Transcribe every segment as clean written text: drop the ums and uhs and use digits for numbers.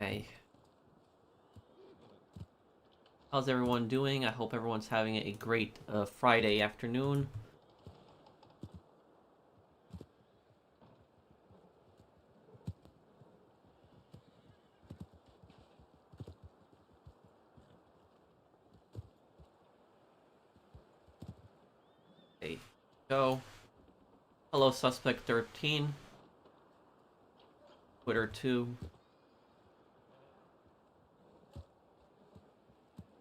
Hey. How's everyone doing? I hope everyone's having a great Friday afternoon. Hey, go. Hello, Suspect 13. Twitter 2.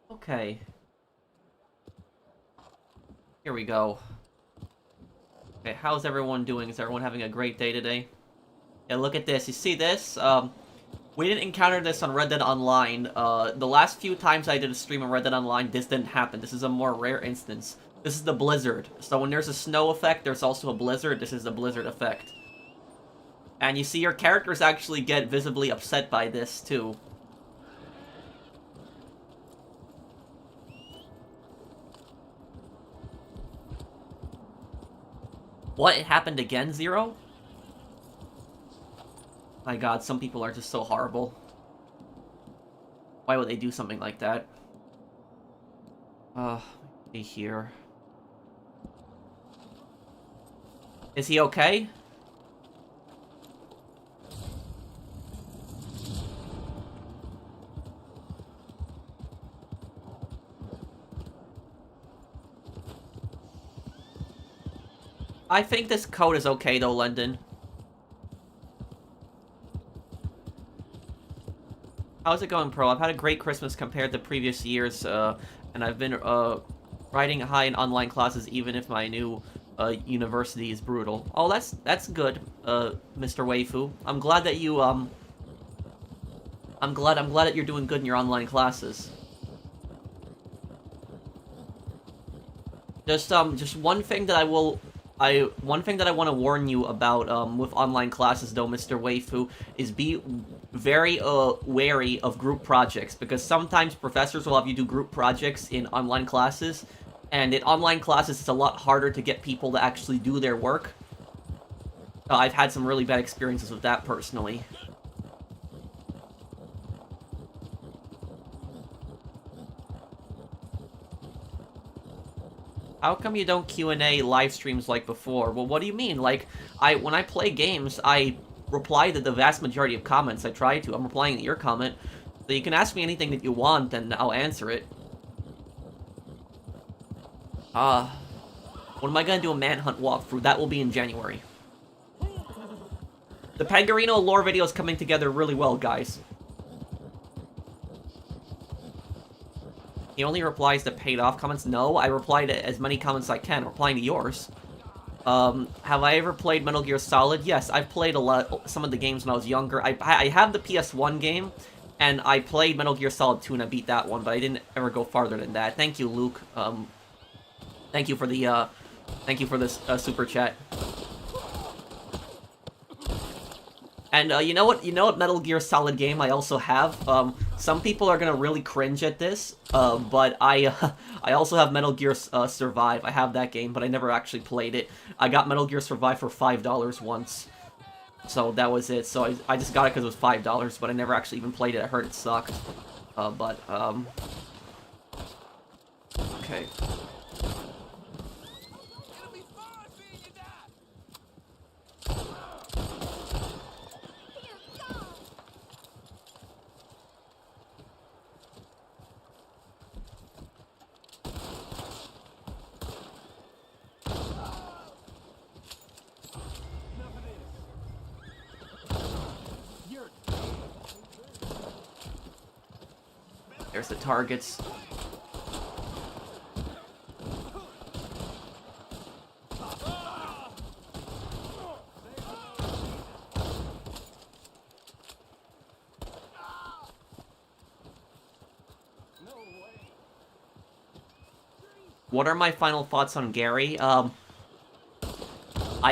Okay. Here we go. Okay, how's everyone doing? Is everyone having a great day today? Yeah, look at this. You see this? We didn't encounter this on Red Dead Online. The last few times I did a stream on Red Dead Online, this didn't happen. This is a more rare instance. This is the blizzard. So when there's a snow effect, there's also a blizzard. This is the blizzard effect. And you see your characters actually get visibly upset by this, too. What? It happened again, Zero? My god, some people are just so horrible. Why would they do something like that? Be here. Is he okay? I think this code is okay, though, London. How's it going, Pro? I've had a great Christmas compared to previous years, and I've been, riding high in online classes even if my new, university is brutal. Oh, that's good, Mr. Waifu. I'm glad that you, I'm glad that you're doing good in your online classes. Just one thing that I want to warn you about, with online classes, though, Mr. Waifu, is be very, wary of group projects, because sometimes professors will have you do group projects in online classes, and in online classes it's a lot harder to get people to actually do their work. I've had some really bad experiences with that, personally. How come you don't Q&A live streams like before? Well, what do you mean? Like, when I play games, I reply to the vast majority of comments. I try to. I'm replying to your comment. So you can ask me anything that you want, and I'll answer it. When am I gonna do a Manhunt walkthrough? That will be in January. The Pangarino lore video is coming together really well, guys. He only replies to paid-off comments? No, I reply to as many comments as I can. I'm replying to yours. Have I ever played Metal Gear Solid? Yes, I've played some of the games when I was younger. I have the PS1 game, and I played Metal Gear Solid 2 and I beat that one, but I didn't ever go farther than that. Thank you, Luke. Thank you for this, super chat. And, you know what Metal Gear Solid game I also have? Some people are gonna really cringe at this, but I also have Metal Gear Survive. I have that game, but I never actually played it. I got Metal Gear Survive for $5 once. So that was it. So I just got it because it was $5, but I never actually even played it. I heard it sucked. Okay. There's the targets. What are my final thoughts on Gary? I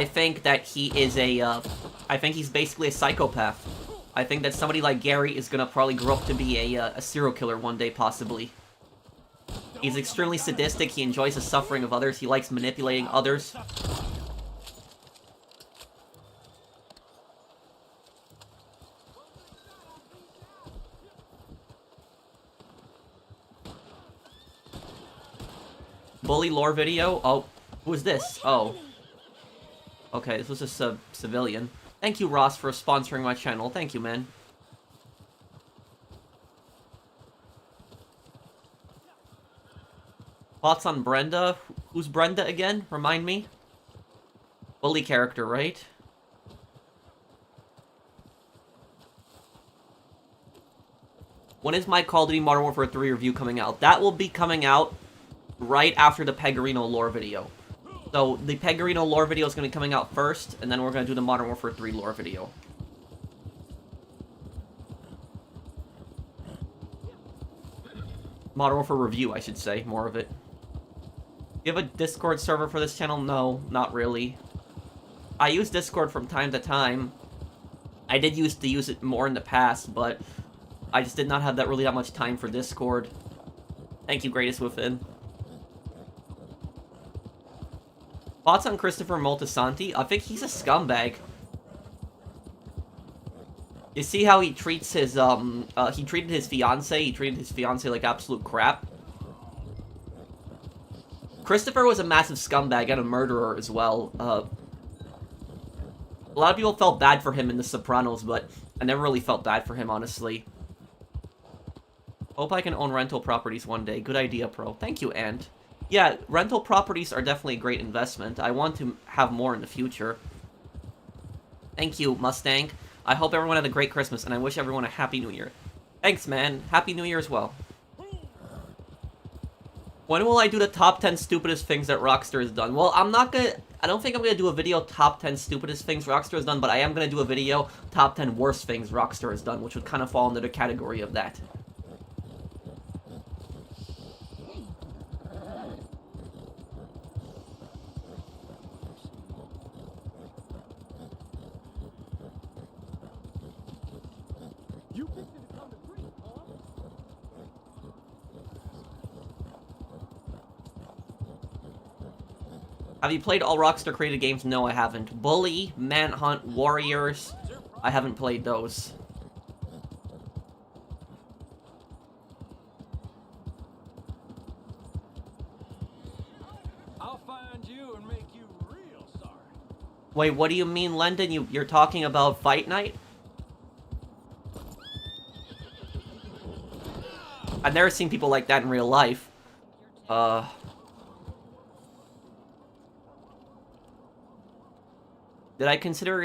think that he is I think he's basically a psychopath. I think that somebody like Gary is gonna probably grow up to be a serial killer one day, possibly. He's extremely sadistic, he enjoys the suffering of others, he likes manipulating others. Bully lore video? Oh, who is this? Oh. Okay, this was a civilian. Thank you, Ross, for sponsoring my channel. Thank you, man. Thoughts on Brenda? Who's Brenda again? Remind me. Bully character, right? When is my Call of Duty Modern Warfare 3 review coming out? That will be coming out right after the Pegorino lore video. So, the Pegorino lore video is going to be coming out first, and then we're going to do the Modern Warfare 3 lore video. Modern Warfare review, I should say, more of it. Do you have a Discord server for this channel? No, not really. I use Discord from time to time. I did used to use it more in the past, but I just did not have really that much time for Discord. Thank you, Greatest Within. Thoughts on Christopher Moltisanti? I think he's a scumbag. You see how he treats his, he treated his fiancée? He treated his fiancée like absolute crap. Christopher was a massive scumbag and a murderer as well. A lot of people felt bad for him in The Sopranos, but I never really felt bad for him, honestly. Hope I can own rental properties one day. Good idea, Pro. Thank you, Ant. Yeah, rental properties are definitely a great investment. I want to have more in the future. Thank you, Mustang. I hope everyone had a great Christmas, and I wish everyone a Happy New Year. Thanks, man. Happy New Year as well. When will I do the top 10 stupidest things that Rockstar has done? Well, I don't think I'm gonna do a video top 10 stupidest things Rockstar has done, but I am gonna do a video top 10 worst things Rockstar has done, which would kind of fall into the category of that. Have you played all Rockstar created games? No, I haven't. Bully, Manhunt, Warriors. I haven't played those. I'll find you and make you real sorry. Wait, what do you mean, Lendon? You're talking about Fight Night? I've never seen people like that in real life. Did I consider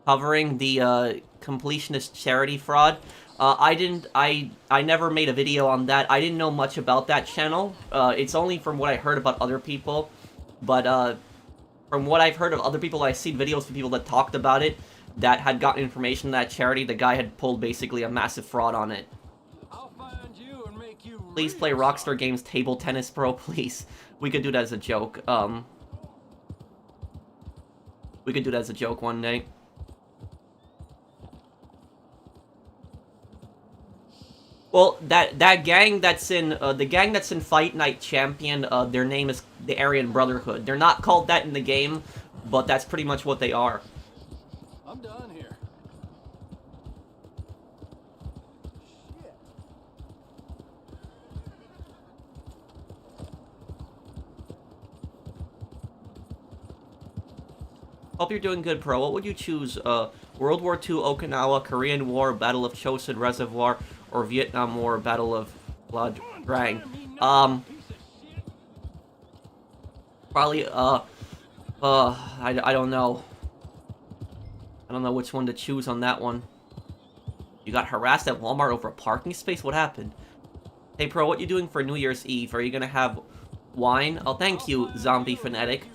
covering the completionist charity fraud? I never made a video on that. I didn't know much about that channel. It's only from what I heard about other people. But from what I've heard of other people, I've seen videos of people that talked about it, that had gotten information on that charity. The guy had pulled basically a massive fraud on it. I'll find you and make you Please play Rockstar Games Table Tennis Pro, please. We could do that as a joke. We could do that as a joke one day. Well, that gang that's in the gang that's in Fight Night Champion, their name is the Aryan Brotherhood. They're not called that in the game, but that's pretty much what they are. I'm done here. Hope you're doing good, Pro. What would you choose? World War II, Okinawa, Korean War, Battle of Chosin Reservoir, or Vietnam War, Battle of La Drang? Probably, I don't know. I don't know which one to choose on that one. You got harassed at Walmart over a parking space? What happened? Hey, Pro, what you doing for New Year's Eve? Are you gonna have wine? Oh, thank you, Zombie Fanatic.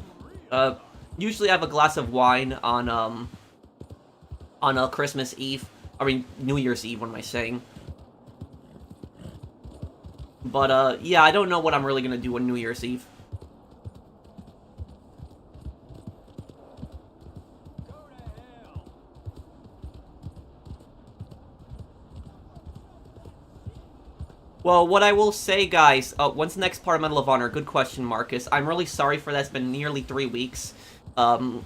Usually I have a glass of wine on Christmas Eve. I mean, New Year's Eve, what am I saying? But, yeah, I don't know what I'm really gonna do on New Year's Eve. Well, what I will say, guys, when's the next part of Medal of Honor? Good question, Marcus. I'm really sorry for that. It's been nearly 3 weeks.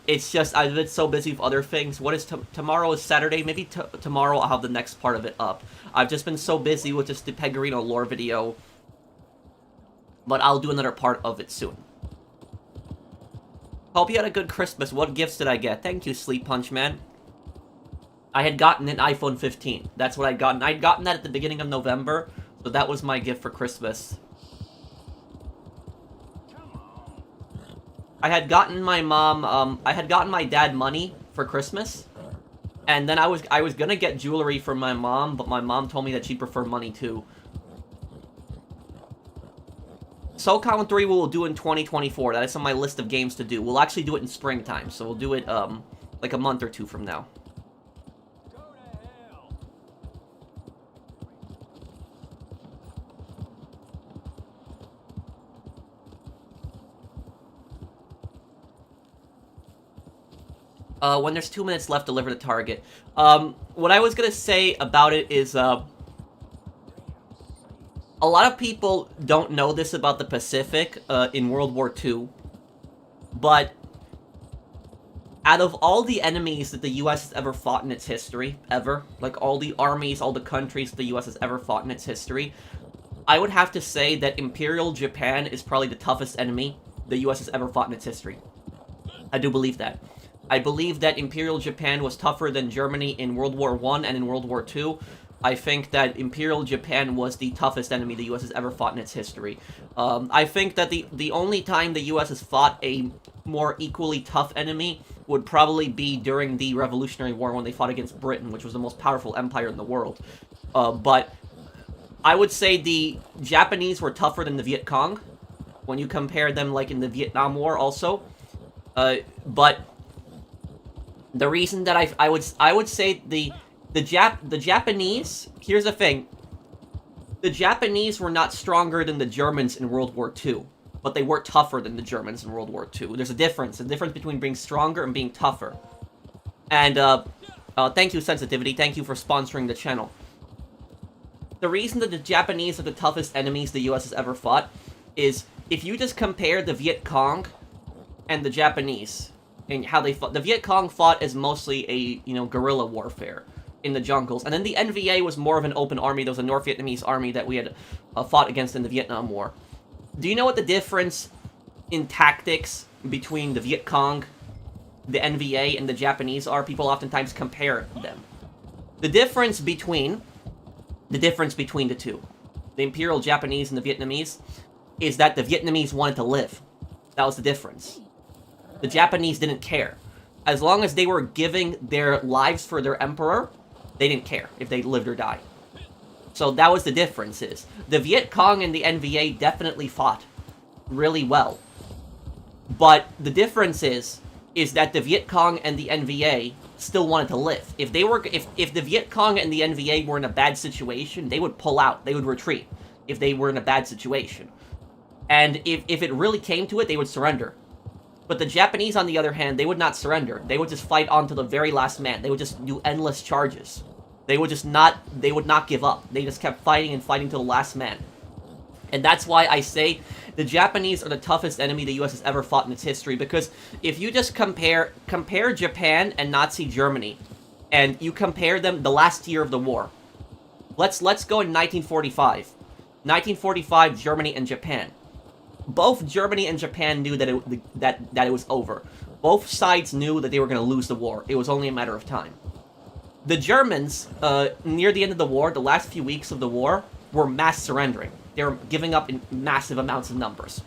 It's just, I've been so busy with other things. What is, tomorrow is Saturday? Maybe tomorrow I'll have the next part of it up. I've just been so busy with just the Pegorino lore video but I'll do another part of it soon. Hope you had a good Christmas. What gifts did I get? Thank you, Sleep Punch Man. I had gotten an iPhone 15. That's what I'd gotten. I'd gotten that at the beginning of November, so that was my gift for Christmas. I had gotten my mom, I had gotten my dad money for Christmas, and then I was gonna get jewelry for my mom, but my mom told me that she'd prefer money too. SoCon 3 we will do in 2024. That is on my list of games to do. We'll actually do it in springtime, so we'll do it, like a month or two from now. When there's 2 minutes left, deliver the target. What I was gonna say about it is, a lot of people don't know this about the Pacific, in World War II, but out of all the enemies that the US has ever fought in its history, ever, like all the armies, all the countries the US has ever fought in its history, I would have to say that Imperial Japan is probably the toughest enemy the US has ever fought in its history. I do believe that. I believe that Imperial Japan was tougher than Germany in World War I and in World War II. I think that Imperial Japan was the toughest enemy the US has ever fought in its history. I think that the only time the US has fought a more equally tough enemy would probably be during the Revolutionary War when they fought against Britain, which was the most powerful empire in the world. But I would say the Japanese were tougher than the Viet Cong when you compare them, like, in the Vietnam War also. But the reason that I would say the Japanese, here's the thing. The Japanese were not stronger than the Germans in World War II, but they were tougher than the Germans in World War II. There's a difference between being stronger and being tougher. And, thank you, Sensitivity. Thank you for sponsoring the channel. The reason that the Japanese are the toughest enemies the US has ever fought is if you just compare the Viet Cong and the Japanese and how they fought. The Viet Cong fought as mostly a, guerrilla warfare in the jungles. And then the NVA was more of an open army. There was a North Vietnamese army that we had fought against in the Vietnam War. Do you know what the difference in tactics between the Viet Cong, the NVA, and the Japanese are? People oftentimes compare them. The difference between the two, the Imperial Japanese and the Vietnamese, is that the Vietnamese wanted to live. That was the difference. The Japanese didn't care. As long as they were giving their lives for their emperor, they didn't care if they lived or died. So that was the difference. Is the Viet Cong and the NVA definitely fought really well. But the difference is that the Viet Cong and the NVA still wanted to live. If the Viet Cong and the NVA were in a bad situation, they would pull out. They would retreat if they were in a bad situation. And if it really came to it, they would surrender. But the Japanese, on the other hand, they would not surrender. They would just fight on to the very last man. They would just do endless charges. They would not give up. They just kept fighting and fighting to the last man. And that's why I say the Japanese are the toughest enemy the US has ever fought in its history, because if you just compare Japan and Nazi Germany, and you compare them the last year of the war. Let's go in 1945. 1945, Germany and Japan. Both Germany and Japan knew that it was over. Both sides knew that they were going to lose the war. It was only a matter of time. The Germans, near the end of the war, the last few weeks of the war, were mass surrendering. They were giving up in massive amounts of numbers.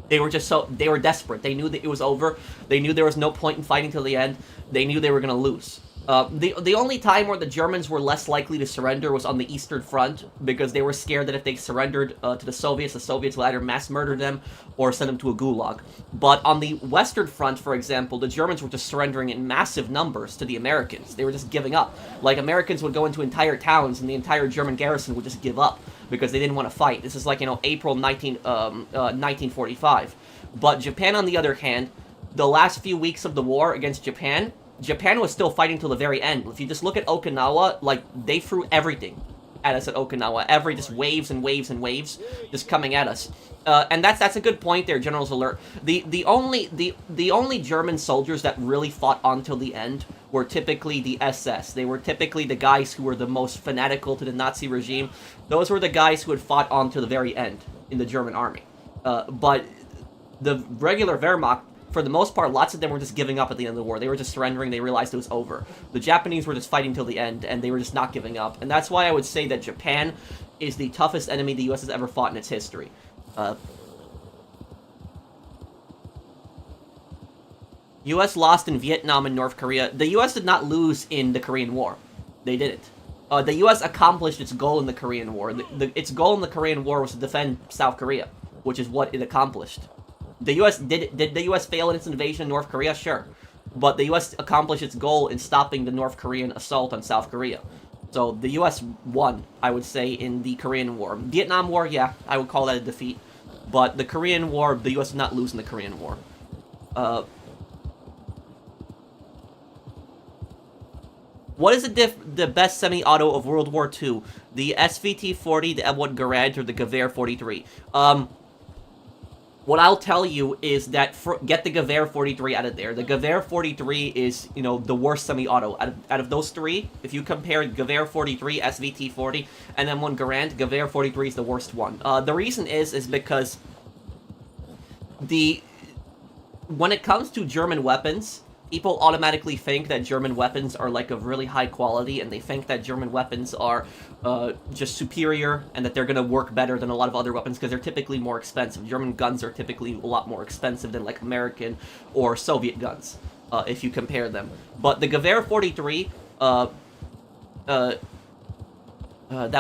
They were they were desperate. They knew that it was over. They knew there was no point in fighting till the end. They knew they were going to lose. The only time where the Germans were less likely to surrender was on the Eastern Front, because they were scared that if they surrendered to the Soviets would either mass murder them or send them to a gulag. But on the Western Front, for example, the Germans were just surrendering in massive numbers to the Americans. They were just giving up. Like, Americans would go into entire towns and the entire German garrison would just give up because they didn't want to fight. This is like, April 1945. But Japan, on the other hand, the last few weeks of the war against Japan was still fighting till the very end. If you just look at Okinawa, like, they threw everything at us at Okinawa. Just waves and waves and waves just coming at us. And that's a good point there, General's Alert. The only German soldiers that really fought on till the end were typically the SS. They were typically the guys who were the most fanatical to the Nazi regime. Those were the guys who had fought on to the very end in the German army. But the regular Wehrmacht, for the most part, lots of them were just giving up at the end of the war. They were just surrendering. They realized it was over. The Japanese were just fighting till the end, and they were just not giving up. And that's why I would say that Japan is the toughest enemy the U.S. has ever fought in its history. U.S. lost in Vietnam and North Korea. The U.S. did not lose in the Korean War. They didn't. The U.S. accomplished its goal in the Korean War. Its goal in the Korean War was to defend South Korea, which is what it accomplished. The U.S. did the U.S. fail in its invasion of North Korea? Sure. But the U.S. accomplished its goal in stopping the North Korean assault on South Korea. So the U.S. won, I would say, in the Korean War. Vietnam War, yeah, I would call that a defeat. But the Korean War, the U.S. did not lose in the Korean War. What is the best semi-auto of World War II? The SVT-40, the M1 Garand, or the Gewehr 43? What I'll tell you is that get the Gewehr 43 out of there. The Gewehr 43 is, you know, the worst semi-auto. Out of those three, if you compare Gewehr 43, SVT-40, and M1 Garand, Gewehr 43 is the worst one. The reason is because when it comes to German weapons, people automatically think that German weapons are like of really high quality, and they think that German weapons are just superior, and that they're going to work better than a lot of other weapons because they're typically more expensive. German guns are typically a lot more expensive than like American or Soviet guns, if you compare them. But the Gewehr 43, that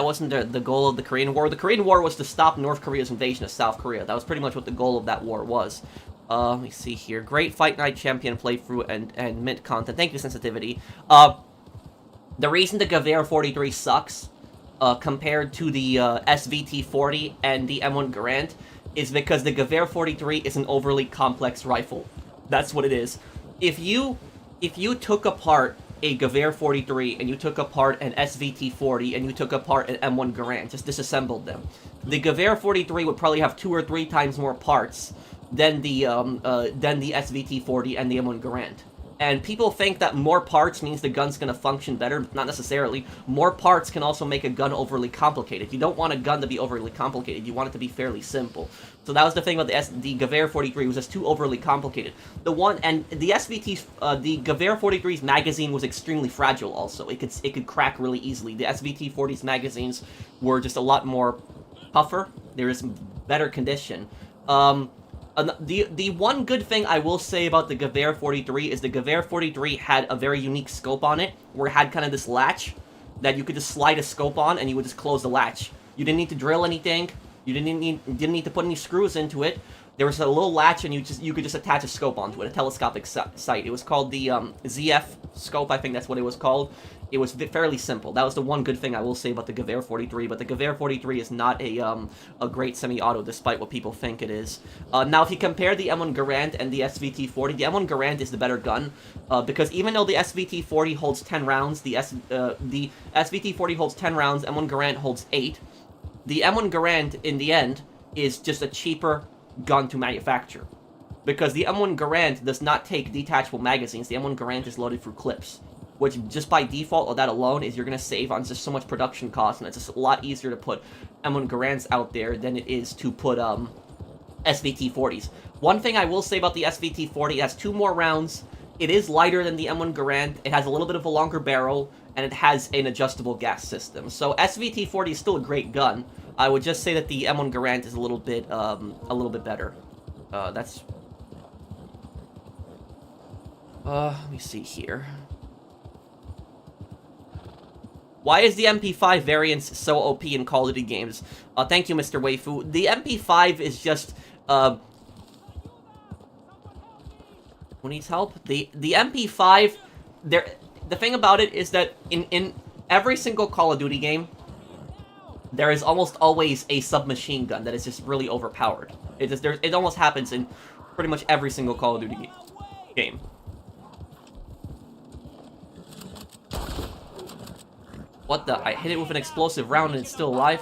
wasn't the goal of the Korean War. The Korean War was to stop North Korea's invasion of South Korea. That was pretty much what the goal of that war was. Let me see here. Great Fight Night Champion playthrough and mint content. Thank you, Sensitivity. The reason the Gewehr 43 sucks, compared to the SVT-40 and the M1 Garand, is because the Gewehr 43 is an overly complex rifle. That's what it is. If you took apart a Gewehr 43 and you took apart an SVT-40 and you took apart an M1 Garand, just disassembled them, the Gewehr 43 would probably have 2 or 3 times more parts than the SVT-40 and the M1 Garand. And people think that more parts means the gun's going to function better, but not necessarily. More parts can also make a gun overly complicated. You don't want a gun to be overly complicated. You want it to be fairly simple. So that was the thing about the Gewehr 43. It was just too overly complicated. The Gewehr 43's magazine was extremely fragile also. It could crack really easily. The SVT-40's magazines were just a lot more tougher. They were in better condition. The one good thing I will say about the Gewehr 43 is the Gewehr 43 had a very unique scope on it, where it had kind of this latch that you could just slide a scope on and you would just close the latch. You didn't need to drill anything. You didn't need to put any screws into it. There was a little latch and you could just attach a scope onto it, a telescopic sight. It was called the ZF scope, I think that's what it was called. It was fairly simple. That was the one good thing I will say about the Gewehr 43, but the Gewehr 43 is not a great semi-auto, despite what people think it is. Now, if you compare the M1 Garand and the SVT-40, the M1 Garand is the better gun, because even though the SVT-40 holds 10 rounds, the SVT-40 holds 10 rounds, M1 Garand holds 8. The M1 Garand, in the end, is just a cheaper gun to manufacture, because the M1 Garand does not take detachable magazines. The M1 Garand is loaded through clips, which just by default, or that alone, is you're going to save on just so much production cost, and it's just a lot easier to put M1 Garands out there than it is to put SVT-40s. One thing I will say about the SVT-40, it has 2 more rounds, it is lighter than the M1 Garand, it has a little bit of a longer barrel, and it has an adjustable gas system. So SVT-40 is still a great gun. I would just say that the M1 Garand is a little bit better. That's... let me see here. Why is the MP5 variance so OP in Call of Duty games? Thank you, Mr. Waifu. The MP5 is just, who needs help? The MP5, the thing about it is that in every single Call of Duty game, there is almost always a submachine gun that is just really overpowered. It almost happens in pretty much every single Call of Duty game. What the? I hit it with an explosive round and it's still alive?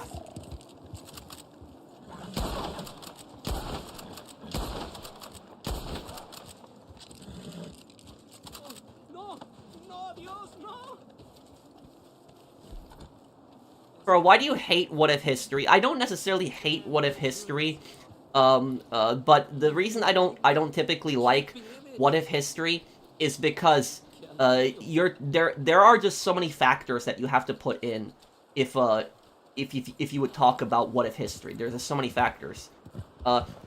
Bro, why do you hate What If History? I don't necessarily hate What If History. But the reason I don't typically like what if history is because there are just so many factors that you have to put in if you would talk about what if history. There's just so many factors.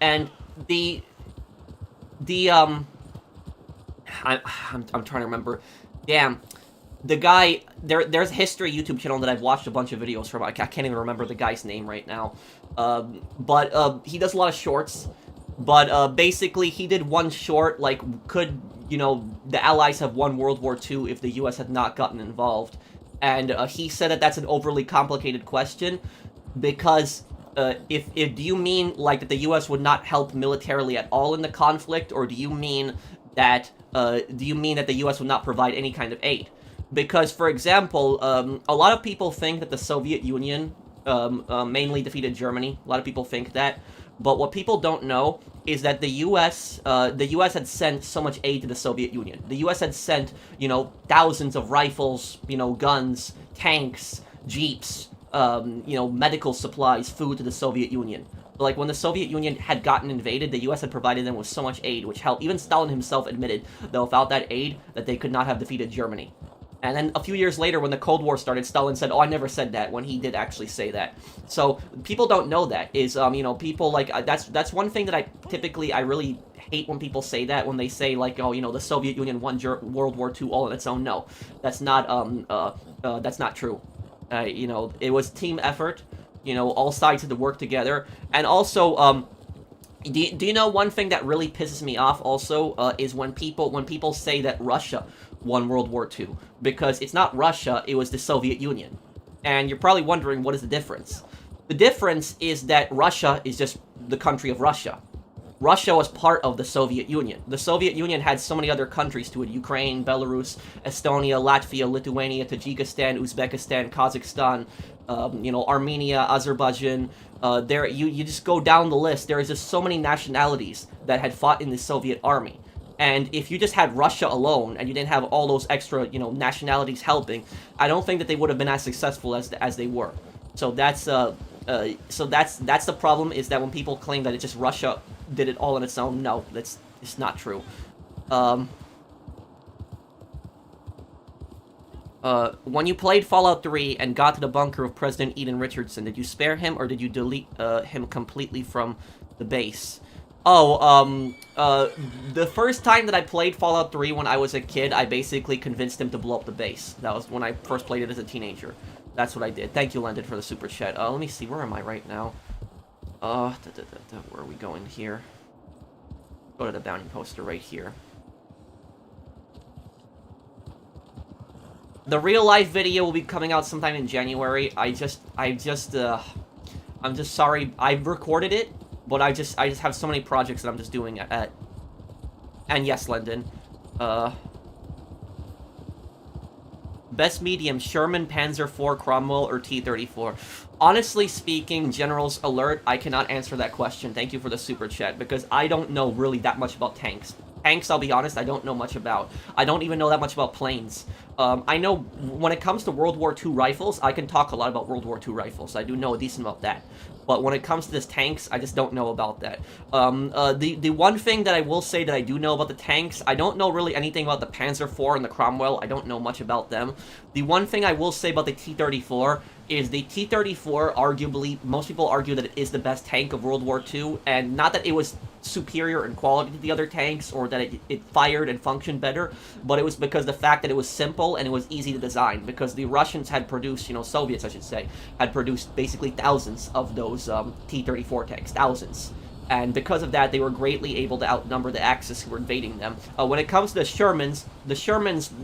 And the I'm trying to remember. Damn. The guy, there's a history YouTube channel that I've watched a bunch of videos from. I can't even remember the guy's name right now. But he does a lot of shorts. But basically, he did one short, like, could, you know, the Allies have won World War II if the US had not gotten involved? And he said that that's an overly complicated question because if do you mean, like, that the US would not help militarily at all in the conflict, or do you mean that the US would not provide any kind of aid? Because, for example, a lot of people think that the Soviet Union mainly defeated Germany. A lot of people think that. But what people don't know is that the U.S. Had sent so much aid to the Soviet Union. The U.S. had sent, you know, thousands of rifles, you know, guns, tanks, jeeps, you know, medical supplies, food to the Soviet Union. But, like, when the Soviet Union had gotten invaded, the U.S. had provided them with so much aid, which helped. Even Stalin himself admitted that without that aid, that they could not have defeated Germany. And then a few years later, when the Cold War started, Stalin said, "Oh, I never said that," when he did actually say that. So people don't know that. Is you know, people like that's one thing that I really hate when people say that, when they say, like, oh, you know, the Soviet Union won World War II all on its own. No, that's not true. You know, it was team effort. You know, all sides had to work together, and also do you know one thing that really pisses me off also is when people say that Russia won World War II, because it's not Russia, it was the Soviet Union. And you're probably wondering, what is the difference? The difference is that Russia is just the country of Russia. Russia was part of the Soviet Union. The Soviet Union had so many other countries to it: Ukraine, Belarus, Estonia, Latvia, Lithuania, Tajikistan, Uzbekistan, Kazakhstan, you know, Armenia, Azerbaijan. You just go down the list. There is just so many nationalities that had fought in the Soviet army. And if you just had Russia alone, and you didn't have all those extra, you know, nationalities helping, I don't think that they would have been as successful as they were. So that's the problem, is that when people claim that it's just Russia did it all on its own, no, it's not true. When you played Fallout 3 and got to the bunker of President Eden Richardson, did you spare him, or did you delete him completely from the base? Oh, the first time that I played Fallout 3 when I was a kid, I basically convinced him to blow up the base. That was when I first played it as a teenager. That's what I did. Thank you, Lendon, for the super chat. Let me see, where am I right now? Where are we going here? Go to the bounty poster right here. The real life video will be coming out sometime in January. I'm just sorry. I've recorded it, but I just have so many projects that I'm just doing at. And yes, Lendon. Best medium, Sherman, Panzer IV, Cromwell, or T-34? Honestly speaking, General's Alert, I cannot answer that question. Thank you for the super chat, because I don't know really that much about tanks. Tanks, I'll be honest, I don't know much about. I don't even know that much about planes. I know when it comes to World War II rifles, I can talk a lot about World War II rifles. I do know a decent about that. But when it comes to this tanks, I just don't know about that. The one thing that I will say that I do know about the tanks, I don't know really anything about the Panzer IV and the Cromwell. I don't know much about them. The one thing I will say about the T-34 is the T-34, arguably, most people argue that it is the best tank of World War II, and not that it was superior in quality to the other tanks, or that it fired and functioned better, but it was because the fact that it was simple and it was easy to design, because the Russians had produced, you know, Soviets, I should say, had produced basically thousands of those T-34 tanks, thousands. And because of that, they were greatly able to outnumber the Axis who were invading them. When it comes to the Shermans,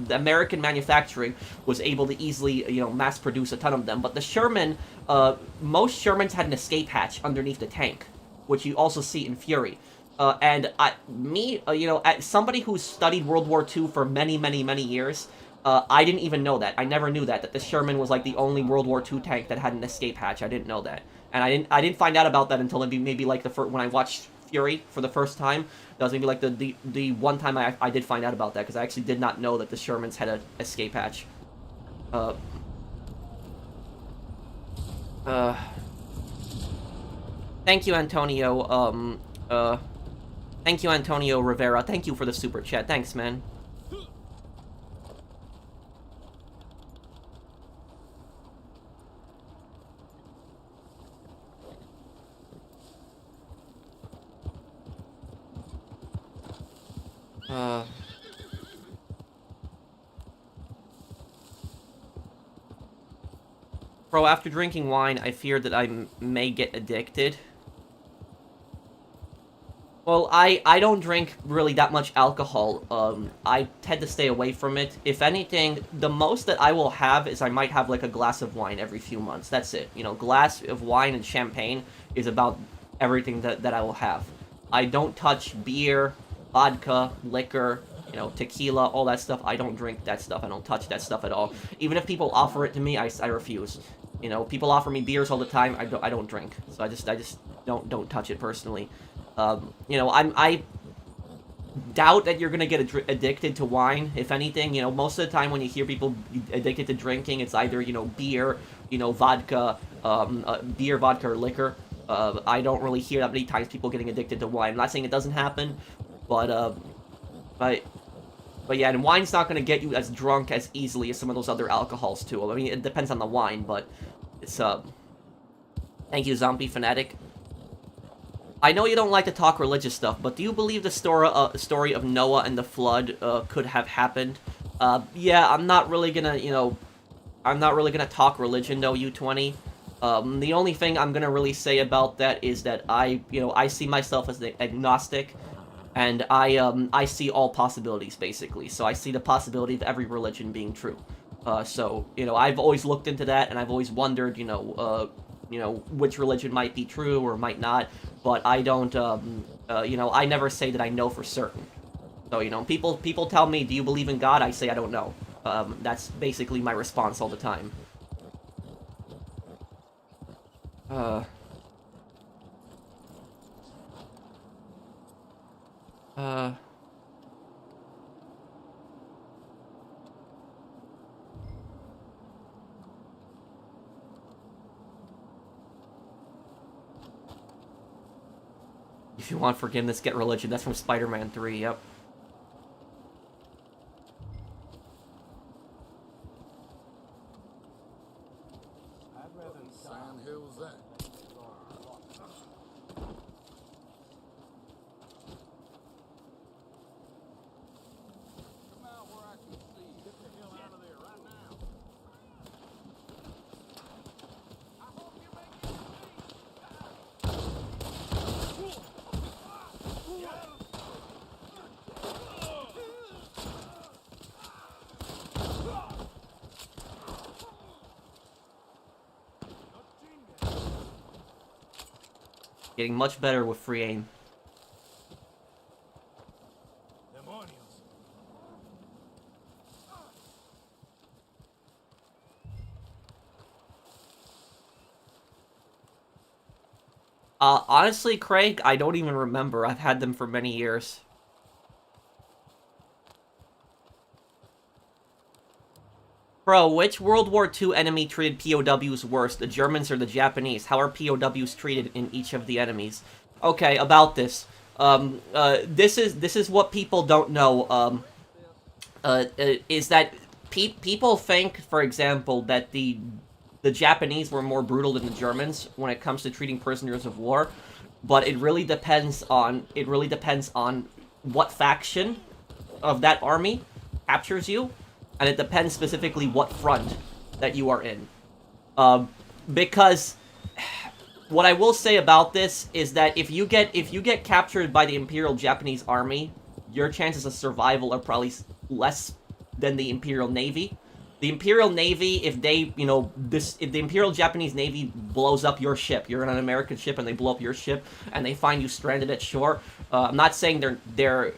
the American manufacturing was able to easily, you know, mass-produce a ton of them. But the Sherman, most Shermans had an escape hatch underneath the tank, which you also see in Fury. You know, as somebody who's studied World War II for many, many, many years, I didn't even know that. I never knew that the Sherman was like the only World War II tank that had an escape hatch. I didn't know that. And I didn't find out about that until maybe like when I watched Fury for the first time. That was maybe like the one time I did find out about that, because I actually did not know that the Shermans had an escape hatch. Thank you, Antonio, thank you, Antonio Rivera. Thank you for the super chat. Thanks, man. Bro, after drinking wine, I fear that I may get addicted. Well, I don't drink really that much alcohol. I tend to stay away from it. If anything, the most that I will have is I might have like a glass of wine every few months. That's it. You know, glass of wine and champagne is about everything that I will have. I don't touch beer, vodka, liquor, you know, tequila, all that stuff. I don't drink that stuff. I don't touch that stuff at all. Even if people offer it to me, I refuse. You know, people offer me beers all the time. I don't drink. So I just don't touch it personally. You know, I doubt that you're gonna get addicted to wine. If anything, you know, most of the time when you hear people addicted to drinking, it's either, you know, beer, you know, vodka, beer, vodka, or liquor. I don't really hear that many times people getting addicted to wine. I'm not saying it doesn't happen, but yeah, and wine's not gonna get you as drunk as easily as some of those other alcohols too. I mean, it depends on the wine, but it's Thank you, Zombie Fanatic. I know you don't like to talk religious stuff, but do you believe the story of Noah and the flood could have happened? Yeah, I'm not really gonna, you know, I'm not really gonna talk religion, though, U20. The only thing I'm gonna really say about that is that I see myself as an agnostic, and I see all possibilities, basically. So I see the possibility of every religion being true. So, you know, I've always looked into that, and I've always wondered, you know, which religion might be true or might not, but I don't, you know, I never say that I know for certain. So, you know, people tell me, do you believe in God? I say I don't know. That's basically my response all the time. If you want forgiveness, get religion. That's from Spider-Man 3, yep. Getting much better with free aim. Honestly, Craig, I don't even remember. I've had them for many years. Bro, which World War II enemy treated POWs worse, the Germans or the Japanese? How are POWs treated in each of the enemies? Okay, about this. This is what people don't know, is that people think, for example, that the Japanese were more brutal than the Germans when it comes to treating prisoners of war, but it really depends on what faction of that army captures you. And it depends specifically what front that you are in. Because what I will say about this is that if you get captured by the Imperial Japanese Army, your chances of survival are probably less than the Imperial Navy. The Imperial Navy, if they, you know, if the Imperial Japanese Navy blows up your ship, you're on an American ship and they blow up your ship and they find you stranded at shore, I'm not saying they're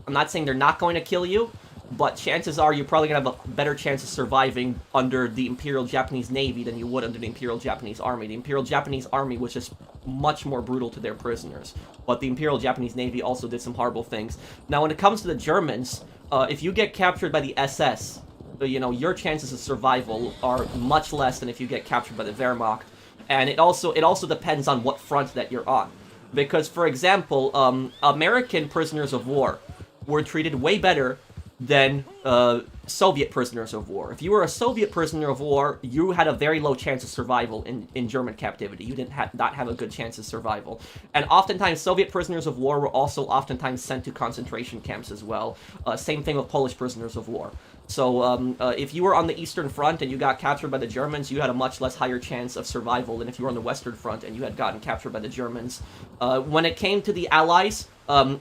not going to kill you, but chances are you're probably going to have a better chance of surviving under the Imperial Japanese Navy than you would under the Imperial Japanese Army. The Imperial Japanese Army was just much more brutal to their prisoners, but the Imperial Japanese Navy also did some horrible things. Now, when it comes to the Germans, if you get captured by the SS, you know, your chances of survival are much less than if you get captured by the Wehrmacht. And it also depends on what front that you're on. Because, for example, American prisoners of war were treated way better than Soviet prisoners of war. If you were a Soviet prisoner of war, you had a very low chance of survival in German captivity. You didn't not have a good chance of survival. And oftentimes, Soviet prisoners of war were also oftentimes sent to concentration camps as well. Same thing with Polish prisoners of war. So if you were on the Eastern Front and you got captured by the Germans, you had a much less higher chance of survival than if you were on the Western Front and you had gotten captured by the Germans. When it came to the Allies,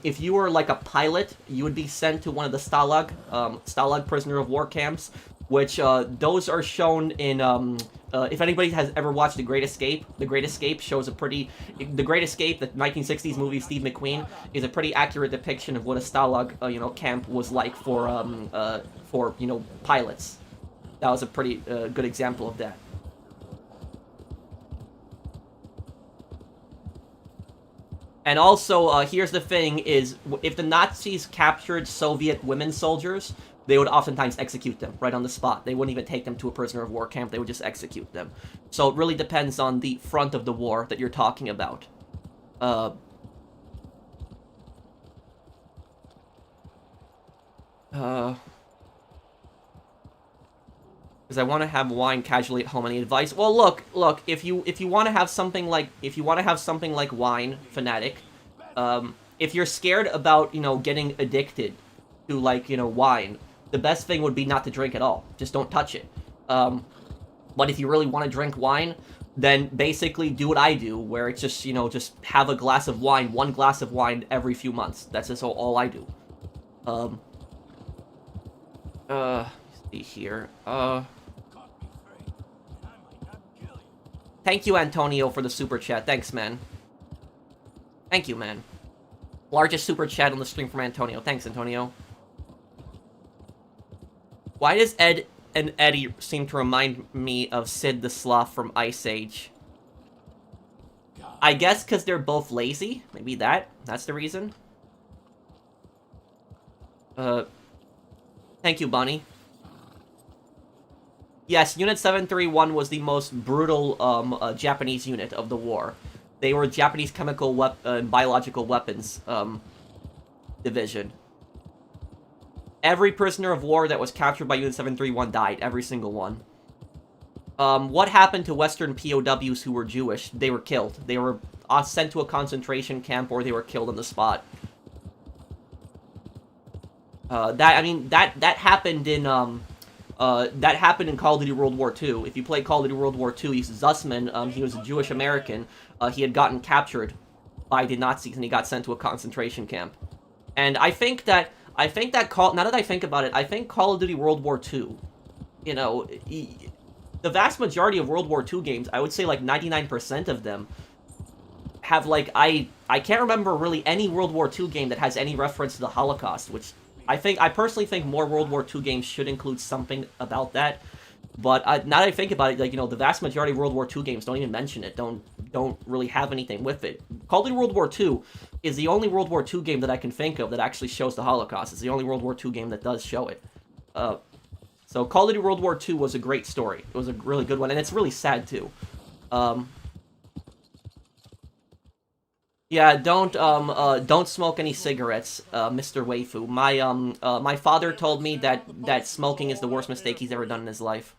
if you were like a pilot, you would be sent to one of the Stalag prisoner of war camps, which those are shown in, if anybody has ever watched The Great Escape shows The Great Escape, the 1960s movie Steve McQueen, is a pretty accurate depiction of what a Stalag, camp was like for pilots. That was a pretty good example of that. And also, here's the thing, is if the Nazis captured Soviet women soldiers, they would oftentimes execute them right on the spot. They wouldn't even take them to a prisoner of war camp, they would just execute them. So it really depends on the front of the war that you're talking about. Because I want to have wine casually at home. Any advice? Well, look. If you want to have something like wine, fanatic, if you're scared about getting addicted to wine, the best thing would be not to drink at all. Just don't touch it. But if you really want to drink wine, then basically do what I do, where it's just just have a glass of wine, one glass of wine every few months. That's just all I do. See here. Thank you, Antonio, for the super chat. Thanks, man. Thank you, man. Largest super chat on the stream from Antonio. Thanks, Antonio. Why does Ed and Eddie seem to remind me of Sid the Sloth from Ice Age? I guess because they're both lazy. Maybe that's the reason. Thank you, Bunny. Yes, Unit 731 was the most brutal Japanese unit of the war. They were Japanese chemical and biological weapons division. Every prisoner of war that was captured by Unit 731 died. Every single one. What happened to Western POWs who were Jewish? They were killed. They were sent to a concentration camp or they were killed on the spot. That happened in Call of Duty World War II. If you play Call of Duty World War II, he's Zussman. He was a Jewish American. He had gotten captured by the Nazis and he got sent to a concentration camp. And I think that now that I think about it, I think Call of Duty World War II, the vast majority of World War II games, I would say like 99% of them have I can't remember really any World War II game that has any reference to the Holocaust, which I personally think more World War II games should include something about that. But now that I think about it, the vast majority of World War II games don't even mention it, don't really have anything with it. Call of Duty World War II is the only World War II game that I can think of that actually shows the Holocaust. It's the only World War II game that does show it. So Call of Duty World War II was a great story. It was a really good one, and it's really sad too. Yeah, don't smoke any cigarettes, Mr. Waifu. My father told me that smoking is the worst mistake he's ever done in his life.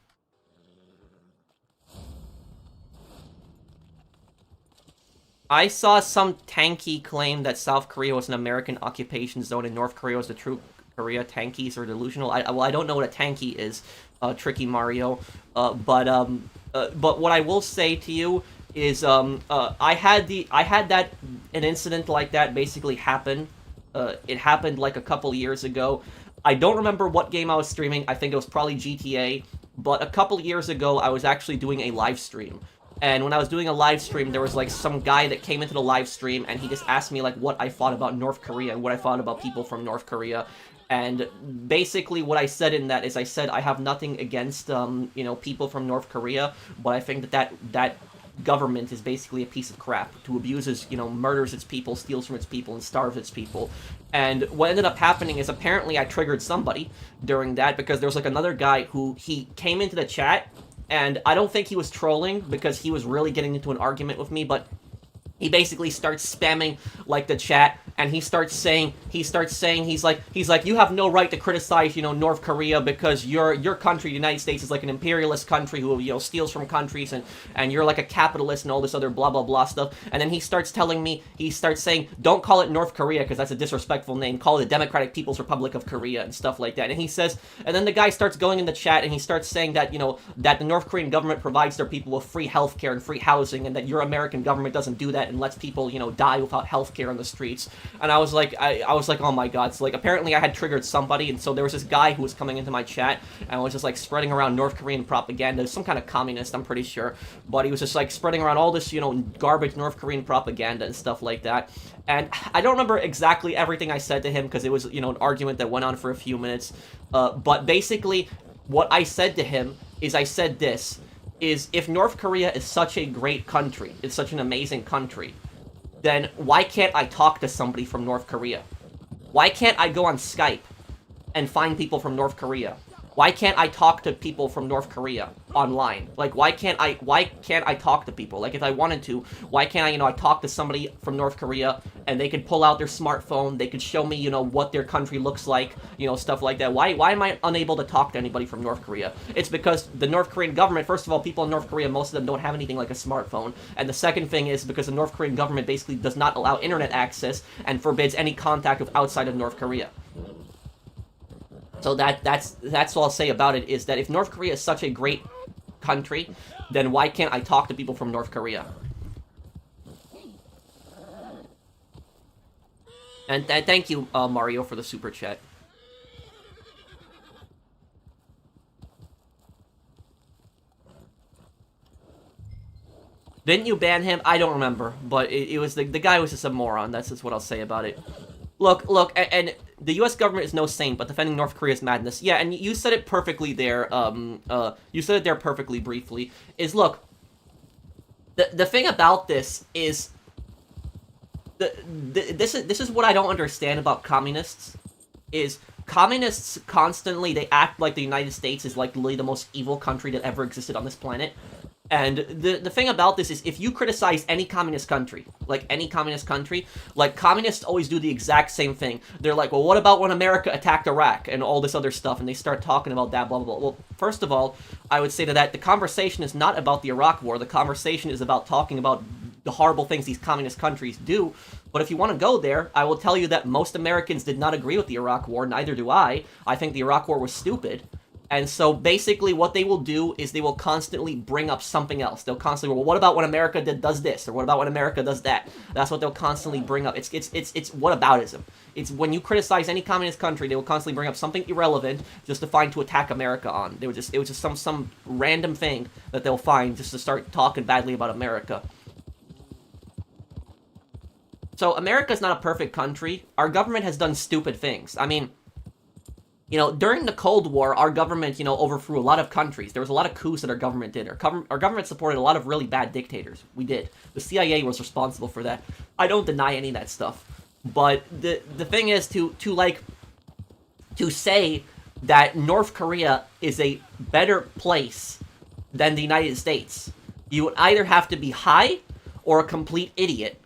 I saw some tanky claim that South Korea was an American occupation zone and North Korea was the true Korea. Tankies are delusional. I don't know what a tanky is, Tricky Mario. But what I will say to you is I had an incident like that basically happen. It happened like a couple years ago. I don't remember what game I was streaming. I think it was probably GTA. But a couple years ago, I was actually doing a live stream. And when I was doing a live stream, there was some guy that came into the live stream and he just asked me what I thought about North Korea and what I thought about people from North Korea. And basically what I said in that is I said I have nothing against people from North Korea, but I think that government is basically a piece of crap who abuses, murders its people, steals from its people, and starves its people. And what ended up happening is apparently I triggered somebody during that because there was another guy who he came into the chat and I don't think he was trolling because he was really getting into an argument with me, but he basically starts spamming like the chat, and he starts saying he's like you have no right to criticize North Korea because your country, the United States, is like an imperialist country who steals from countries, and you're like a capitalist and all this other blah blah blah stuff. And then he starts saying don't call it North Korea because that's a disrespectful name, call it the Democratic People's Republic of Korea and stuff like that. And then the guy starts going in the chat and he starts saying that that the North Korean government provides their people with free healthcare and free housing, and that your American government doesn't do that and lets people die without healthcare on the streets. And I was like, oh my god. So like apparently I had triggered somebody, and so there was this guy who was coming into my chat and was just like spreading around North Korean propaganda, some kind of communist, I'm pretty sure, but he was just like spreading around all this garbage North Korean propaganda and stuff like that. And I don't remember exactly everything I said to him because it was an argument that went on for a few minutes, but basically what I said to him is I said this is, if North Korea is such a great country, it's such an amazing country, then why can't I talk to somebody from North Korea? Why can't I go on Skype and find people from North Korea? Why can't I talk to people from North Korea online? Like, why can't I talk to people? Like, if I wanted to, why can't I talk to somebody from North Korea, and they could pull out their smartphone, they could show me, what their country looks like, stuff like that. Why am I unable to talk to anybody from North Korea? It's because the North Korean government, first of all, people in North Korea, most of them don't have anything like a smartphone. And the second thing is because the North Korean government basically does not allow internet access and forbids any contact with outside of North Korea. So that's all I'll say about it, is that if North Korea is such a great country, then why can't I talk to people from North Korea? And thank you, Mario, for the super chat. Didn't you ban him? I don't remember, but it was the guy was just a moron. That's just what I'll say about it. Look, and the U.S. government is no saint, but defending North Korea's madness. Yeah, and you said it perfectly there. You said it there perfectly briefly. Look, the thing about this is, this is what I don't understand about communists. Is communists constantly, they act like the United States is like literally the most evil country that ever existed on this planet. And the thing about this is, if you criticize any communist country, like communists always do the exact same thing. They're like, well, what about when America attacked Iraq and all this other stuff, and they start talking about that, blah, blah, blah. Well, first of all, I would say that the conversation is not about the Iraq war. The conversation is about talking about the horrible things these communist countries do. But if you want to go there, I will tell you that most Americans did not agree with the Iraq war, neither do I. I think the Iraq war was stupid. And so basically what they will do is they will constantly bring up something else. They'll constantly, well, what about when America does this? Or what about when America does that? That's what they'll constantly bring up. It's whataboutism. It's when you criticize any communist country, they will constantly bring up something irrelevant just to find to attack America on. It was just some random thing that they'll find just to start talking badly about America. So America's not a perfect country. Our government has done stupid things. I mean, during the Cold War, our government, overthrew a lot of countries. There was a lot of coups that our government did. Our government supported a lot of really bad dictators. We did. The CIA was responsible for that. I don't deny any of that stuff. But the thing is to say that North Korea is a better place than the United States, you would either have to be high or a complete idiot.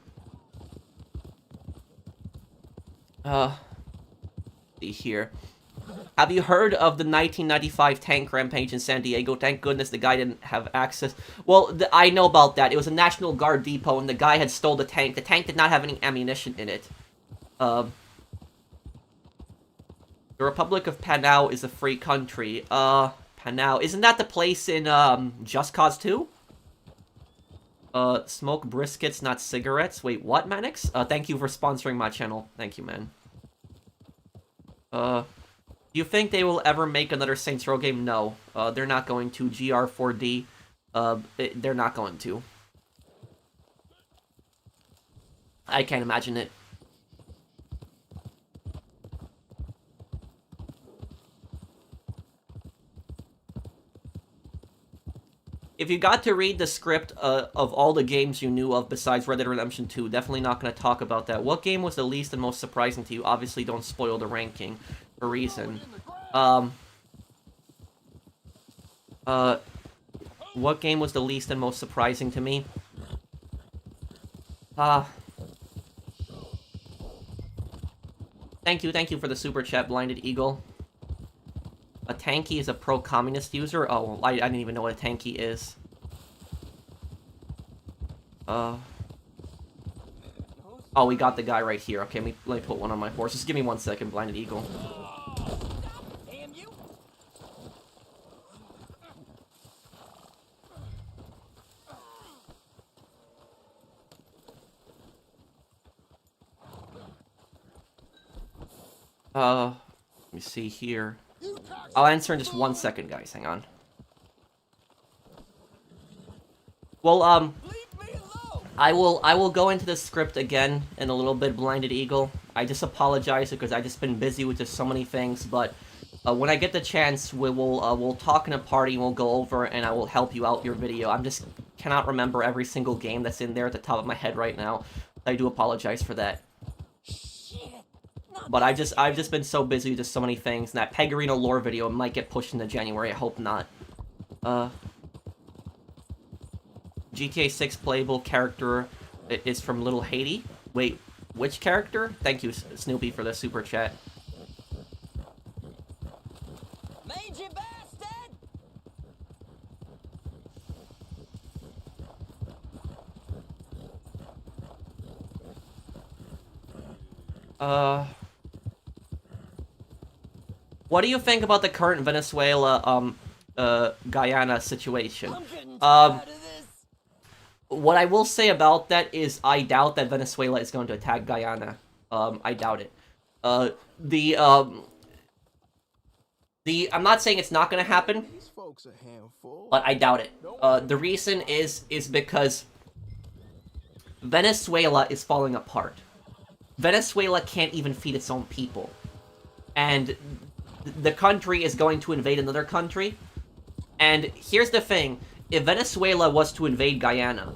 See here. Have you heard of the 1995 tank rampage in San Diego? Thank goodness the guy didn't have access. Well, I know about that. It was a National Guard depot, and the guy had stole the tank. The tank did not have any ammunition in it. The Republic of Panau is a free country. Panau. Isn't that the place in, Just Cause 2? Smoke briskets, not cigarettes. Wait, what, Manix? Thank you for sponsoring my channel. Thank you, man. Do you think they will ever make another Saints Row game? No. They're not going to. GR4D. They're not going to. I can't imagine it. If you got to read the script of all the games you knew of besides Red Dead Redemption 2, definitely not going to talk about that. What game was the least and most surprising to you? Obviously, don't spoil the ranking for a reason. What game was the least and most surprising to me? Thank you for the super chat, Blinded Eagle. A tanky is a pro-communist user? Oh, I didn't even know what a tanky is. Oh, we got the guy right here. Okay, let me put one on my horse. Just give me 1 second, Blinded Eagle. Damn you! Let me see here. I'll answer in just 1 second, guys. Hang on. Well, I will go into the script again in a little bit, Blinded Eagle. I just apologize because I just been busy with just so many things, but when I get the chance, we'll talk in a party and we'll go over and I will help you out your video. I'm just cannot remember every single game that's in there at the top of my head right now. I do apologize for that. But I've just been so busy with just so many things, and that Pegarino lore video might get pushed into January. I hope not. GTA 6 playable character is from Little Haiti. Wait, which character? Thank you, Snoopy, for the super chat. Mangy bastard! What do you think about the current Venezuela, Guyana situation? I'm getting tired of this. What I will say about that is I doubt that Venezuela is going to attack Guyana. I doubt it. I'm not saying it's not going to happen, These folks a handful. but I doubt it. The reason is because Venezuela is falling apart. Venezuela can't even feed its own people. And the country is going to invade another country. And here's the thing. If Venezuela was to invade Guyana,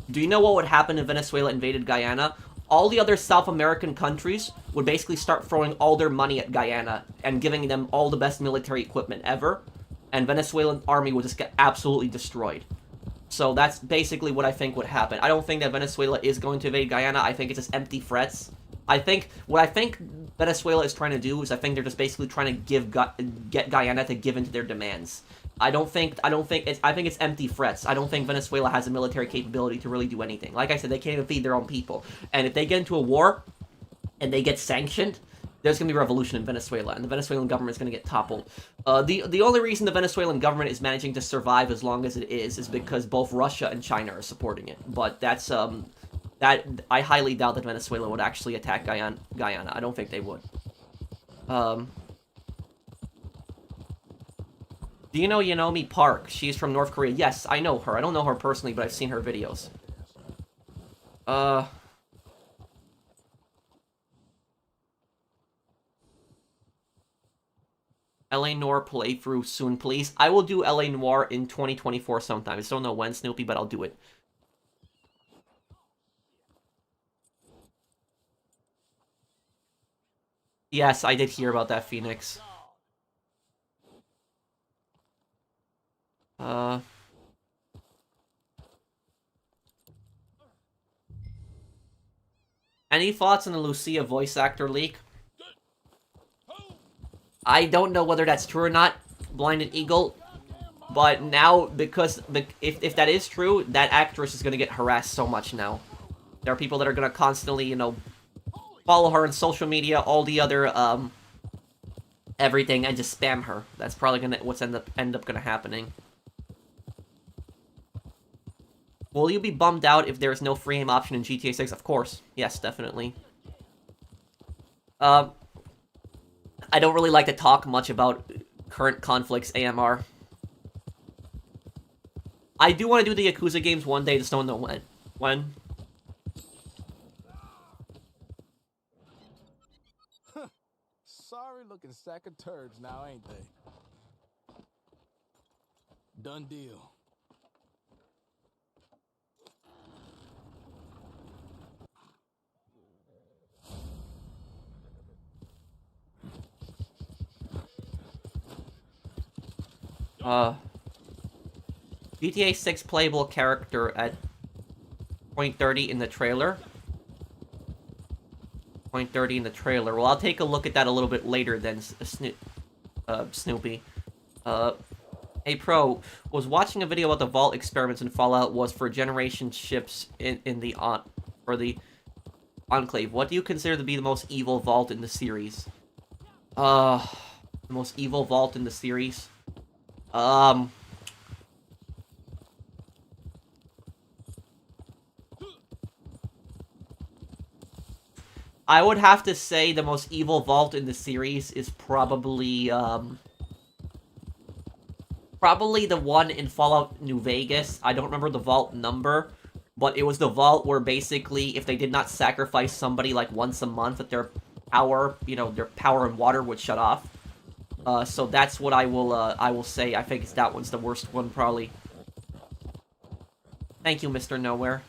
do you know what would happen if Venezuela invaded Guyana? All the other South American countries would basically start throwing all their money at Guyana and giving them all the best military equipment ever. And Venezuelan army would just get absolutely destroyed. So that's basically what I think would happen. I don't think that Venezuela is going to invade Guyana. I think it's just empty threats. What I think Venezuela is trying to do is I think they're just basically trying to get Guyana to give in to their demands. I think it's empty threats. I don't think Venezuela has a military capability to really do anything. Like I said, they can't even feed their own people. And if they get into a war and they get sanctioned, there's going to be a revolution in Venezuela, and the Venezuelan government is going to get toppled. The only reason the Venezuelan government is managing to survive as long as it is because both Russia and China are supporting it. But that's I highly doubt that Venezuela would actually attack Guyana. I don't think they would. Do you know Yonomi Park? She's from North Korea. Yes, I know her. I don't know her personally, but I've seen her videos. LA Noir playthrough soon, please. I will do LA Noir in 2024 sometime. I just don't know when, Snoopy, but I'll do it. Yes, I did hear about that, Phoenix. Any thoughts on the Lucia voice actor leak? I don't know whether that's true or not, Blinded Eagle, but now, because if that is true, that actress is going to get harassed so much now. There are people that are going to constantly, follow her on social media, all the other, everything, and just spam her. That's probably what's end up going to happening. Will you be bummed out if there's no free aim option in GTA 6? Of course. Yes, definitely. I don't really like to talk much about current conflicts AMR. I do want to do the Yakuza games one day, just don't know when. When? Sorry looking sack of turds now, ain't they? Done deal. GTA 6 playable character at point 30 in the trailer. Point 30 in the trailer. Well, I'll take a look at that a little bit later then, Snoopy. Hey, Pro, was watching a video about the vault experiments in Fallout was for generation ships in the for the Enclave. What do you consider to be the most evil vault in the series? The most evil vault in the series? I would have to say the most evil vault in the series is probably, probably the one in Fallout New Vegas. I don't remember the vault number, but it was the vault where basically if they did not sacrifice somebody like once a month, that their power, their power and water would shut off. So that's what I will say. I think that one's the worst one, probably. Thank you, Mr. Nowhere.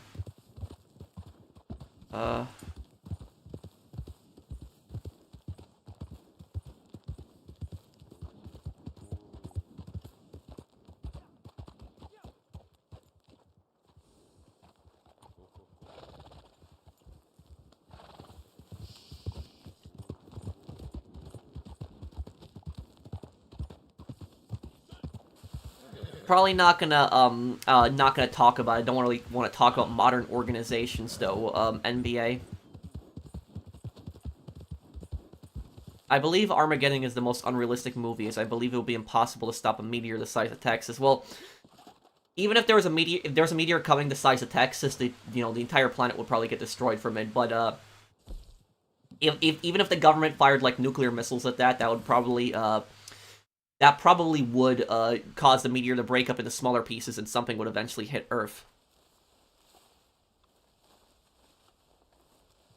Probably not gonna talk about it. Don't really want to talk about modern organizations though. NBA. I believe Armageddon is the most unrealistic movie, as I believe it will be impossible to stop a meteor the size of Texas. Well, even if there was a meteor coming the size of Texas, the entire planet would probably get destroyed from it. But even if the government fired like nuclear missiles at that, that would probably would cause the meteor to break up into smaller pieces, and something would eventually hit Earth.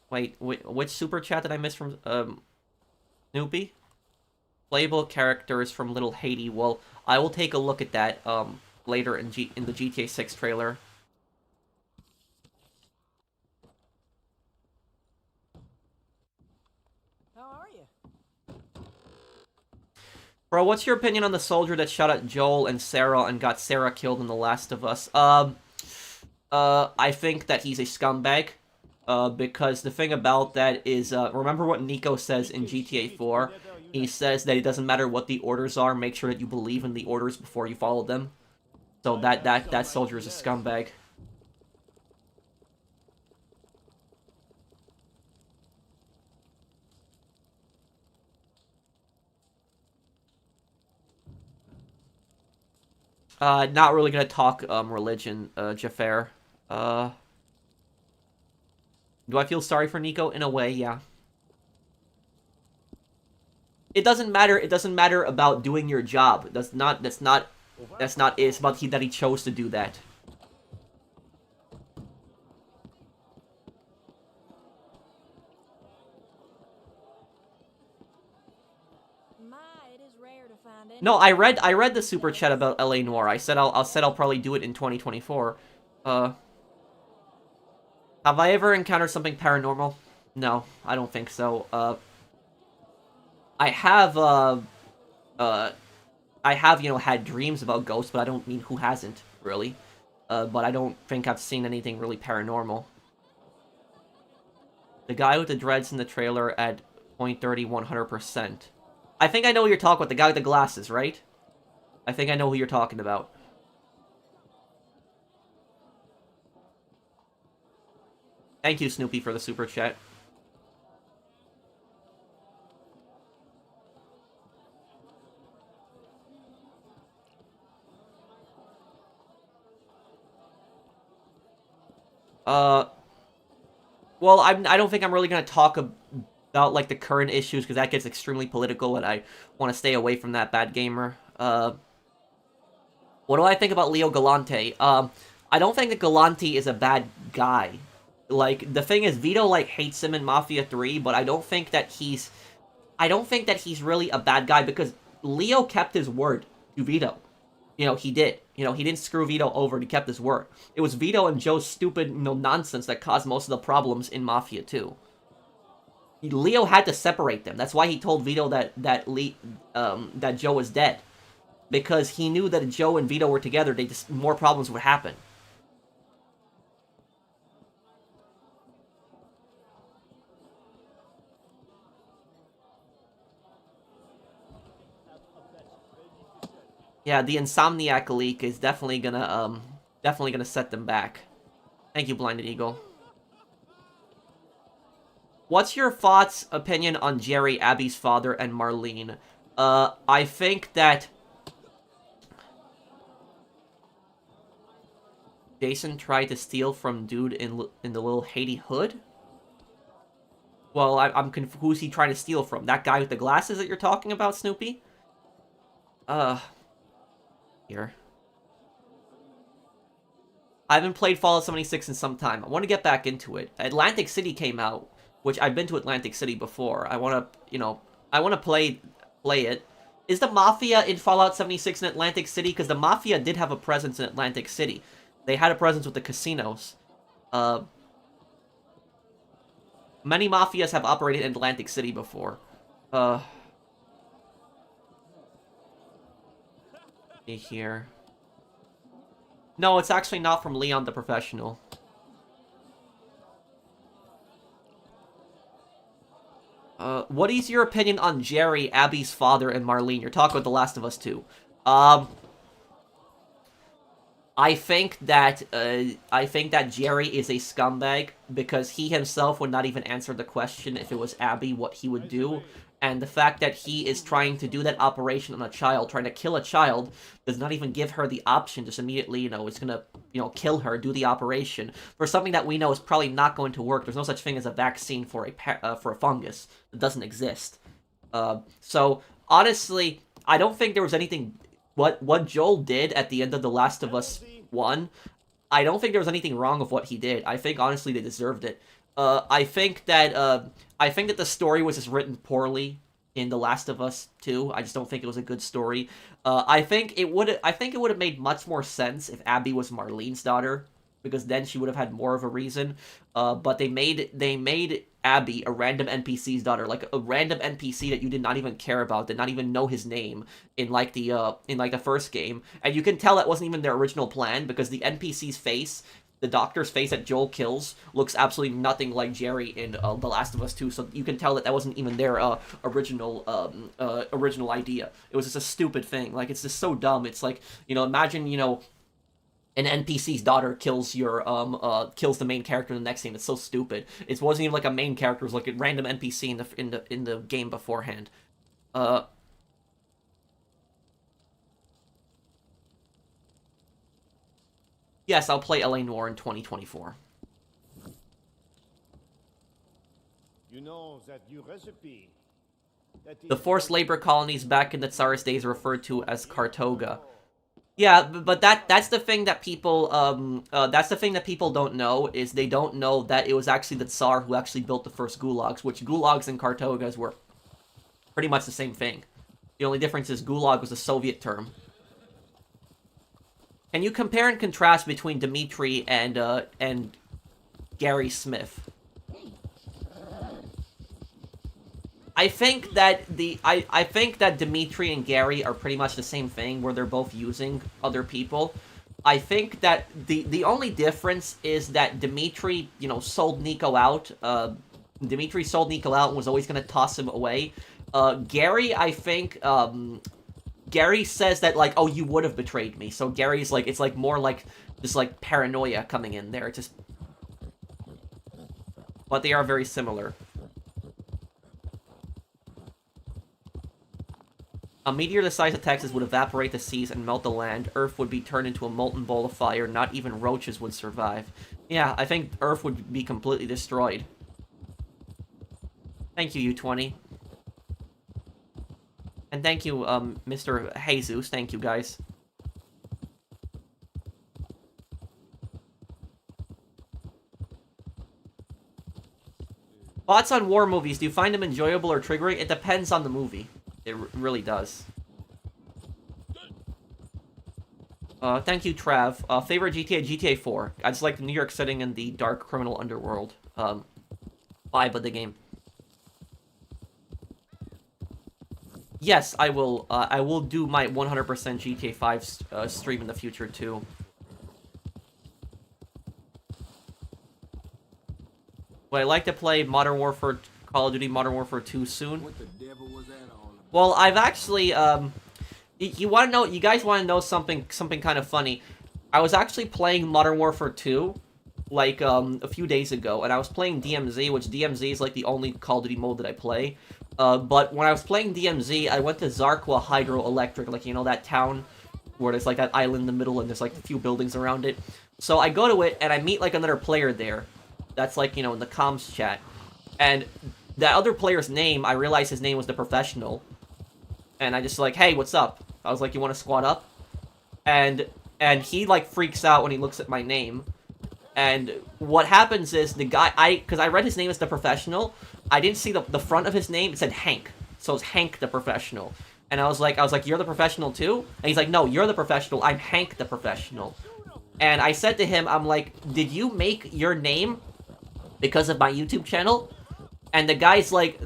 Wait, which super chat did I miss from Snoopy? Playable characters from Little Haiti. Well, I will take a look at that later in the GTA 6 trailer. How are you? Bro, what's your opinion on the soldier that shot at Joel and Sarah and got Sarah killed in The Last of Us? I think that he's a scumbag. Because the thing about that is, remember what Nico says in GTA 4? He says that it doesn't matter what the orders are, make sure that you believe in the orders before you follow them. So that soldier is a scumbag. Not really gonna talk, religion, Jafar. Do I feel sorry for Nico? In a way, yeah. It doesn't matter about doing your job. That's not it. It's about that he chose to do that. It is rare to find No, I read the super chat about LA Noire. I said I'll probably do it in 2024. Have I ever encountered something paranormal? No, I don't think so. I have had dreams about ghosts, but I don't mean who hasn't, really. But I don't think I've seen anything really paranormal. The guy with the dreads in the trailer at .30, 100%. I think I know who you're talking about. The guy with the glasses, right? I think I know who you're talking about. Thank you, Snoopy, for the super chat. Well, I don't think I'm really gonna talk about, like, the current issues, because that gets extremely political, and I want to stay away from that, bad gamer. What do I think about Leo Galante? I don't think that Galante is a bad guy. Like, the thing is, Vito, like, hates him in Mafia 3, but I don't think that he's really a bad guy, because Leo kept his word to Vito. He did. He didn't screw Vito over, he kept his word. It was Vito and Joe's stupid, nonsense that caused most of the problems in Mafia 2. Leo had to separate them. That's why he told Vito that Joe was dead. because he knew that if Joe and Vito were together, more problems would happen. Yeah, the Insomniac leak is definitely gonna set them back. Thank you, Blinded Eagle. What's your thoughts, opinion on Jerry, Abby's father, and Marlene? I think that Jason tried to steal from dude in the little Haiti hood. Well, I'm confused. Who's he trying to steal from? That guy with the glasses that you're talking about, Snoopy? Here. I haven't played Fallout 76 in some time. I want to get back into it. Atlantic City came out, which I've been to Atlantic City before. I want to play it. Is the Mafia in Fallout 76 in Atlantic City? Because the Mafia did have a presence in Atlantic City. They had a presence with the casinos. Many Mafias have operated in Atlantic City before. Here. No, it's actually not from Leon the Professional. What is your opinion on Jerry, Abby's father, and Marlene? You're talking about The Last of Us 2. I think that Jerry is a scumbag because he himself would not even answer the question if it was Abby what he would do. And the fact that he is trying to do that operation on a child, trying to kill a child, does not even give her the option, just immediately, it's gonna, kill her, do the operation, for something that we know is probably not going to work. There's no such thing as a vaccine for a fungus. It doesn't exist. So, honestly, I don't think there was anything, what Joel did at the end of The Last of Us 1, I don't think there was anything wrong with what he did. I think, honestly, they deserved it. I think that the story was just written poorly in The Last of Us 2. I just don't think it was a good story. I think it would have made much more sense if Abby was Marlene's daughter, because then she would have had more of a reason. But they made Abby a random NPC's daughter, like a random NPC that you did not even care about, did not even know his name in the first game, and you can tell that wasn't even their original plan because the NPC's face. The doctor's face that Joel kills looks absolutely nothing like Jerry in The Last of Us 2, so you can tell that wasn't even their original idea. It was just a stupid thing. Like, it's just so dumb. It's like, imagine, an NPC's daughter kills kills the main character in the next game. It's so stupid. It wasn't even like a main character. It was like a random NPC in the game beforehand. Yes, I'll play LA Noire in 2024. You know that your recipe. The forced labor colonies back in the Tsarist days are referred to as Kartoga. Yeah, but that's the thing that people don't know, is they don't know that it was actually the Tsar who actually built the first gulags, which gulags and Kartogas were pretty much the same thing. The only difference is gulag was a Soviet term. Can you compare and contrast between Dimitri and Gary Smith? I think that Dimitri and Gary are pretty much the same thing, where they're both using other people. I think that the only difference is that Dimitri, sold Nico out. Dimitri sold Nico out and was always going to toss him away. Gary, I think, Gary says that, like, oh, you would have betrayed me. So Gary's, like, it's, like, more, like, just, like, paranoia coming in there. Just... But they are very similar. A meteor the size of Texas would evaporate the seas and melt the land. Earth would be turned into a molten ball of fire. Not even roaches would survive. Yeah, I think Earth would be completely destroyed. Thank you, U20. And thank you, Mr. Jesus. Thank you, guys. Thoughts on war movies? Do you find them enjoyable or triggering? It depends on the movie. It really does. Thank you, Trav. Favorite GTA? GTA 4. I just like the New York setting and the dark criminal underworld vibe of the game. Yes, I will. I will do my 100% GTA 5 stream in the future too. Would I like to play Call of Duty Modern Warfare 2 soon? What the devil was that all about? Well, I've actually, you want to know? You guys want to know something kind of funny? I was actually playing Modern Warfare 2, like a few days ago, and I was playing DMZ, which DMZ is like the only Call of Duty mode that I play. But when I was playing DMZ, I went to Zarqwa Hydroelectric, like, you know, that town where there's like that island in the middle and there's like a few buildings around it. So I go to it and I meet like another player there. That's like, you know, in the comms chat. And that other player's name, I realized his name was The Professional. And I just like, hey, what's up? I was like, you want to squad up? And he like freaks out when he looks at my name. And what happens is the guy, because I read his name as The Professional, I didn't see the front of his name. It said Hank. So it's Hank the Professional. And I was like, you're the professional too? And he's like, no, you're the professional. I'm Hank the Professional. And I said to him, I'm like, did you make your name because of my YouTube channel? And the guy's like,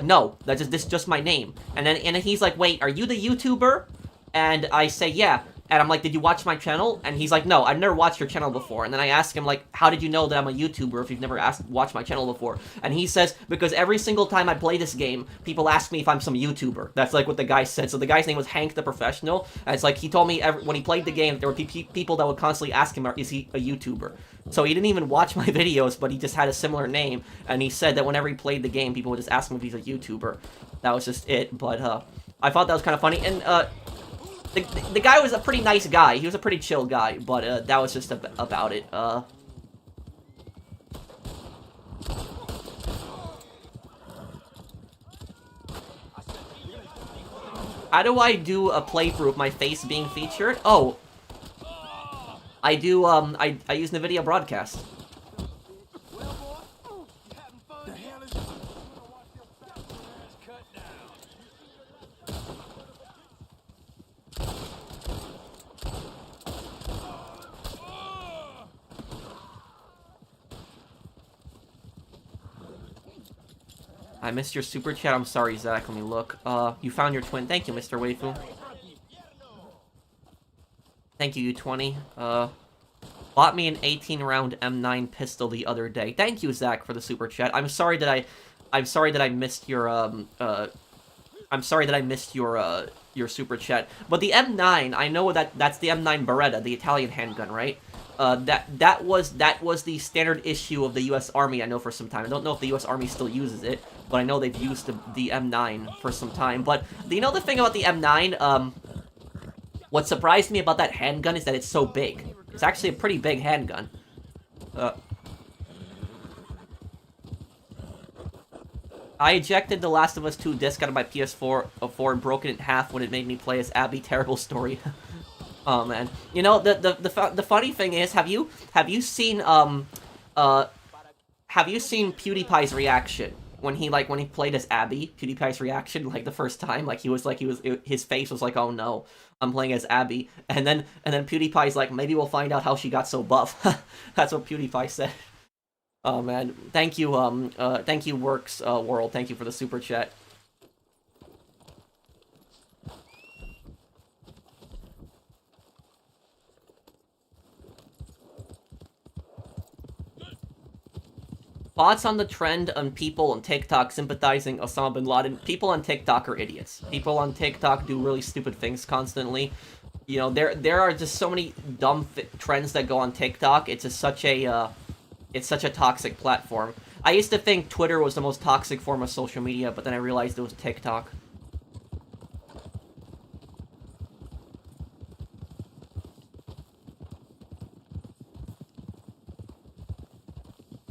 no, this is just my name. And then he's like, wait, are you the YouTuber? And I say, yeah. And I'm like, did you watch my channel? And he's like, no, I've never watched your channel before. And then I ask him, like, how did you know that I'm a YouTuber if you've never watched my channel before? And he says, because every single time I play this game, people ask me if I'm some YouTuber. That's, like, what the guy said. So the guy's name was Hank the Professional. And it's like, he told me when he played the game, there were people that would constantly ask him, is he a YouTuber? So he didn't even watch my videos, but he just had a similar name. And he said that whenever he played the game, people would just ask him if he's a YouTuber. That was just it. But I thought that was kind of funny. And the guy was a pretty nice guy. He was a pretty chill guy, but that was just about it. How do I do a playthrough of my face being featured? Oh, I do. I use NVIDIA Broadcast. I missed your super chat. I'm sorry, Zach. Let me look. You found your twin. Thank you, Mr. Waifu. Thank you, U20. Bought me an 18-round M9 pistol the other day. Thank you, Zach, for the super chat. I'm sorry that I missed your your super chat. But the M9, I know that's the M9 Beretta, the Italian handgun, right? That was the standard issue of the U.S. Army, I know, for some time. I don't know if the U.S. Army still uses it, but I know they've used the M9 for some time. But you know the thing about the M9, what surprised me about that handgun is that it's so big. It's actually a pretty big handgun. I ejected The Last of Us 2 disc out of my PS4 and broke it in half when it made me play as Abby. Terrible story. Oh man, you know the funny thing is, have you seen PewDiePie's reaction when he played as Abby? PewDiePie's reaction, like, the first time, like, his face was like, oh no, I'm playing as Abby, and then PewDiePie's like, maybe we'll find out how she got so buff. That's what PewDiePie said. Oh man, thank you Works World, thank you for the super chat. Thoughts on the trend on people on TikTok sympathizing Osama bin Laden? People on TikTok are idiots. People on TikTok do really stupid things constantly. You know, there are just so many dumb trends that go on TikTok. It's just such a toxic platform. I used to think Twitter was the most toxic form of social media, but then I realized it was TikTok.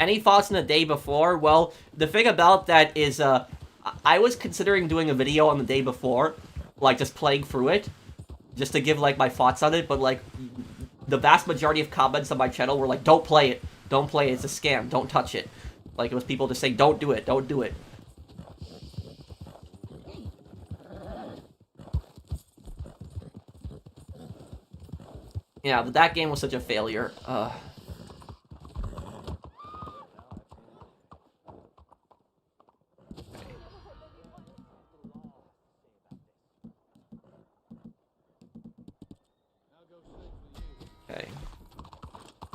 Any thoughts on the day before? Well, the thing about that is, I was considering doing a video on the day before, like, just playing through it, just to give, like, my thoughts on it, but, like, the vast majority of comments on my channel were like, don't play it, it's a scam, don't touch it. Like, it was people just saying, don't do it, don't do it. Yeah, but that game was such a failure.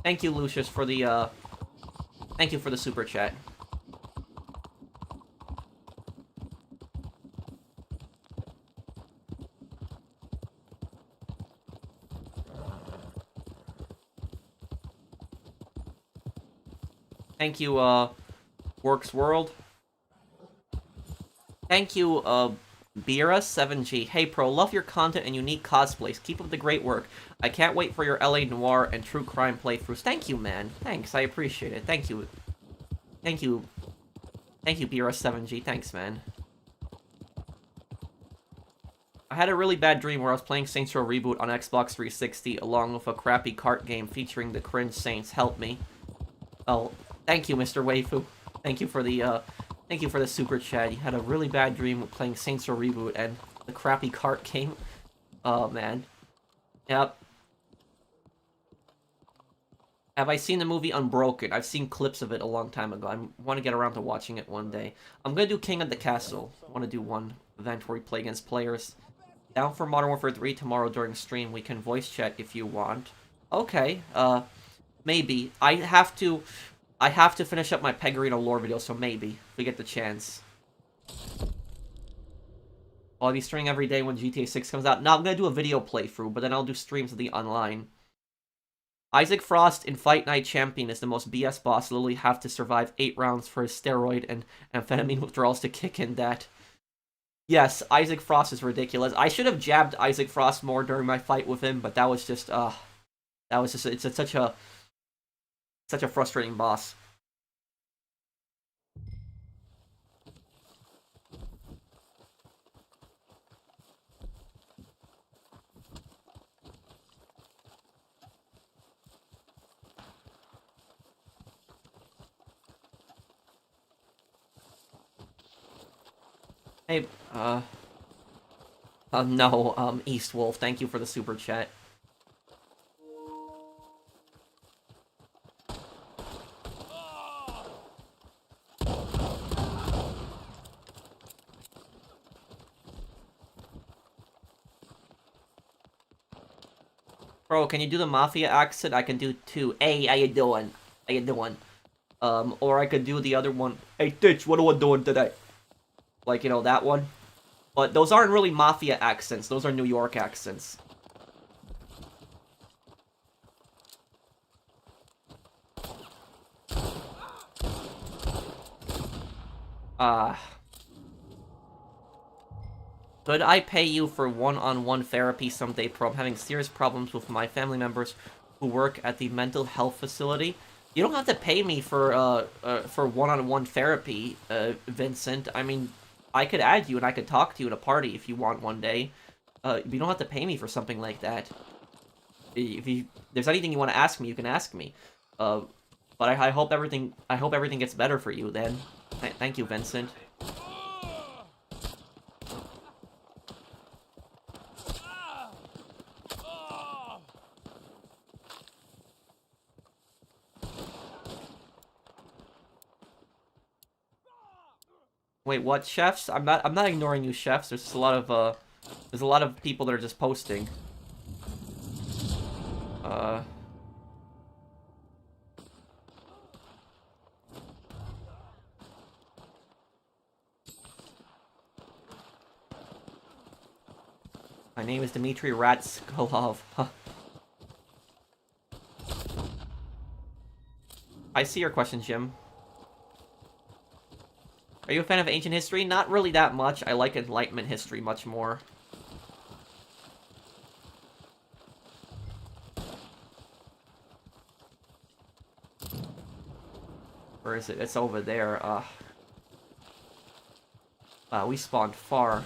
Thank you, Lucius, for the, thank you for the super chat. Thank you, Works World. Thank you, Bira7G. Hey, Pro, love your content and unique cosplays. Keep up the great work. I can't wait for your LA Noire and True Crime playthroughs. Thank you, man. Thanks, I appreciate it. Thank you. Thank you. Thank you, Bira7G. Thanks, man. I had a really bad dream where I was playing Saints Row Reboot on Xbox 360 along with a crappy cart game featuring the cringe Saints. Help me. Oh, thank you, Mr. Waifu. Thank you for the super chat. You had a really bad dream with playing Saints Row Reboot and the crappy cart game. Oh, man. Yep. Have I seen the movie Unbroken? I've seen clips of it a long time ago. I want to get around to watching it one day. I'm going to do King of the Castle. I want to do one event where we play against players. Down for Modern Warfare 3 tomorrow during stream. We can voice chat if you want. Okay, maybe. I have to finish up my Pegorino lore video, so maybe. If we get the chance. I'll be streaming every day when GTA 6 comes out. No, I'm gonna do a video playthrough, but then I'll do streams of the online. Isaac Frost in Fight Night Champion is the most BS boss. Literally have to survive 8 rounds for his steroid and amphetamine withdrawals to kick in that. Yes, Isaac Frost is ridiculous. I should have jabbed Isaac Frost more during my fight with him, but that was just, it's such a frustrating boss. Hey, no, East Wolf, thank you for the super chat. Bro, can you do the Mafia accent? I can do two. Hey, how you doing? How you doing? Or I could do the other one. Hey, Ditch, what are we doing today? Like, you know, that one. But those aren't really Mafia accents. Those are New York accents. Could I pay you for one-on-one therapy someday, Pro? I'm having serious problems with my family members who work at the mental health facility. You don't have to pay me for one-on-one therapy, Vincent. I mean, I could add you and I could talk to you at a party if you want one day. You don't have to pay me for something like that. If there's anything you want to ask me, you can ask me. But I hope everything gets better for you then. Thank you, Vincent. Wait, what, chefs? I'm not ignoring you, chefs. There's just a lot of people that are just posting. My name is Dmitry Ratskolov. I see your question, Jim. Are you a fan of ancient history? Not really that much. I like Enlightenment history much more. Where is it? It's over there. We spawned far.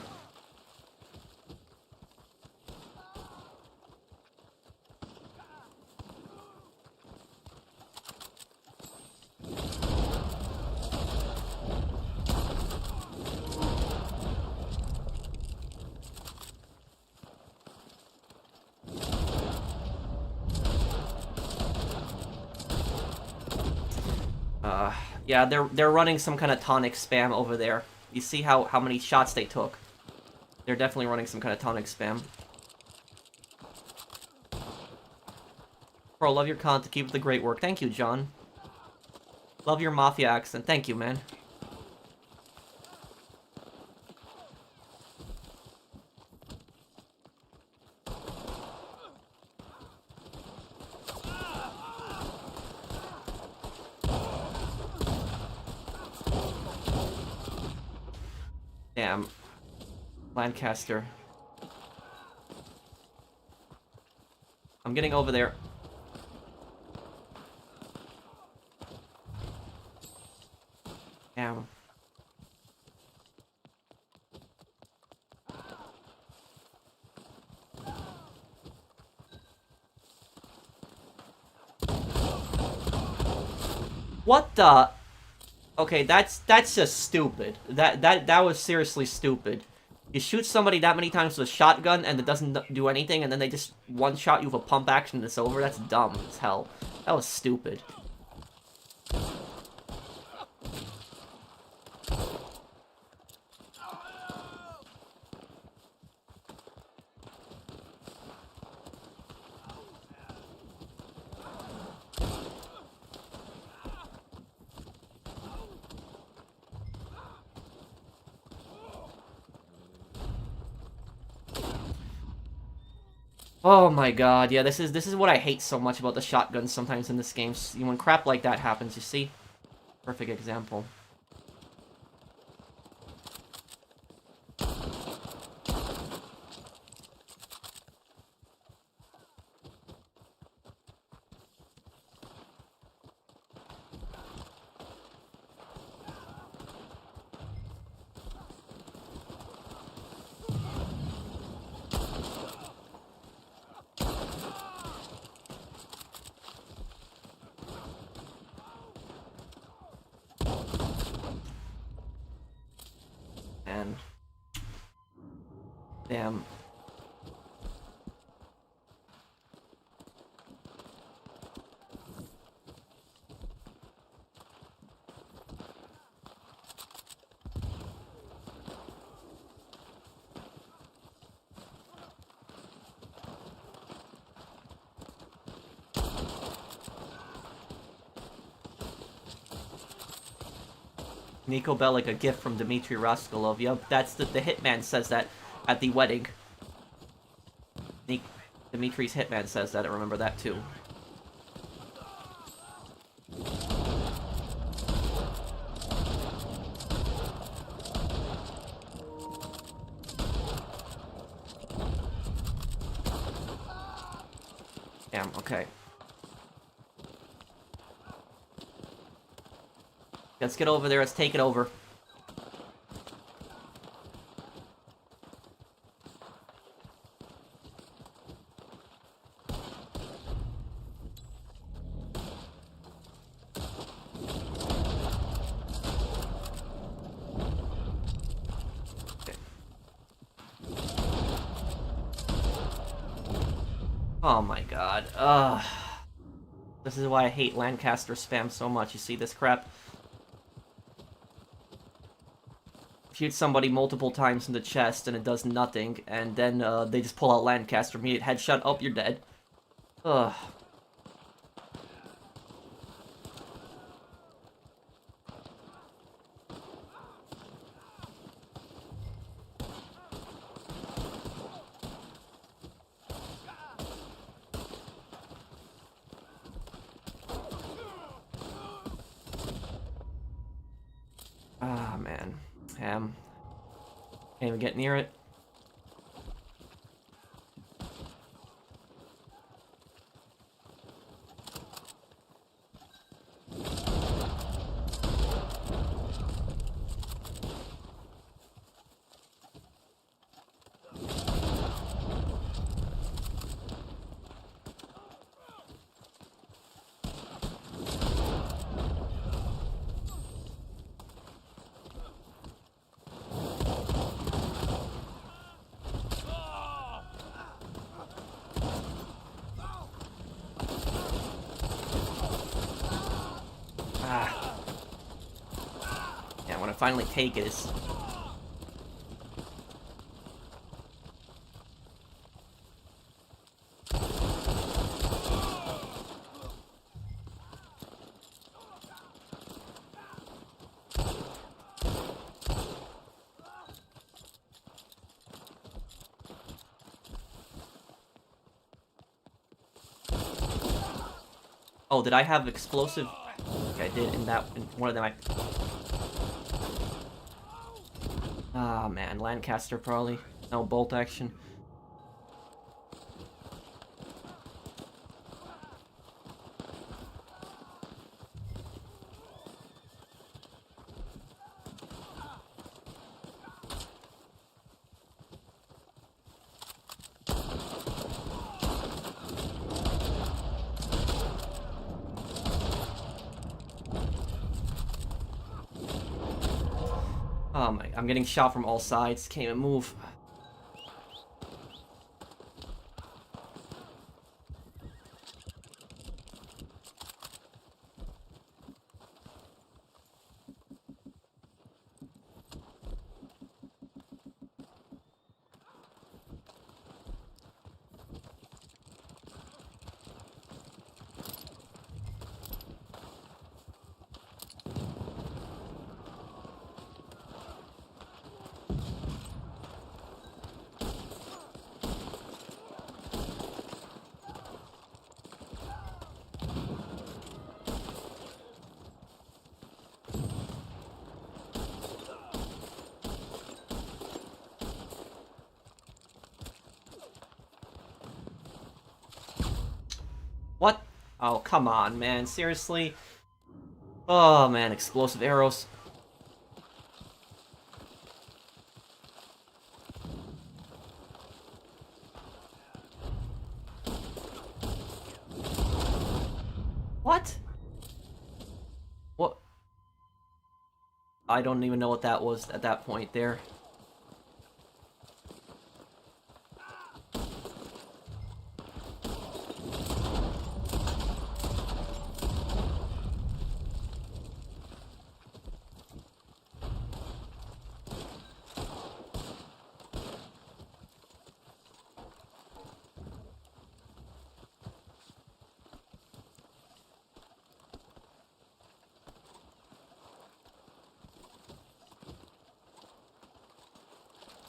Yeah, they're running some kind of tonic spam over there. You see how many shots they took? They're definitely running some kind of tonic spam. Bro, love your content. Keep up the great work. Thank you, John. Love your mafia accent. Thank you, man. Damn. Lancaster. I'm getting over there. Damn. What the? Okay, that's just stupid. That was seriously stupid. You shoot somebody that many times with a shotgun and it doesn't do anything, and then they just one-shot you with a pump action and it's over? That's dumb as hell. That was stupid. Oh my god, yeah, this is what I hate so much about the shotguns sometimes in this game. When crap like that happens, you see? Perfect example. And damn. Nico Bellic, a gift from Dmitry Raskolov. Yup, that's the hitman says that at the wedding. Dimitri's hitman says that, I remember that too. Damn, okay. Let's get over there, let's take it over. Okay. Oh my god, this is why I hate Lancaster spam so much, you see this crap? Shoot somebody multiple times in the chest and it does nothing, and then they just pull out Lancaster, immediate headshot, oh, you're dead. Ugh. Ah, man. Can't even get near it. Yeah, when I finally take it, it's... Oh, did I have explosive? Okay, I did in one of them. Ah, man, Lancaster probably. No bolt action. Oh my, I'm getting shot from all sides. Can't even move. What? Oh, come on, man. Seriously? Oh, man. Explosive arrows. What? What? I don't even know what that was at that point there.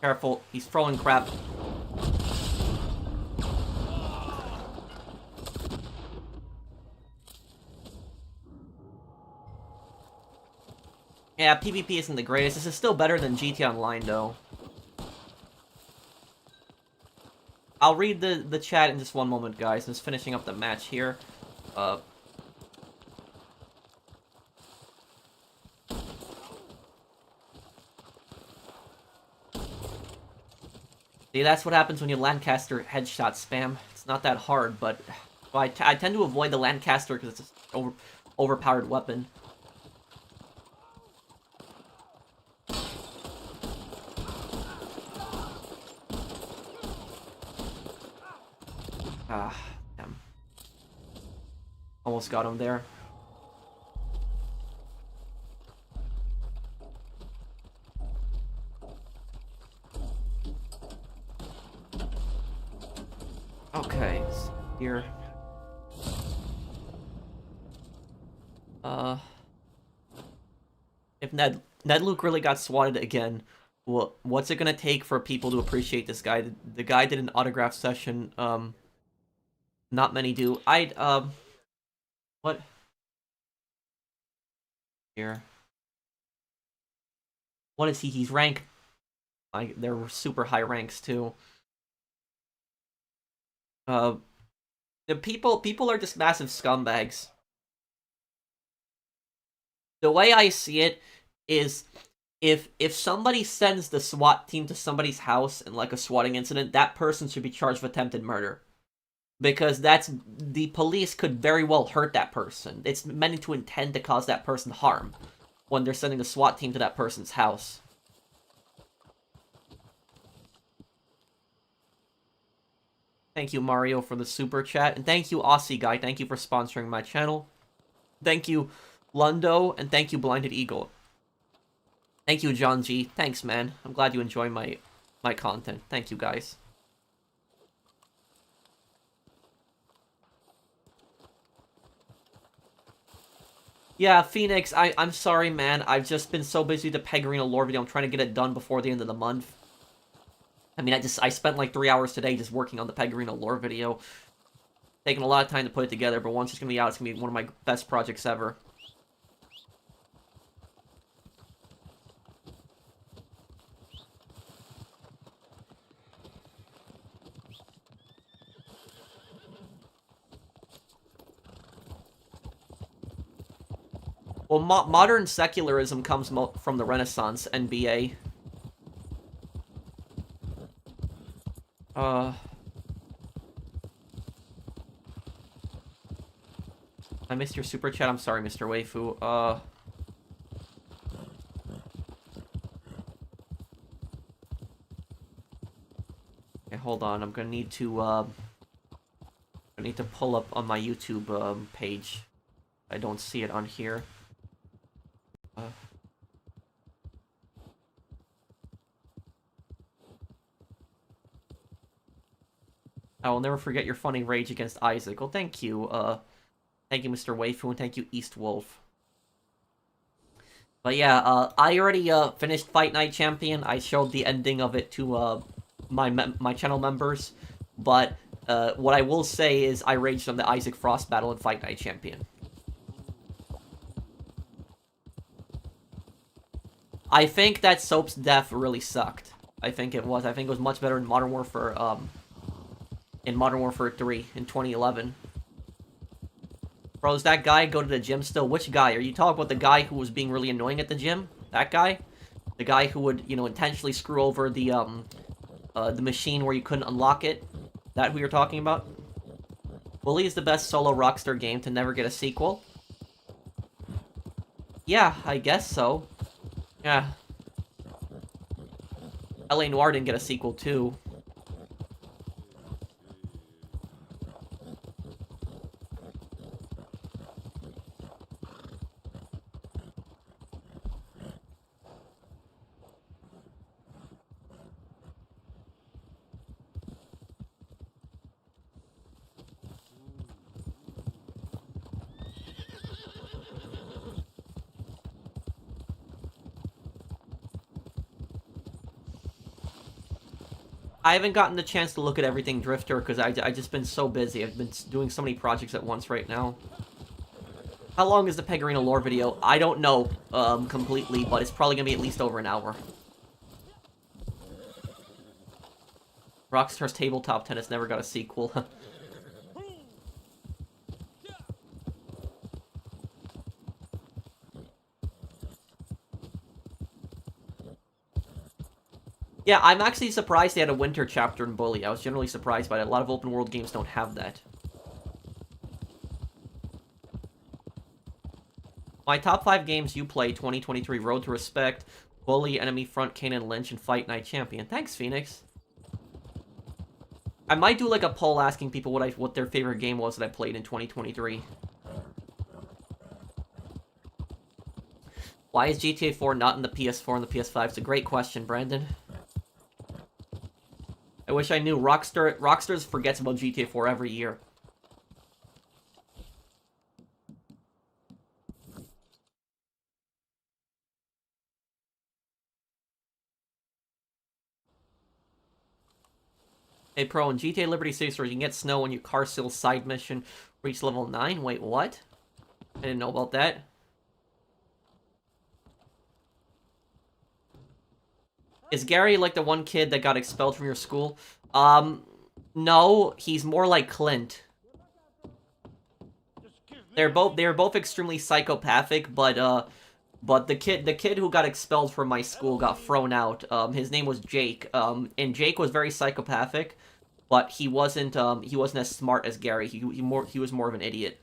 Careful, he's throwing crap. Yeah, PvP isn't the greatest. This is still better than GTA Online, though. I'll read the chat in just one moment, guys. I'm just finishing up the match here. See, that's what happens when you Lancaster headshot spam. It's not that hard, but well, I tend to avoid the Lancaster because it's an overpowered weapon. Ah, damn. Almost got him there. Okay, here. If Ned Luke really got swatted again, well, what's it gonna take for people to appreciate this guy? The guy did an autograph session. Not many do. What? Here. What is he? He's rank. Like, they're super high ranks too. The people are just massive scumbags. The way I see it is if somebody sends the SWAT team to somebody's house in like a swatting incident, that person should be charged with attempted murder. Because the police could very well hurt that person. It's meant to intend to cause that person harm when they're sending the SWAT team to that person's house. Thank you, Mario, for the super chat. And thank you, Aussie Guy. Thank you for sponsoring my channel. Thank you, Lundo. And thank you, Blinded Eagle. Thank you, John G. Thanks, man. I'm glad you enjoy my content. Thank you, guys. Yeah, Phoenix, I'm sorry, man. I've just been so busy with the Peg Arena lore video. I'm trying to get it done before the end of the month. I mean, I spent like 3 hours today just working on the Peg Arena lore video. Taken a lot of time to put it together, but once it's gonna be out, it's gonna be one of my best projects ever. Well, modern secularism comes from the Renaissance, NBA. I missed your super chat. I'm sorry, Mr. Waifu. Okay, hold on. I'm gonna need to, I need to pull up on my YouTube, page. I don't see it on here. I will never forget your funny rage against Isaac. Well, thank you. Thank you, Mr. Waifu, and thank you, East Wolf. But yeah, I already finished Fight Night Champion. I showed the ending of it to my channel members. But what I will say is I raged on the Isaac Frost battle in Fight Night Champion. I think that Soap's death really sucked. I think it was. I think it was much better in Modern Warfare 3 in 2011. Bro, does that guy go to the gym still? Which guy? Are you talking about the guy who was being really annoying at the gym? That guy? The guy who would, you know, intentionally screw over the machine where you couldn't unlock it? That who you're talking about? Bully is the best solo Rockstar game to never get a sequel? Yeah, I guess so. Yeah. LA Noire didn't get a sequel, too. I haven't gotten the chance to look at everything Drifter because I just been so busy. I've been doing so many projects at once right now. How long is the Pegarina lore video? I don't know completely, but it's probably going to be at least over an hour. Rockstar's Tabletop Tennis never got a sequel. Yeah, I'm actually surprised they had a winter chapter in Bully. I was generally surprised by it. A lot of open world games don't have that. My top 5 games you play 2023: Road to Respect, Bully, Enemy Front, Kanan Lynch, and Fight Night Champion. Thanks, Phoenix. I might do like a poll asking people what their favorite game was that I played in 2023. Why is GTA 4 not in the PS4 and the PS5? It's a great question, Brandon. I wish I knew. Rockstar forgets about GTA 4 every year. Hey, Pro, in GTA Liberty City Stores, you can get snow when you car seal side mission reach level 9. Wait, what? I didn't know about that. Is Gary like the one kid that got expelled from your school? No, he's more like Clint. They're both extremely psychopathic, but the kid who got expelled from my school got thrown out. His name was Jake. And Jake was very psychopathic, but he wasn't as smart as Gary. He was more of an idiot.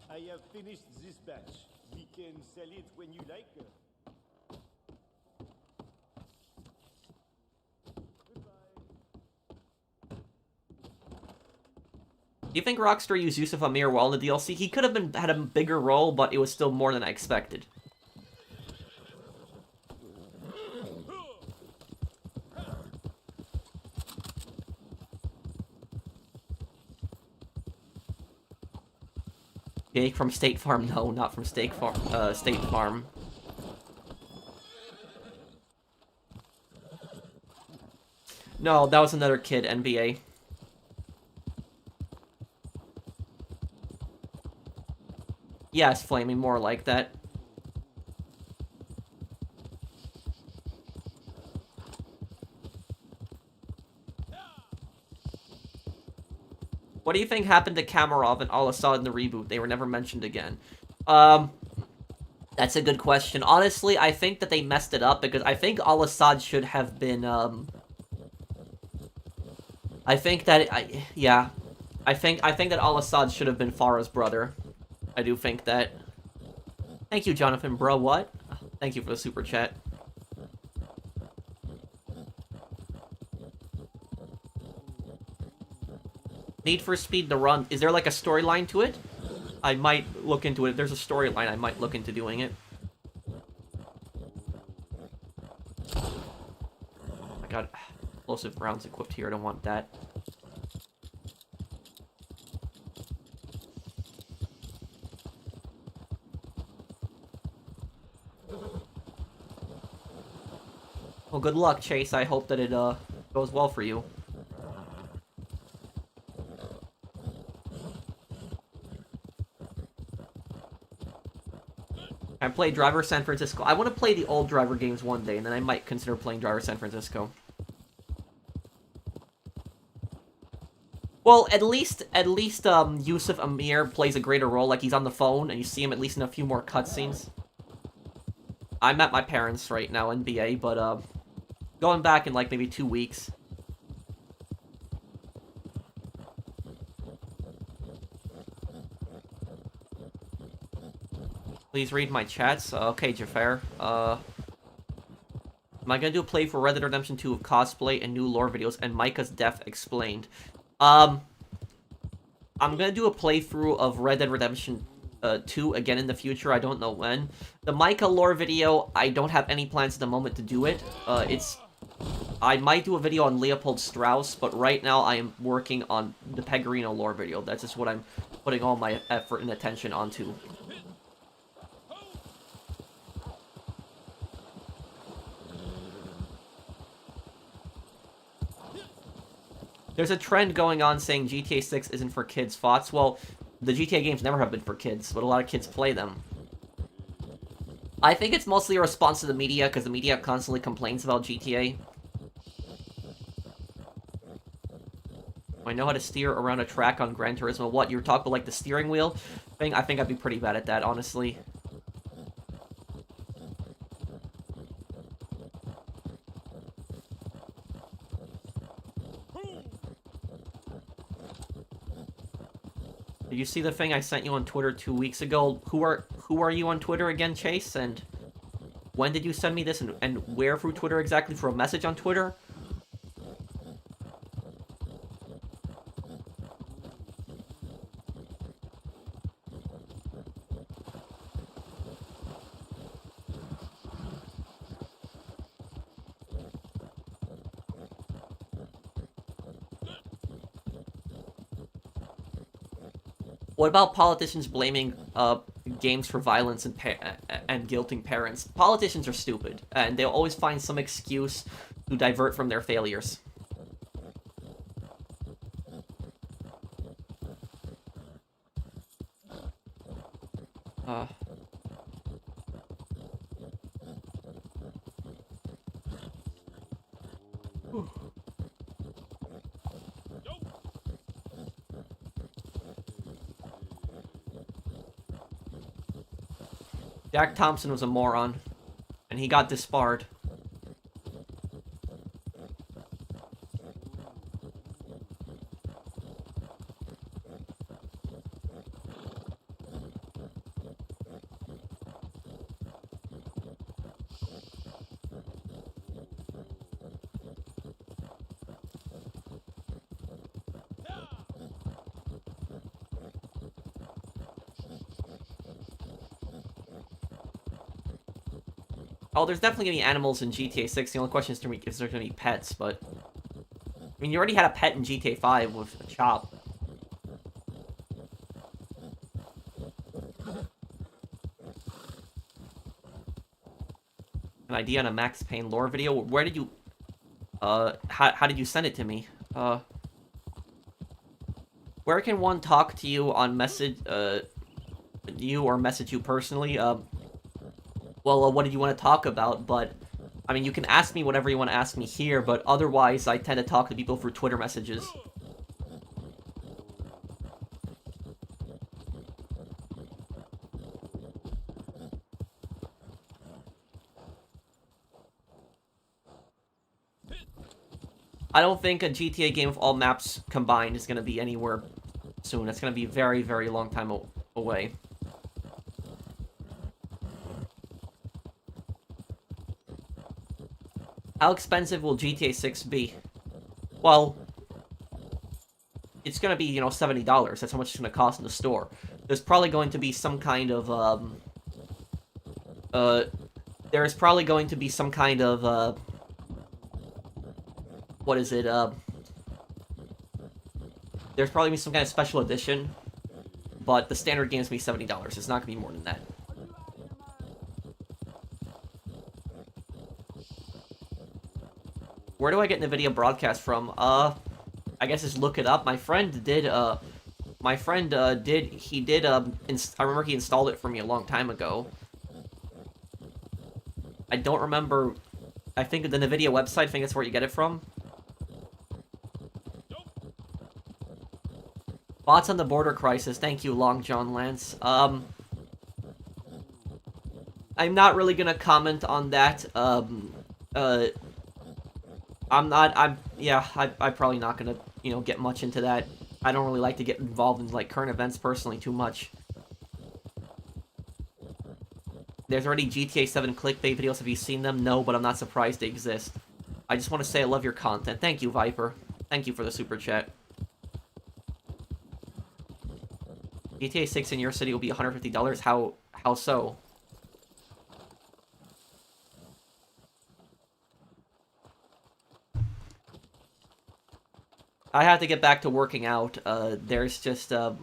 I have finished this batch. We can sell it when you like. Do you think Rockstar used Yusuf Amir well in the DLC? He could have had a bigger role, but it was still more than I expected. Jake from State Farm? No, not from State Farm. No, that was another kid, NBA. Yes, Flaming, more like that. What do you think happened to Kamarov and Al-Assad in the reboot? They were never mentioned again. That's a good question. Honestly, I think that they messed it up because I think Al-Assad should have been, I think that, yeah. I think that Al-Assad should have been Farah's brother. I do think that. Thank you, Jonathan, bro. What? Thank you for the super chat. Need for Speed the Run. Is there like a storyline to it? I might look into it. If there's a storyline, I might look into doing it. I got explosive rounds equipped here. I don't want that. Well, good luck, Chase. I hope that it goes well for you. I played Driver San Francisco. I want to play the old Driver games one day, and then I might consider playing Driver San Francisco. Well, at least Yusuf Amir plays a greater role. Like, he's on the phone, and you see him at least in a few more cutscenes. I'm at my parents' right now, NBA, but, going back in, like, maybe 2 weeks. Please read my chats. Okay, Jafar. Am I gonna do a play for Red Dead Redemption 2 of cosplay and new lore videos and Micah's death explained? I'm gonna do a playthrough of Red Dead Redemption 2 again in the future. I don't know when. The Micah lore video, I don't have any plans at the moment to do it. I might do a video on Leopold Strauss, but right now I am working on the Pegorino lore video. That's just what I'm putting all my effort and attention onto. There's a trend going on saying GTA 6 isn't for kids. Thoughts? Well, the GTA games never have been for kids, but a lot of kids play them. I think it's mostly a response to the media, because the media constantly complains about GTA. I know how to steer around a track on Gran Turismo. What, you were talking about, like, the steering wheel thing? I think I'd be pretty bad at that, honestly. Did you see the thing I sent you on Twitter 2 weeks ago? Who are you on Twitter again, Chase? And when did you send me this? And where through Twitter exactly? For a message on Twitter? What about politicians blaming games for violence and guilting parents? Politicians are stupid, and they'll always find some excuse to divert from their failures. Jack Thompson was a moron, and he got disbarred. Oh, there's definitely gonna be animals in GTA 6. The only question is if there's gonna be pets, but... I mean, you already had a pet in GTA 5 with a chop. An idea on a Max Payne lore video? Where did you... how did you send it to me? Where can one talk to you on message, you or message you personally, well, what did you want to talk about? But, I mean, you can ask me whatever you want to ask me here, but otherwise, I tend to talk to people through Twitter messages. I don't think a GTA game with all maps combined is going to be anywhere soon. It's going to be a very, very long time away. How expensive will GTA 6 be? Well, it's going to be, $70. That's how much it's going to cost in the store. There's probably going to be some kind of, there's probably going to be some kind of, what is it, there's probably be some kind of special edition, but the standard game's gonna be $70. It's not gonna be more than that. Where do I get NVIDIA broadcast from? I guess just look it up. My friend did, I remember he installed it for me a long time ago. I don't remember, I think the NVIDIA website, I think that's where you get it from. Thoughts on the border crisis? Thank you, Long John Lance. I'm not really gonna comment on that. I'm probably not gonna, get much into that. I don't really like to get involved in, like, current events personally too much. There's already GTA 7 clickbait videos. Have you seen them? No, but I'm not surprised they exist. I just want to say I love your content. Thank you, Viper. Thank you for the super chat. GTA 6 in your city will be $150. How so? I have to get back to working out. There's just, well,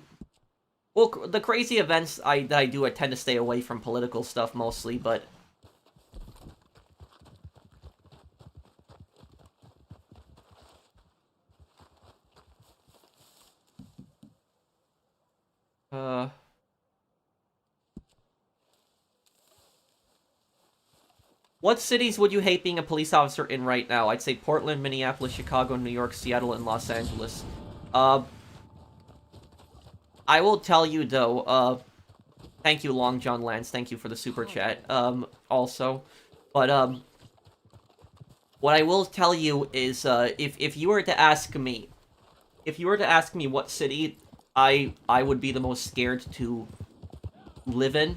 the crazy events that I do, I tend to stay away from political stuff mostly, but... What cities would you hate being a police officer in right now? I'd say Portland, Minneapolis, Chicago, New York, Seattle, and Los Angeles. I will tell you, though, thank you, Long John Lance, thank you for the super chat, also. But, what I will tell you is, if you were to ask me what city I would be the most scared to live in,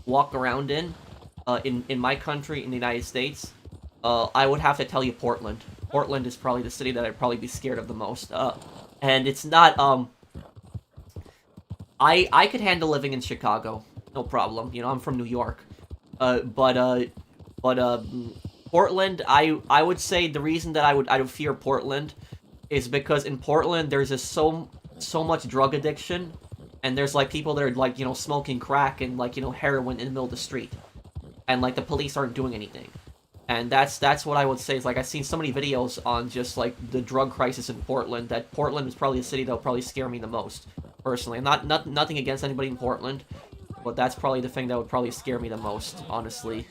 walk around in my country, in the United States, I would have to tell you Portland. Portland is probably the city that I'd probably be scared of the most. And it's not, I could handle living in Chicago, no problem. I'm from New York. But Portland, I would say the reason that I would fear Portland is because in Portland there's just so much drug addiction, and there's like people that are like, smoking crack and like, heroin in the middle of the street. And like the police aren't doing anything. And that's what I would say is like I've seen so many videos on just like the drug crisis in Portland that Portland is probably a city that will probably scare me the most, personally. Nothing against anybody in Portland, but that's probably the thing that would probably scare me the most, honestly.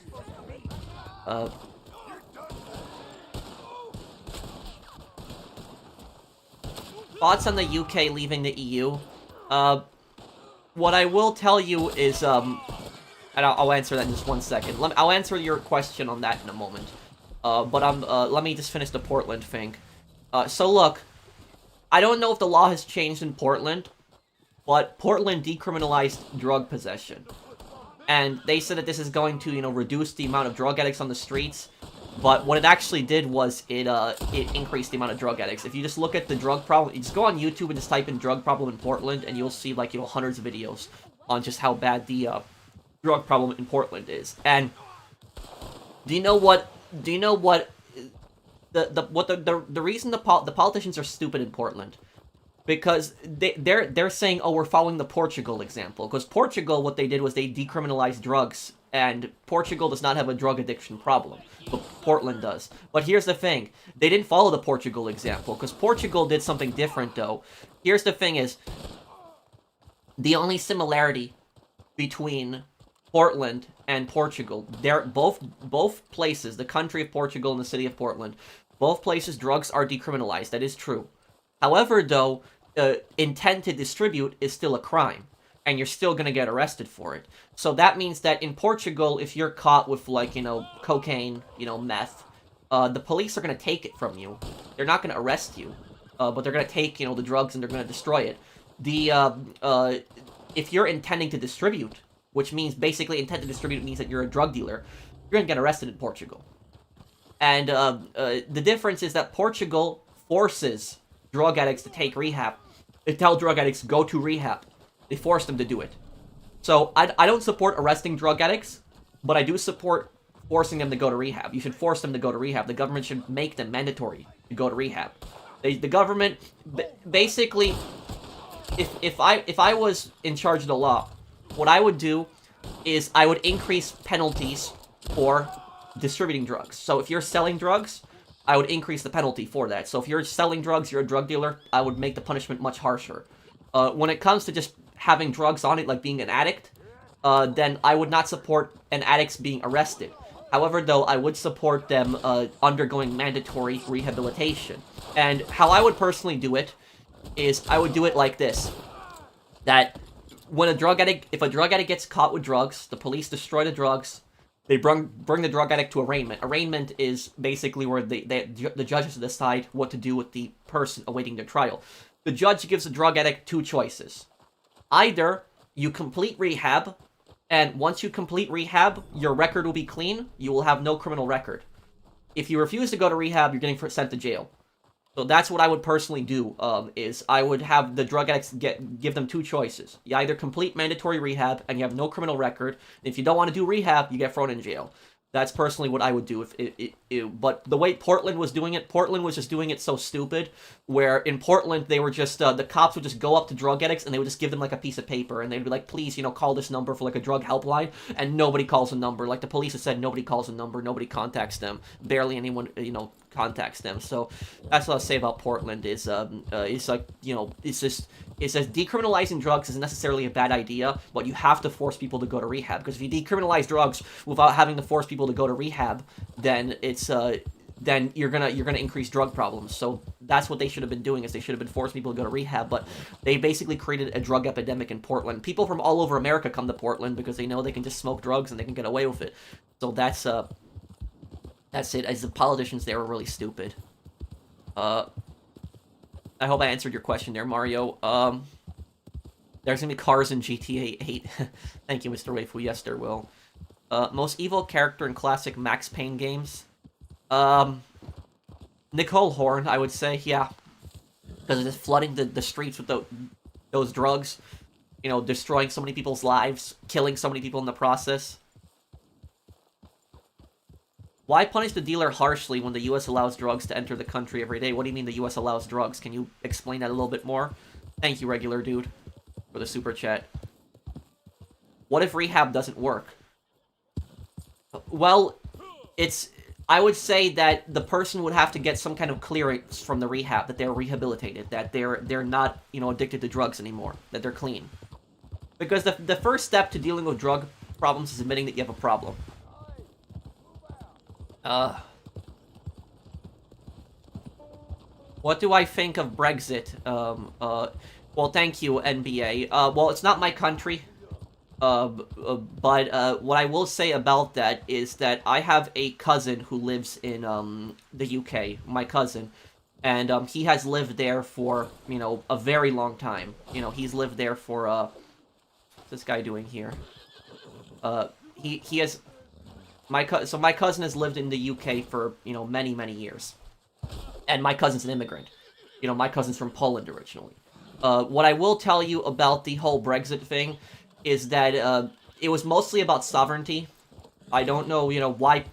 Thoughts on the UK leaving the EU? What I will tell you is, and I'll answer that in just one second. I'll answer your question on that in a moment. But let me just finish the Portland thing. So look, I don't know if the law has changed in Portland, but Portland decriminalized drug possession. And they said that this is going to, reduce the amount of drug addicts on the streets. But what it actually did was it increased the amount of drug addicts. If you just look at the drug problem, you just go on YouTube and just type in drug problem in Portland, and you'll see like, hundreds of videos on just how bad the drug problem in Portland is. And do you know what the reason the politicians are stupid in Portland? Because they're saying, oh, we're following the Portugal example. Because Portugal, what they did was they decriminalized drugs, and Portugal does not have a drug addiction problem, but Portland does. But here's the thing, they didn't follow the Portugal example, because Portugal did something different, though. Here's the thing is, the only similarity between Portland and Portugal. They're both places, the country of Portugal and the city of Portland, both places drugs are decriminalized. That is true. However, though, intent to distribute is still a crime, and you're still gonna get arrested for it. So that means that in Portugal, if you're caught with, like, cocaine, meth, the police are gonna take it from you. They're not gonna arrest you, but they're gonna take, the drugs and they're gonna destroy it. If you're intending to distribute, which means basically intent to distribute means that you're a drug dealer, you're gonna get arrested in Portugal. And the difference is that Portugal forces drug addicts to take rehab. They tell drug addicts, go to rehab. They force them to do it. So I don't support arresting drug addicts, but I do support forcing them to go to rehab. You should force them to go to rehab. The government should make them mandatory to go to rehab. The government, basically, if I was in charge of the law, what I would do is I would increase penalties for distributing drugs. So if you're selling drugs, I would increase the penalty for that. So if you're selling drugs, you're a drug dealer, I would make the punishment much harsher. When it comes to just having drugs on it, like being an addict, then I would not support an addicts being arrested. However, though, I would support them undergoing mandatory rehabilitation. And how I would personally do it is I would do it like this. That when if a drug addict gets caught with drugs, the police destroy the drugs, they bring the drug addict to arraignment. Arraignment is basically where the judges decide what to do with the person awaiting their trial. The judge gives the drug addict two choices. Either you complete rehab, and once you complete rehab, your record will be clean, you will have no criminal record. If you refuse to go to rehab, you're getting sent to jail. So that's what I would personally do, is I would have the drug addicts give them two choices. You either complete mandatory rehab and you have no criminal record. If you don't want to do rehab, you get thrown in jail. That's personally what I would do. But the way Portland was doing it, Portland was just doing it so stupid, where in Portland, they were just, the cops would just go up to drug addicts and they would just give them, like, a piece of paper, and they'd be like, please, call this number for, like, a drug helpline, and nobody calls a number. Like, the police have said, nobody calls a number, nobody contacts them. Barely anyone, contacts them. So that's what I'll say about Portland is, it's like, it's just, it says decriminalizing drugs isn't necessarily a bad idea, but you have to force people to go to rehab, because if you decriminalize drugs without having to force people to go to rehab, then it's, then you're gonna increase drug problems. So that's what they should have been doing, is they should have been forcing people to go to rehab, but they basically created a drug epidemic in Portland. People from all over America come to Portland because they know they can just smoke drugs and they can get away with it. So that's it, as the politicians there are really stupid. I hope I answered your question there, Mario. There's gonna be cars in GTA 8. Thank you, Mr. Waifu. Yes, there will. Most evil character in classic Max Payne games? Nicole Horn, I would say, yeah. Because it's flooding the streets with those drugs. Destroying so many people's lives, killing so many people in the process. Why punish the dealer harshly when the U.S. allows drugs to enter the country every day? What do you mean the U.S. allows drugs? Can you explain that a little bit more? Thank you, regular dude, for the super chat. What if rehab doesn't work? Well, I would say that the person would have to get some kind of clearance from the rehab, that they're rehabilitated, that they're not, addicted to drugs anymore, that they're clean. Because the first step to dealing with drug problems is admitting that you have a problem. What do I think of Brexit? Well, thank you, NBA. Well, it's not my country. But what I will say about that is that I have a cousin who lives in, the UK. My cousin. And, he has lived there for, a very long time. He's lived there for, what's this guy doing here? He has... So my cousin has lived in the UK for, many, many years. And my cousin's an immigrant. My cousin's from Poland originally. What I will tell you about the whole Brexit thing is that it was mostly about sovereignty. I don't know, why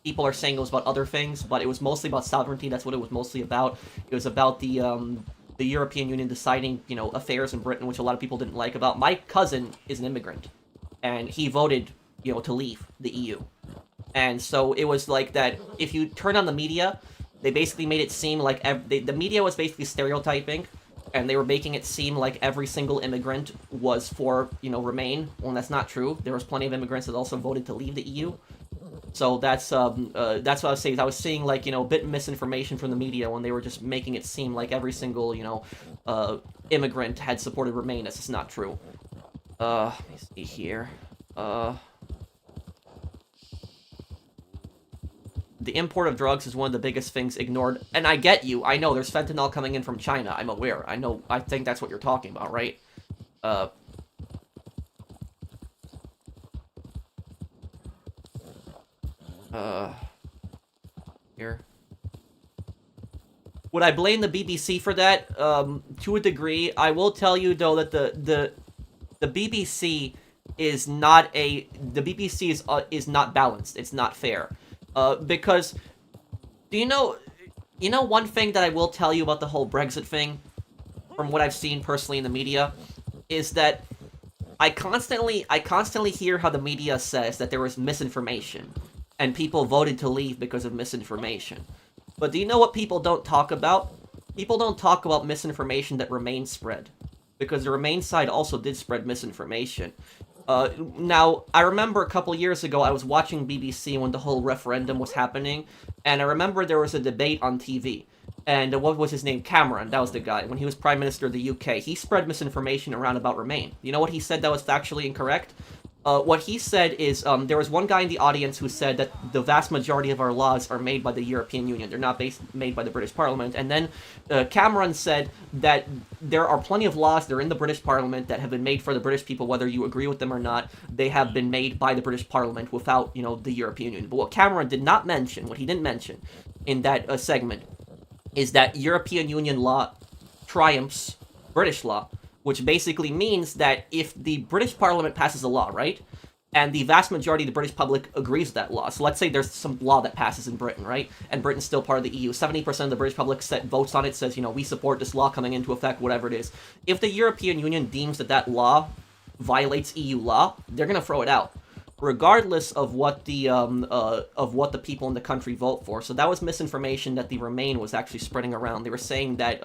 people are saying it was about other things, but it was mostly about sovereignty. That's what it was mostly about. It was about the European Union deciding, affairs in Britain, which a lot of people didn't like about. My cousin is an immigrant, and he voted, to leave the EU. And so it was like that, if you turn on the media, they basically made it seem like the media was basically stereotyping and they were making it seem like every single immigrant was for, you know, Remain, when that's not true. There was plenty of immigrants that also voted to leave the EU. So that's what I was saying. I was seeing, like, you know, a bit misinformation from the media when they were just making it seem like every single, you know, immigrant had supported Remain. That's just not true. Let me see here. The import of drugs is one of the biggest things ignored. And I get you. I know there's fentanyl coming in from China. I'm aware. I know. I think that's what you're talking about, right? Here. Would I blame the BBC for that? To a degree. I will tell you, though, that the BBC is not the BBC is not balanced. It's not fair. Because, do you know one thing that I will tell you about the whole Brexit thing, from what I've seen personally in the media, is that I constantly hear how the media says that there was misinformation, and people voted to leave because of misinformation. But do you know what people don't talk about? People don't talk about misinformation that Remain spread, because the Remain side also did spread misinformation. Now, I remember a couple years ago, I was watching BBC when the whole referendum was happening, and I remember there was a debate on TV, and what was his name? Cameron, that was the guy, when he was Prime Minister of the UK. He spread misinformation around about Remain. You know what he said that was factually incorrect? What he said is, there was one guy in the audience who said that the vast majority of our laws are made by the European Union. They're not made by the British Parliament. And then Cameron said that there are plenty of laws that are in the British Parliament that have been made for the British people, whether you agree with them or not. They have been made by the British Parliament without, you know, the European Union. But what Cameron did not mention, what he didn't mention in that segment, is that European Union law triumphs British law. Which basically means that if the British Parliament passes a law, right, and the vast majority of the British public agrees with that law, so let's say there's some law that passes in Britain, right, and Britain's still part of the EU, 70% of the British public votes on it, says, you know, we support this law coming into effect, whatever it is. If the European Union deems that that law violates EU law, they're going to throw it out, regardless of what the people in the country vote for. So that was misinformation that the Remain was actually spreading around. They were saying that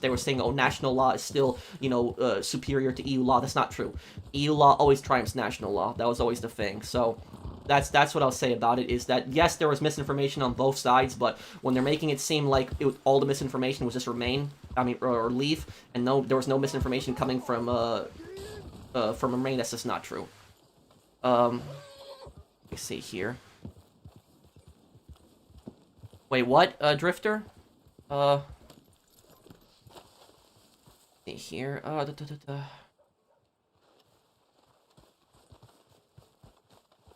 they were saying, oh, national law is still, you know, superior to EU law. That's not true. EU law always triumphs national law. That was always the thing. So that's what I'll say about it, is that yes, there was misinformation on both sides, but when they're making it seem like all the misinformation was just Remain, or Leave, and there was no misinformation coming from Remain, that's just not true. Let me see here. Wait, what, Drifter? See here,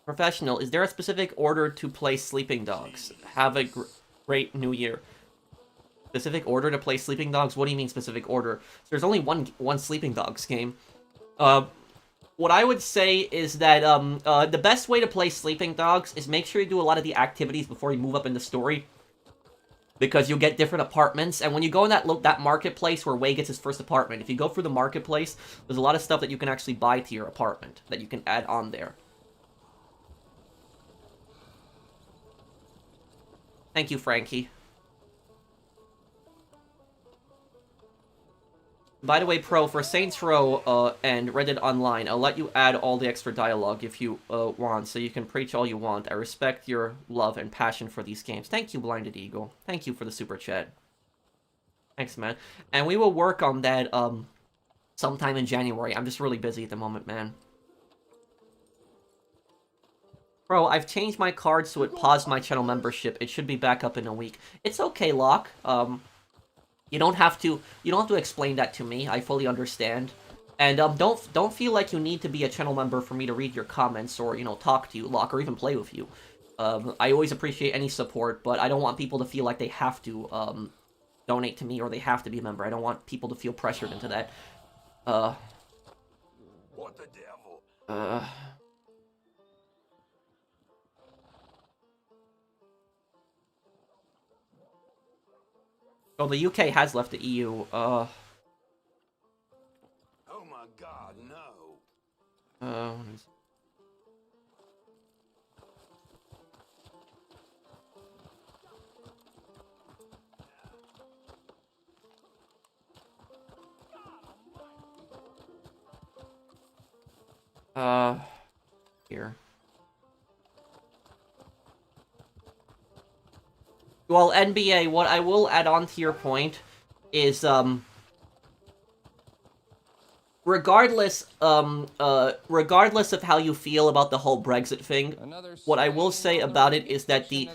Professional, is there a specific order to play Sleeping Dogs? Have a great new year. Specific order to play Sleeping Dogs? What do you mean specific order? There's only one Sleeping Dogs game. What I would say is that the best way to play Sleeping Dogs is make sure you do a lot of the activities before you move up in the story, because you'll get different apartments. And when you go in that marketplace where Wei gets his first apartment, if you go through the marketplace, there's a lot of stuff that you can actually buy to your apartment that you can add on there. Thank you, Frankie. By the way, Pro, for Saints Row and Red Dead Online, I'll let you add all the extra dialogue if you want, so you can preach all you want. I respect your love and passion for these games. Thank you, Blinded Eagle. Thank you for the super chat. Thanks, man. And we will work on that sometime in January. I'm just really busy at the moment, man. Bro, I've changed my card so it paused my channel membership. It should be back up in a week. It's okay, Locke. You don't have to explain that to me. I fully understand. And don't feel like you need to be a channel member for me to read your comments or, you know, talk to you, Locke, or even play with you. I always appreciate any support, but I don't want people to feel like they have to donate to me or they have to be a member. I don't want people to feel pressured into that. What the devil? Oh, the UK has left the EU. Oh my God, no. Here. Well, NBA, what I will add on to your point is, regardless of how you feel about the whole Brexit thing, what I will say about it is that the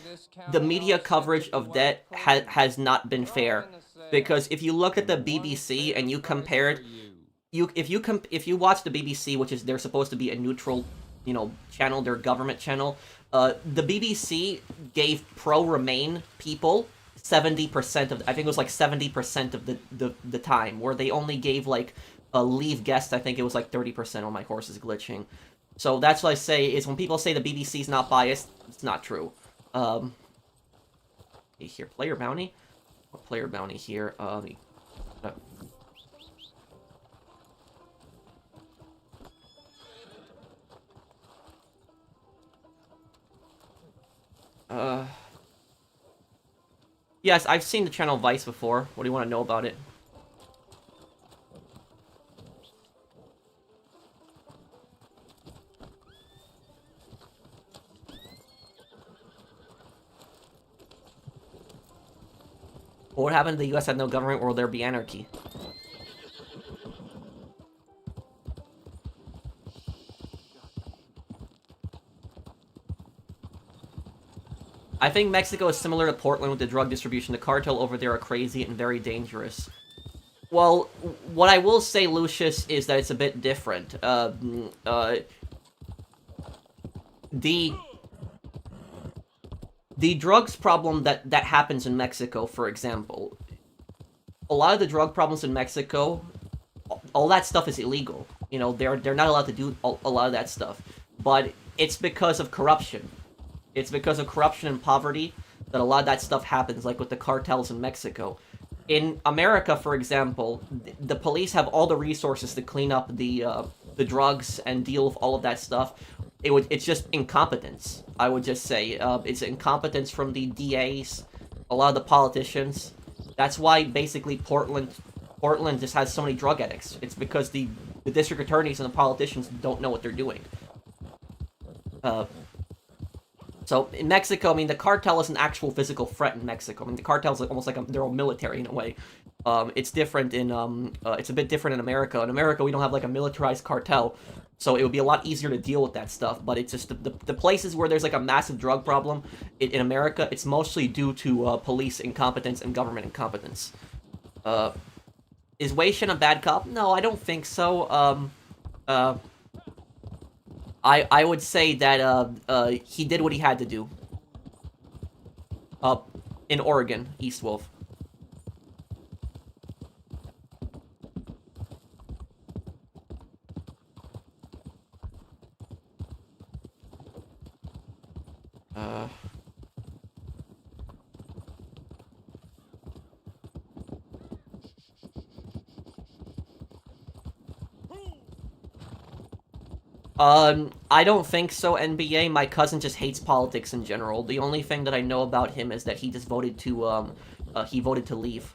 media coverage of that has not been fair. Because if you look at the BBC and you compare it, if you watch the BBC, which is they're supposed to be a neutral, channel, their government channel, the BBC gave pro-Remain people 70% of, I think it was like 70% of the time, where they only gave like Leave guests, I think it was like 30%. Oh, my horse is glitching. So that's what I say, is when people say the BBC's not biased, it's not true. Here, player bounty? What player bounty here? Yes, I've seen the channel Vice before. What do you want to know about it? What happened if the US had no government? Will there be anarchy? I think Mexico is similar to Portland with the drug distribution. The cartel over there are crazy and very dangerous. Well, what I will say, Lucius, is that it's a bit different. The drugs problem that happens in Mexico, for example, a lot of the drug problems in Mexico, all that stuff is illegal. They're not allowed to do a lot of that stuff, but it's because of corruption. It's because of corruption and poverty that a lot of that stuff happens, like with the cartels in Mexico. In America, for example, the police have all the resources to clean up the drugs and deal with all of that stuff. It's just incompetence, I would just say. It's incompetence from the DAs, a lot of the politicians. That's why, basically, Portland just has so many drug addicts. It's because the district attorneys and the politicians don't know what they're doing. So, in Mexico, I mean, the cartel is an actual physical threat in Mexico. I mean, the cartel's almost like they're all military in a way. It's different in, it's a bit different in America. In America, we don't have, like, a militarized cartel, so it would be a lot easier to deal with that stuff. But it's just the places where there's, like, a massive drug problem in America, it's mostly due to police incompetence and government incompetence. Is Wei Shen a bad cop? No, I don't think so. I would say that he did what he had to do. In Oregon, East Wolf. I don't think so, NBA. My cousin just hates politics in general. The only thing that I know about him is that he just voted to, he voted to leave.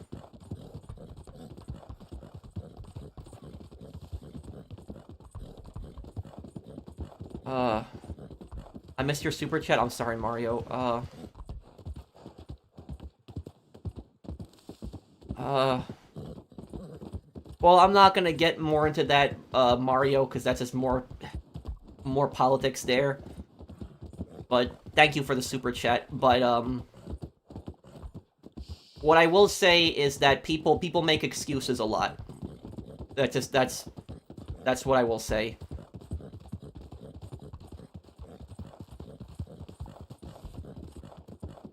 I missed your super chat. I'm sorry, Mario. Well, I'm not gonna get more into that, Mario, because that's just more politics there. But thank you for the super chat. But what I will say is that people make excuses a lot. That's what I will say.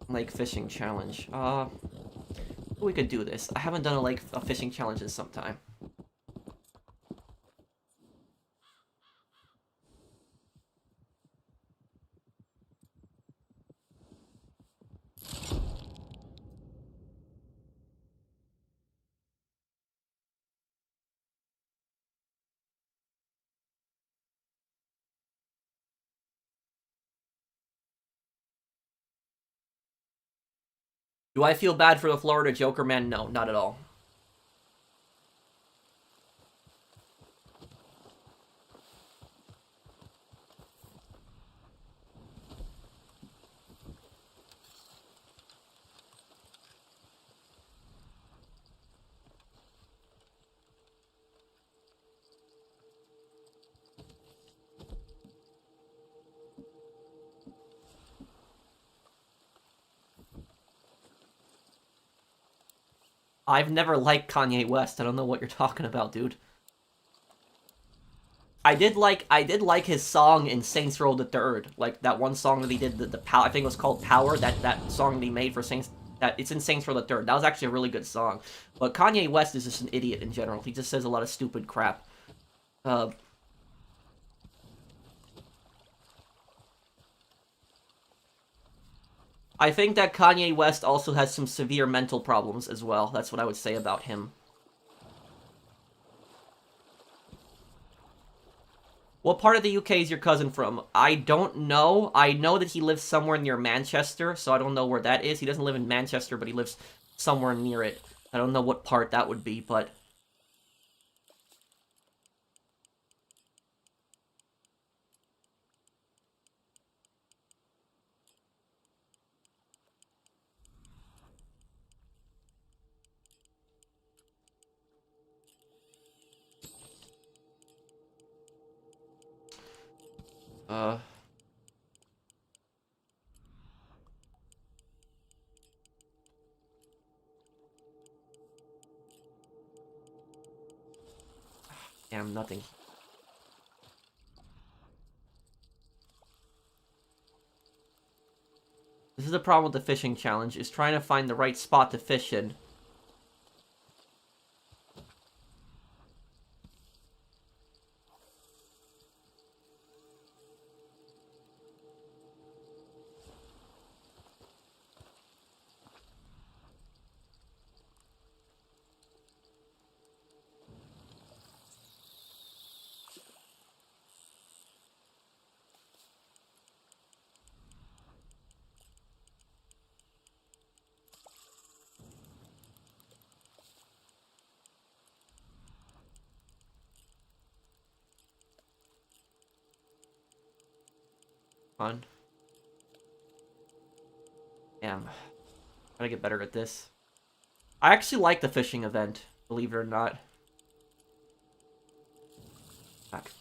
Lake fishing challenge. We could do this. I haven't done a fishing challenge in some time. Do I feel bad for the Florida Joker man? No, not at all. I've never liked Kanye West. I don't know what you're talking about, dude. I did like his song in Saints Row the Third, like that one song that he did, the power. I think it was called Power. That song that he made for Saints. That it's in Saints Row the Third. That was actually a really good song. But Kanye West is just an idiot in general. He just says a lot of stupid crap. I think that Kanye West also has some severe mental problems as well. That's what I would say about him. What part of the UK is your cousin from? I don't know. I know that he lives somewhere near Manchester, so I don't know where that is. He doesn't live in Manchester, but he lives somewhere near it. I don't know what part that would be, but... Damn, nothing. This is the problem with the fishing challenge, is trying to find the right spot to fish in. Fun. Damn. Gotta get better at this. I actually like the fishing event, believe it or not. Fuck.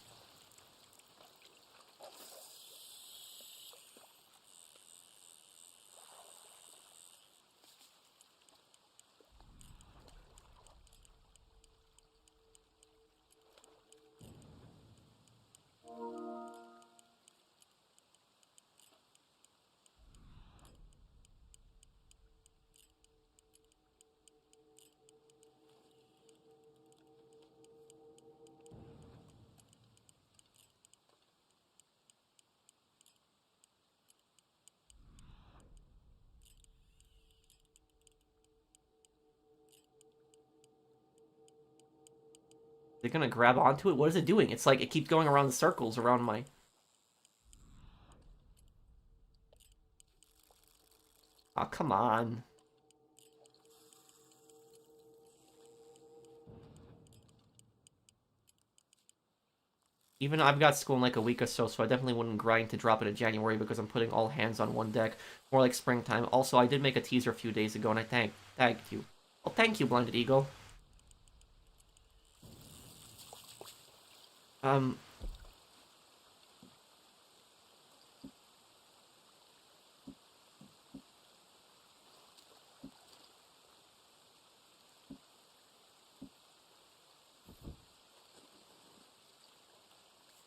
They're gonna grab onto it? What is it doing? It's like, it keeps going around the circles around my... Oh, come on. Even I've got school in like a week or so, so I definitely wouldn't grind to drop it in January because I'm putting all hands on one deck. More like springtime. Also, I did make a teaser a few days ago, and I thanked you. Well, thank you, Blinded Eagle.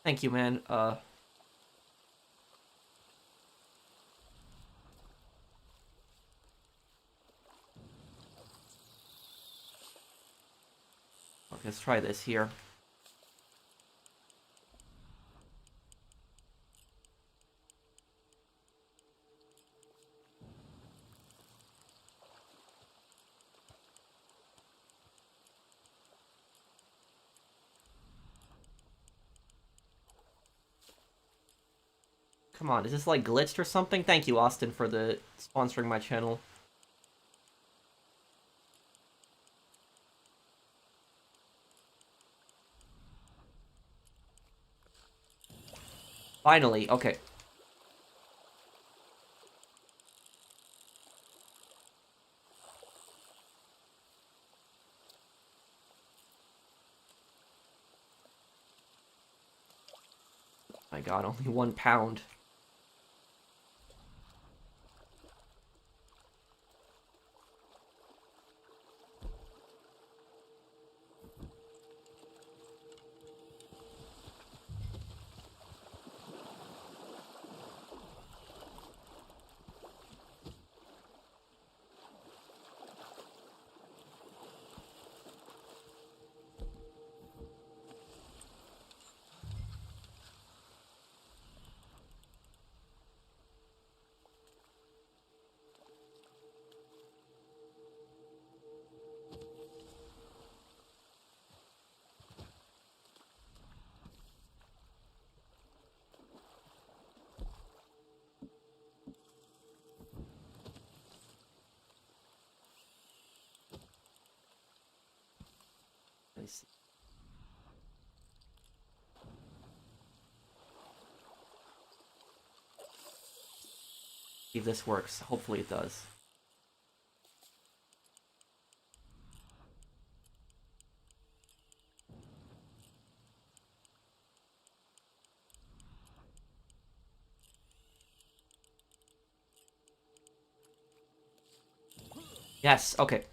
Thank you, man. Okay, let's try this here. Come on, is this like glitched or something? Thank you, Austin, for the sponsoring my channel. Finally, okay. My god, only 1 pound. I see. See if this works. Hopefully it does. Yes, okay.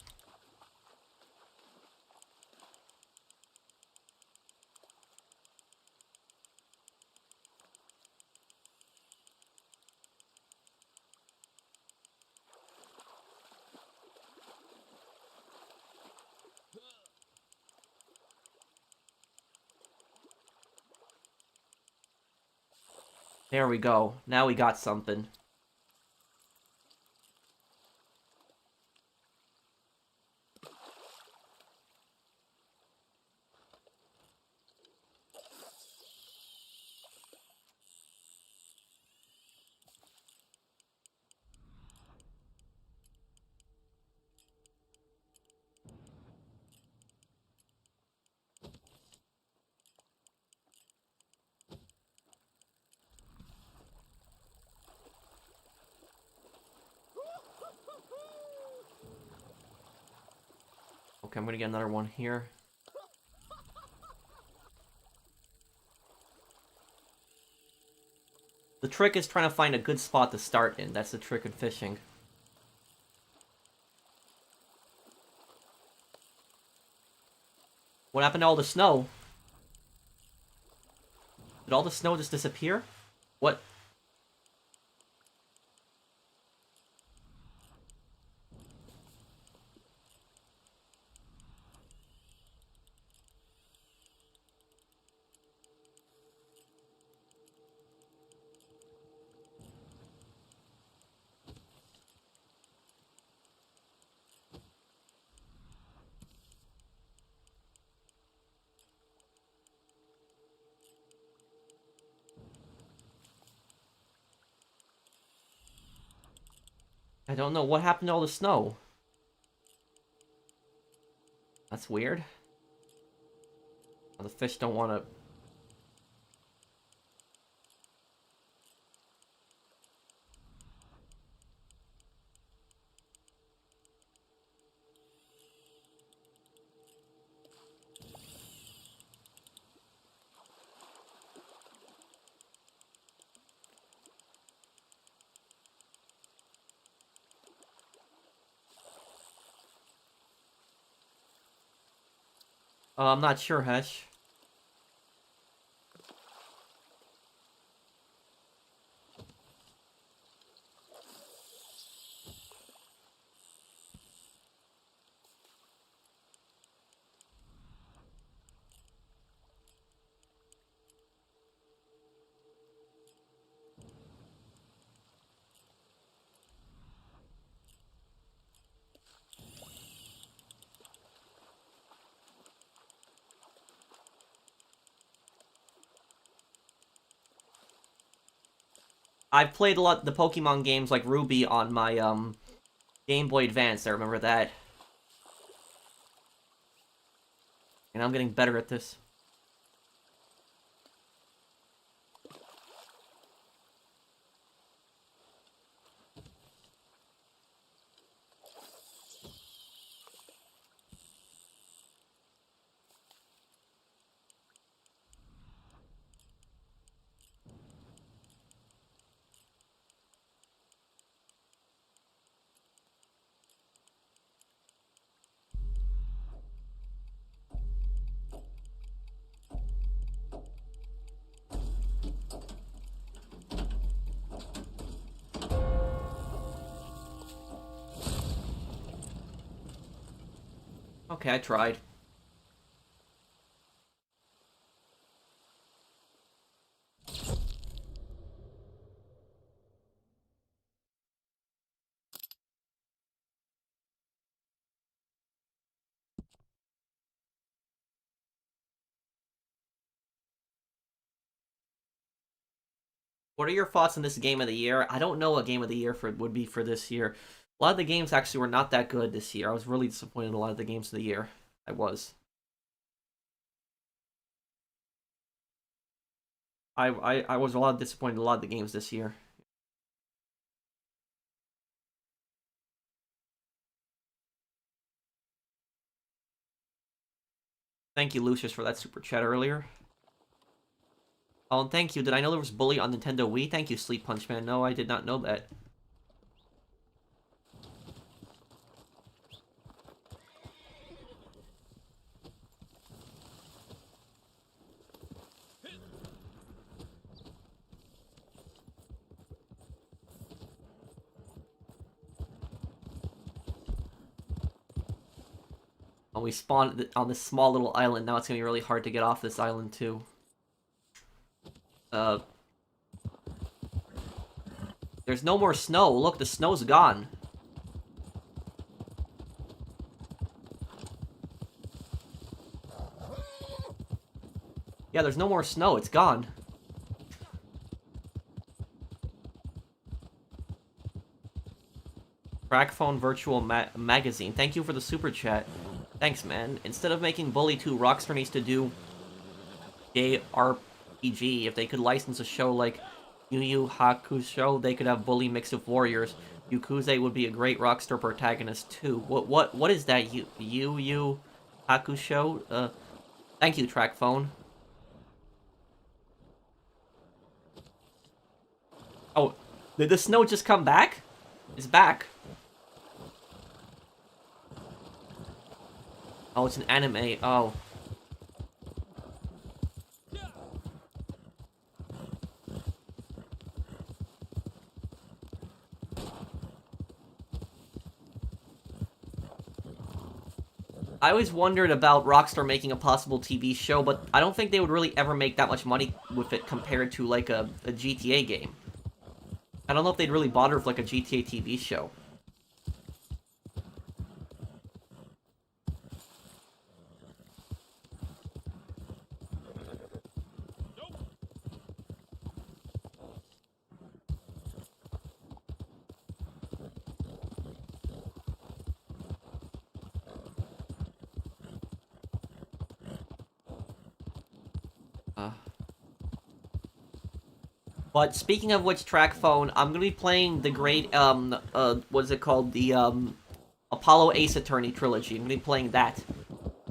There we go. Now we got something. Okay, I'm gonna get another one here. The trick is trying to find a good spot to start in. That's the trick in fishing. What happened to all the snow? Did all the snow just disappear? What? I don't know. What happened to all the snow? That's weird. Oh, the fish don't want to... I'm not sure, Hesh. I've played a lot the Pokemon games like Ruby on my Game Boy Advance. I remember that. And I'm getting better at this. Okay, I tried. What are your thoughts on this game of the year? I don't know what game of the year would be for this year. A lot of the games actually were not that good this year. I was really disappointed in a lot of the games of the year. I was. I was a lot disappointed in a lot of the games this year. Thank you, Lucius, for that super chat earlier. Oh, and thank you. Did I know there was Bully on Nintendo Wii? Thank you, Sleep Punch Man. No, I did not know that. Oh, we spawned on this small little island. Now it's gonna be really hard to get off this island, too. There's no more snow. Look, the snow's gone. Yeah, there's no more snow. It's gone. Crackphone Virtual Magazine. Thank you for the super chat. Thanks, man. Instead of making Bully 2, Rockstar needs to do JRPG. If they could license a show like Yu Yu Hakusho, they could have Bully mixed with warriors. Yukuze would be a great Rockstar protagonist too. What is that? Yu Yu Hakusho? Thank you, Trackphone. Oh, did the snow just come back? It's back. Oh, it's an anime. Oh. I always wondered about Rockstar making a possible TV show, but I don't think they would really ever make that much money with it compared to, like, a GTA game. I don't know if they'd really bother with, like, a GTA TV show. But speaking of which, Trackphone, I'm gonna be playing the great, what is it called? The, Apollo Ace Attorney trilogy. I'm gonna be playing that.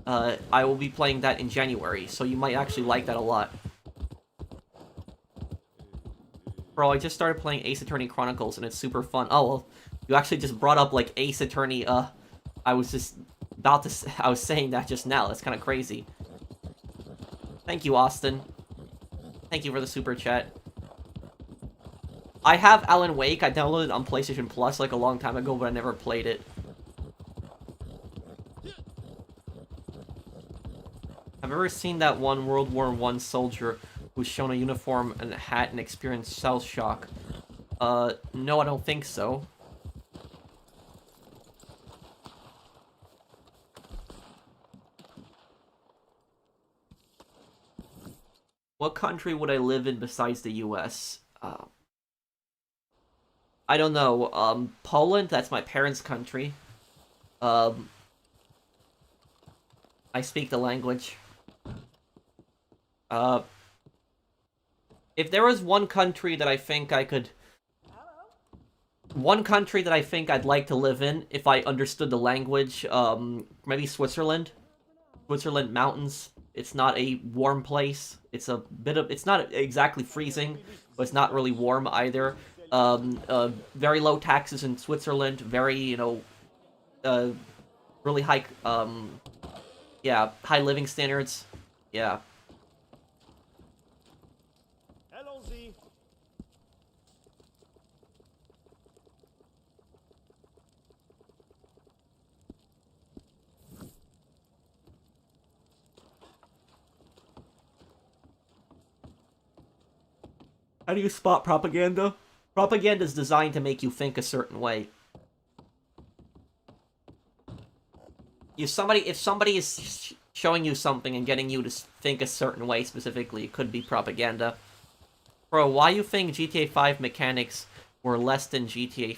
I will be playing that in January, so you might actually like that a lot. Bro, I just started playing Ace Attorney Chronicles, and it's super fun. Oh, well, you actually just brought up, like, Ace Attorney, I was just about to, I was saying that just now. That's kind of crazy. Thank you, Austin. Thank you for the super chat. I have Alan Wake. I downloaded it on PlayStation Plus like a long time ago, but I never played it. I've ever seen that one World War I soldier who's shown a uniform and a hat and experienced shell shock. No, I don't think so. What country would I live in besides the US? I don't know. Poland, that's my parents' country. I speak the language. If there was one country that I think I could... One country that I think I'd like to live in, if I understood the language, maybe Switzerland. Switzerland mountains. It's not a warm place. It's a bit of... It's not exactly freezing, but it's not really warm either. Very low taxes in Switzerland, very, you know, really high, yeah, high living standards, yeah. Allons-y. How do you spot propaganda? Propaganda is designed to make you think a certain way. If somebody is showing you something and getting you to think a certain way specifically, it could be propaganda. Bro, why you think GTA 5 mechanics were less than GTA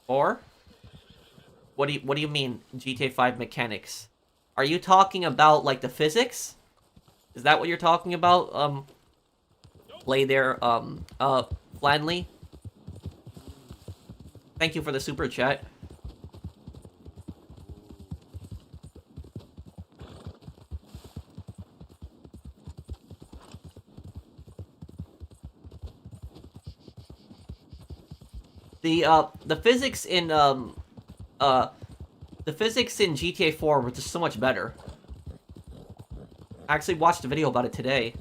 4? What do you mean GTA 5 mechanics? Are you talking about like the physics? Is that what you're talking about? play there. Flanley, thank you for the super chat. The physics in GTA 4 were just so much better. I actually watched a video about it today.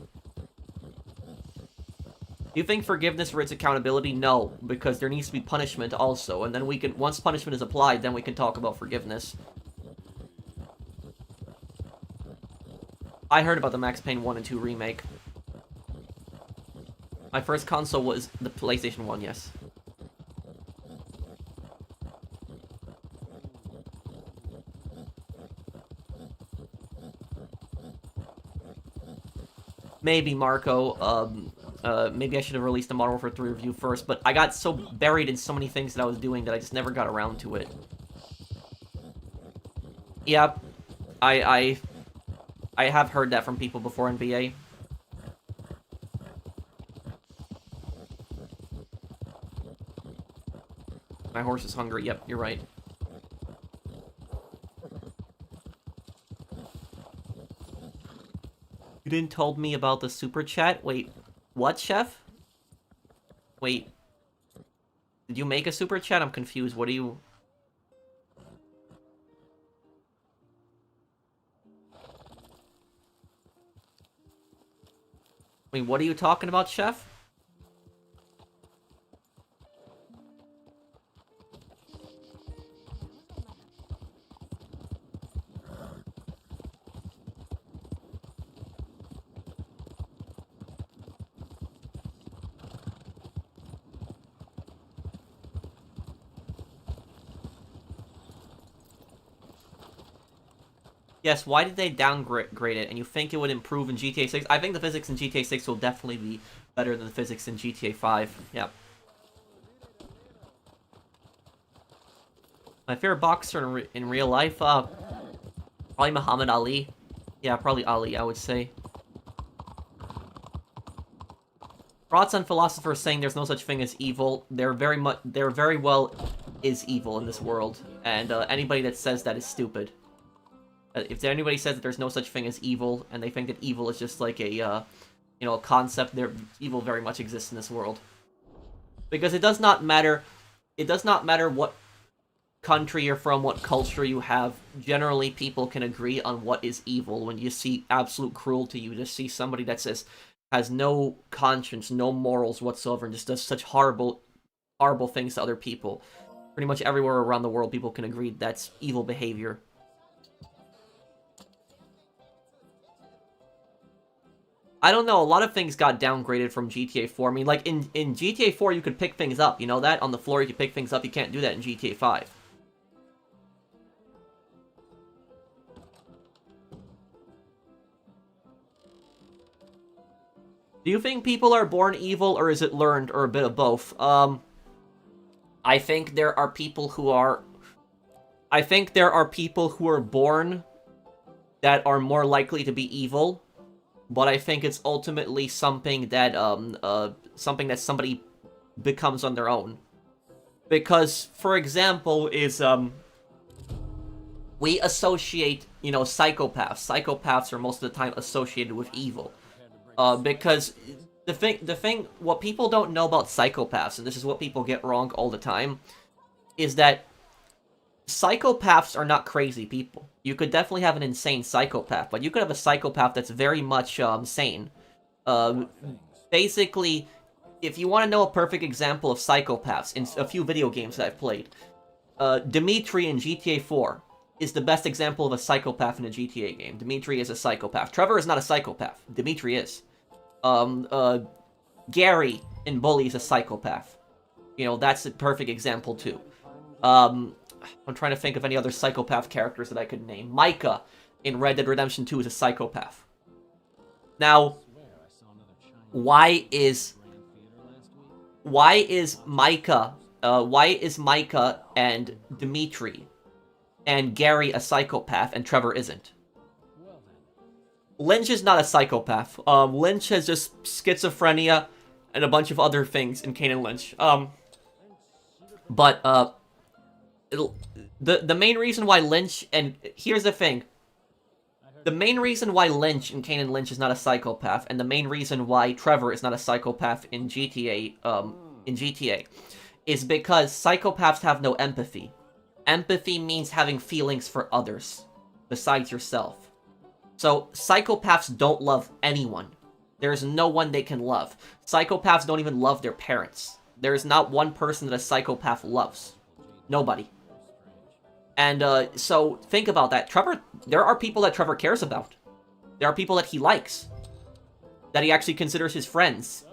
Do you think forgiveness rids accountability? No, because there needs to be punishment also, and then we can, once punishment is applied, then we can talk about forgiveness. I heard about the Max Payne 1 and 2 remake. My first console was the PlayStation 1, yes. Maybe, Marco, maybe I should have released the Modern Warfare 3 review first, but I got so buried in so many things that I was doing that I just never got around to it. Yeah, I have heard that from people before, NBA. My horse is hungry. Yep, you're right. You didn't told me about the super chat? Wait, what, Chef? Wait. Did you make a super chat? I'm confused. What do you... Wait, what are you talking about, Chef? Yes, why did they downgrade it? And you think it would improve in GTA 6? I think the physics in GTA 6 will definitely be better than the physics in GTA 5. Yeah. My favorite boxer in real life? Probably Muhammad Ali. Yeah, probably Ali, I would say. Thoughts on philosophers saying there's no such thing as evil. There very well is evil in this world. And anybody that says that is stupid. If anybody says that there's no such thing as evil, and they think that evil is just like a, you know, a concept, evil very much exists in this world. Because it does not matter what country you're from, what culture you have. Generally, people can agree on what is evil. When you see absolute cruelty, you just see somebody that has no conscience, no morals whatsoever, and just does such horrible things to other people. Pretty much everywhere around the world, people can agree that's evil behavior. I don't know, a lot of things got downgraded from GTA 4. I mean, like, in GTA 4, you could pick things up, you know that? On the floor, you could pick things up. You can't do that in GTA 5. Do you think people are born evil, or is it learned, or a bit of both? I think there are people who are... I think there are people who are born that are more likely to be evil. But I think it's ultimately something that somebody becomes on their own. Because, for example, we associate, you know, psychopaths. Psychopaths are most of the time associated with evil. Because the thing, what people don't know about psychopaths, and this is what people get wrong all the time, is that psychopaths are not crazy people. You could definitely have an insane psychopath, but you could have a psychopath that's very much sane. Basically, if you want to know a perfect example of psychopaths in a few video games that I've played, Dimitri in GTA 4 is the best example of a psychopath in a GTA game. Dimitri is a psychopath. Trevor is not a psychopath. Dimitri is. Gary in Bully is a psychopath. You know, that's a perfect example too. I'm trying to think of any other psychopath characters that I could name. Micah in Red Dead Redemption 2 is a psychopath. Now, why is Micah and Dimitri and Gary a psychopath and Trevor isn't? Lynch is not a psychopath. Lynch has just schizophrenia and a bunch of other things in Kane and Lynch. The main reason why Lynch, and here's the thing. The main reason why Lynch in Kane and Lynch is not a psychopath, and the main reason why Trevor is not a psychopath in GTA, is because psychopaths have no empathy. Empathy means having feelings for others, besides yourself. So, psychopaths don't love anyone. There's no one they can love. Psychopaths don't even love their parents. There is not one person that a psychopath loves. Nobody. And, so, think about that. There are people that Trevor cares about. There are people that he likes. That he actually considers his friends.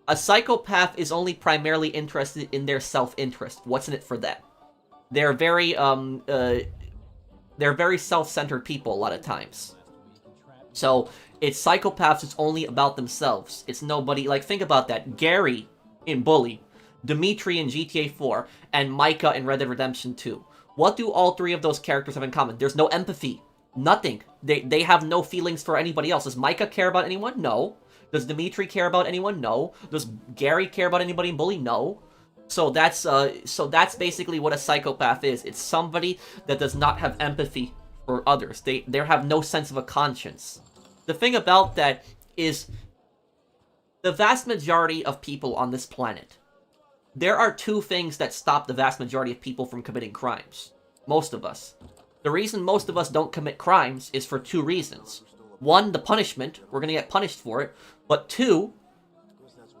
A psychopath is only primarily interested in their self-interest. What's in it for them? They're very self-centered people a lot of times. So, it's psychopaths, it's only about themselves. It's nobody, like, think about that. Gary in Bully, Dimitri in GTA 4, and Micah in Red Dead Redemption 2. What do all three of those characters have in common? There's no empathy. Nothing. They have no feelings for anybody else. Does Micah care about anyone? No. Does Dimitri care about anyone? No. Does Gary care about anybody in Bully? No. So that's basically what a psychopath is. It's somebody that does not have empathy for others. They have no sense of a conscience. The thing about that is the vast majority of people on this planet, there are two things that stop the vast majority of people from committing crimes. Most of us. The reason most of us don't commit crimes is for two reasons. One, the punishment. We're gonna get punished for it. But two,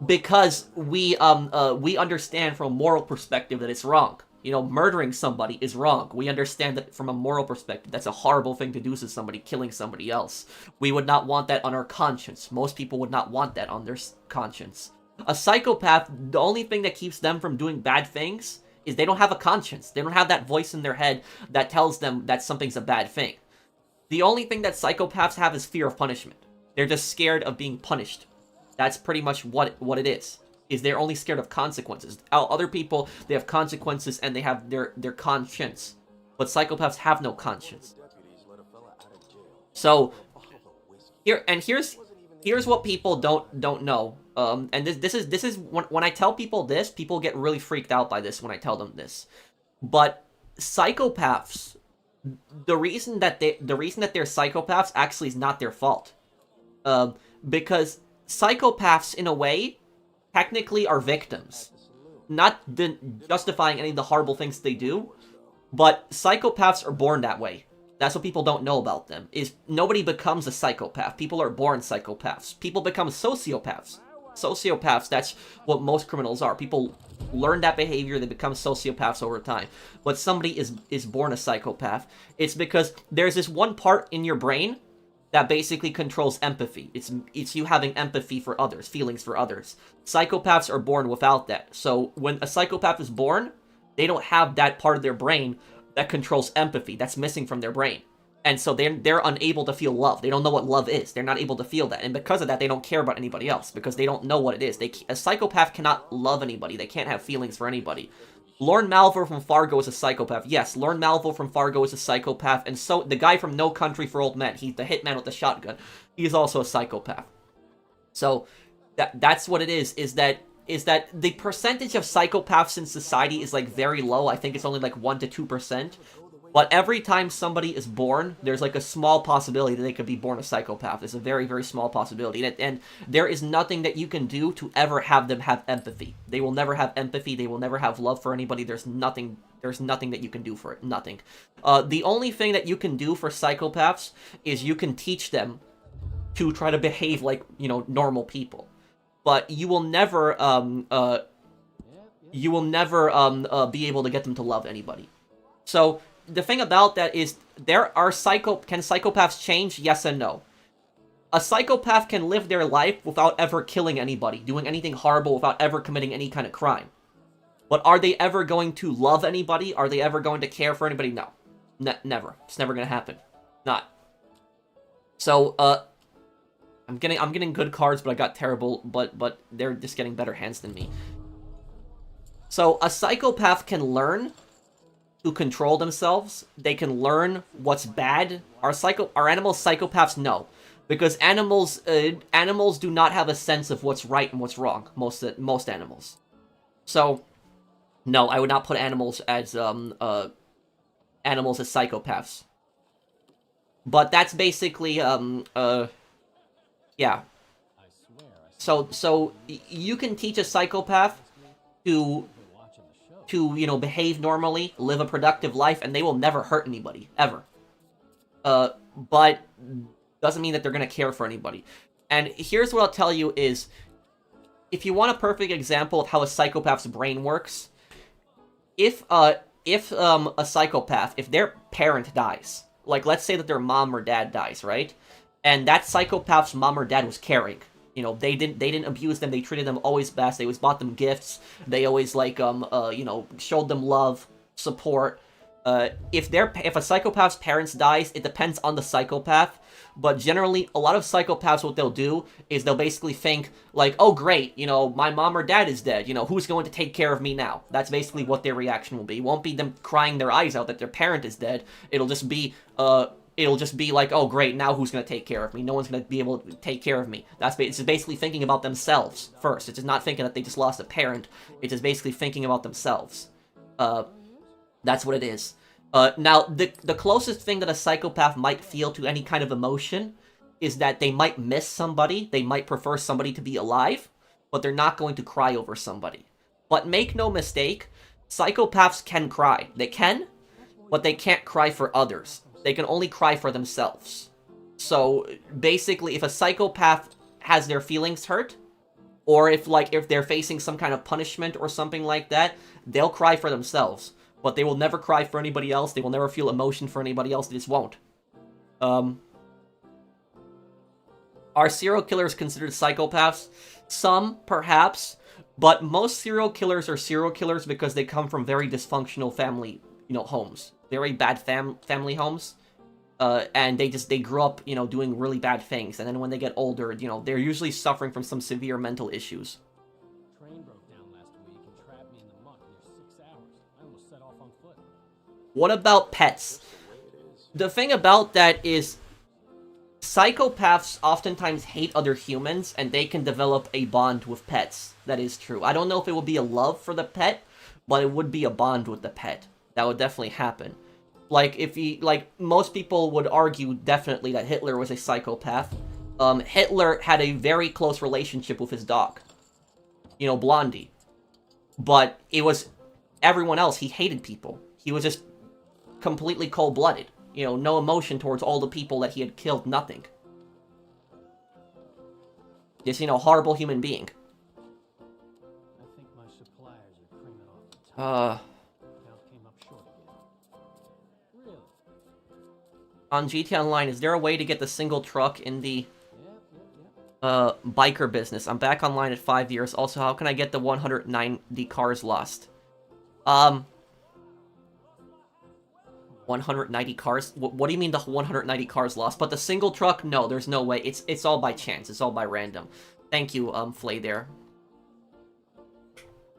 because we understand from a moral perspective that it's wrong. You know, murdering somebody is wrong. We understand that from a moral perspective. That's a horrible thing to do to somebody, killing somebody else. We would not want that on our conscience. Most people would not want that on their conscience. A psychopath, the only thing that keeps them from doing bad things is they don't have a conscience. They don't have that voice in their head that tells them that something's a bad thing. The only thing that psychopaths have is fear of punishment. They're just scared of being punished. That's pretty much what it is they're only scared of consequences. Other people, they have consequences and they have their conscience. But psychopaths have no conscience. So, here's what people don't know. And this is when I tell people this, people get really freaked out by this when I tell them this. But psychopaths, the reason that they're psychopaths actually is not their fault. Because psychopaths, in a way, technically are victims. Not justifying any of the horrible things they do, but psychopaths are born that way. That's what people don't know about them, is nobody becomes a psychopath. People are born psychopaths. People become sociopaths. Sociopaths, that's what most criminals are. People learn that behavior, they become sociopaths over time. But somebody is born a psychopath. It's because there's this one part in your brain that basically controls empathy. It's you having empathy for others, feelings for others. Psychopaths are born without that. So when a psychopath is born, they don't have that part of their brain that controls empathy. That's missing from their brain. And so they're unable to feel love. They don't know what love is. They're not able to feel that. And because of that, they don't care about anybody else, because they don't know what it is. A psychopath cannot love anybody. They can't have feelings for anybody. Lorne Malvo from Fargo is a psychopath. Yes, Lorne Malvo from Fargo is a psychopath. And so the guy from No Country for Old Men, he's the hitman with the shotgun. He's also a psychopath. So that's what it is that the percentage of psychopaths in society is like very low. I think it's only like 1 to 2%. But every time somebody is born, there's like a small possibility that they could be born a psychopath. It's a very, very small possibility. And there is nothing that you can do to ever have them have empathy. They will never have empathy. They will never have love for anybody. There's nothing that you can do for it. Nothing. The only thing that you can do for psychopaths is you can teach them to try to behave like, you know, normal people. But you will never be able to get them to love anybody. So the thing about that is, can psychopaths change? Yes and no. A psychopath can live their life without ever killing anybody, doing anything horrible, without ever committing any kind of crime. But are they ever going to love anybody? Are they ever going to care for anybody? No. Never. It's never going to happen. Not. So, I'm getting good cards, but I got terrible, but they're just getting better hands than me. So, a psychopath can learn to control themselves. They can learn what's bad. Are animals psychopaths? No. Because animals do not have a sense of what's right and what's wrong. Most animals. So, no, I would not put animals as psychopaths. But that's basically yeah. So you can teach a psychopath to behave normally, live a productive life, and they will never hurt anybody ever. But doesn't mean that they're gonna care for anybody. And here's what I'll tell you is, if you want a perfect example of how a psychopath's brain works, if a psychopath, if their parent dies, like let's say that their mom or dad dies, right? And that psychopath's mom or dad was caring. They didn't abuse them. They treated them always best. They always bought them gifts. They always showed them love, support. If a psychopath's parents dies, it depends on the psychopath. But generally, a lot of psychopaths, what they'll do is they'll basically think like, oh great, my mom or dad is dead. Who's going to take care of me now? That's basically what their reaction will be. It won't be them crying their eyes out that their parent is dead. It'll just be like, oh great, now who's going to take care of me? No one's going to be able to take care of me. It's just basically thinking about themselves first. It's just not thinking that they just lost a parent. It's just basically thinking about themselves. That's what it is. Now, the closest thing that a psychopath might feel to any kind of emotion is that they might miss somebody. They might prefer somebody to be alive, but they're not going to cry over somebody. But make no mistake, psychopaths can cry. They can, but they can't cry for others. They can only cry for themselves. So, basically, if a psychopath has their feelings hurt, or if they're facing some kind of punishment or something like that, they'll cry for themselves. But they will never cry for anybody else. They will never feel emotion for anybody else. They just won't. Are serial killers considered psychopaths? Some, perhaps. But most serial killers are serial killers because they come from very dysfunctional family, homes. Very bad family homes. And they grew up, doing really bad things. And then when they get older, they're usually suffering from some severe mental issues. What about pets? The thing about that is, psychopaths oftentimes hate other humans, and they can develop a bond with pets. That is true. I don't know if it would be a love for the pet, but it would be a bond with the pet. That would definitely happen. Most people would argue definitely that Hitler was a psychopath. Hitler had a very close relationship with his dog. Blondie. But it was everyone else. He hated people. He was just completely cold-blooded. No emotion towards all the people that he had killed, nothing. Just, horrible human being. I think my suppliers are creaming off the top. Came up short again. Really? On GT Online, is there a way to get the single truck in the biker business? I'm back online at 5 years. Also, how can I get the 190 cars lost? 190 cars? What do you mean the 190 cars lost? But the single truck? No, there's no way. It's all by chance. It's all by random. Thank you, Flay there.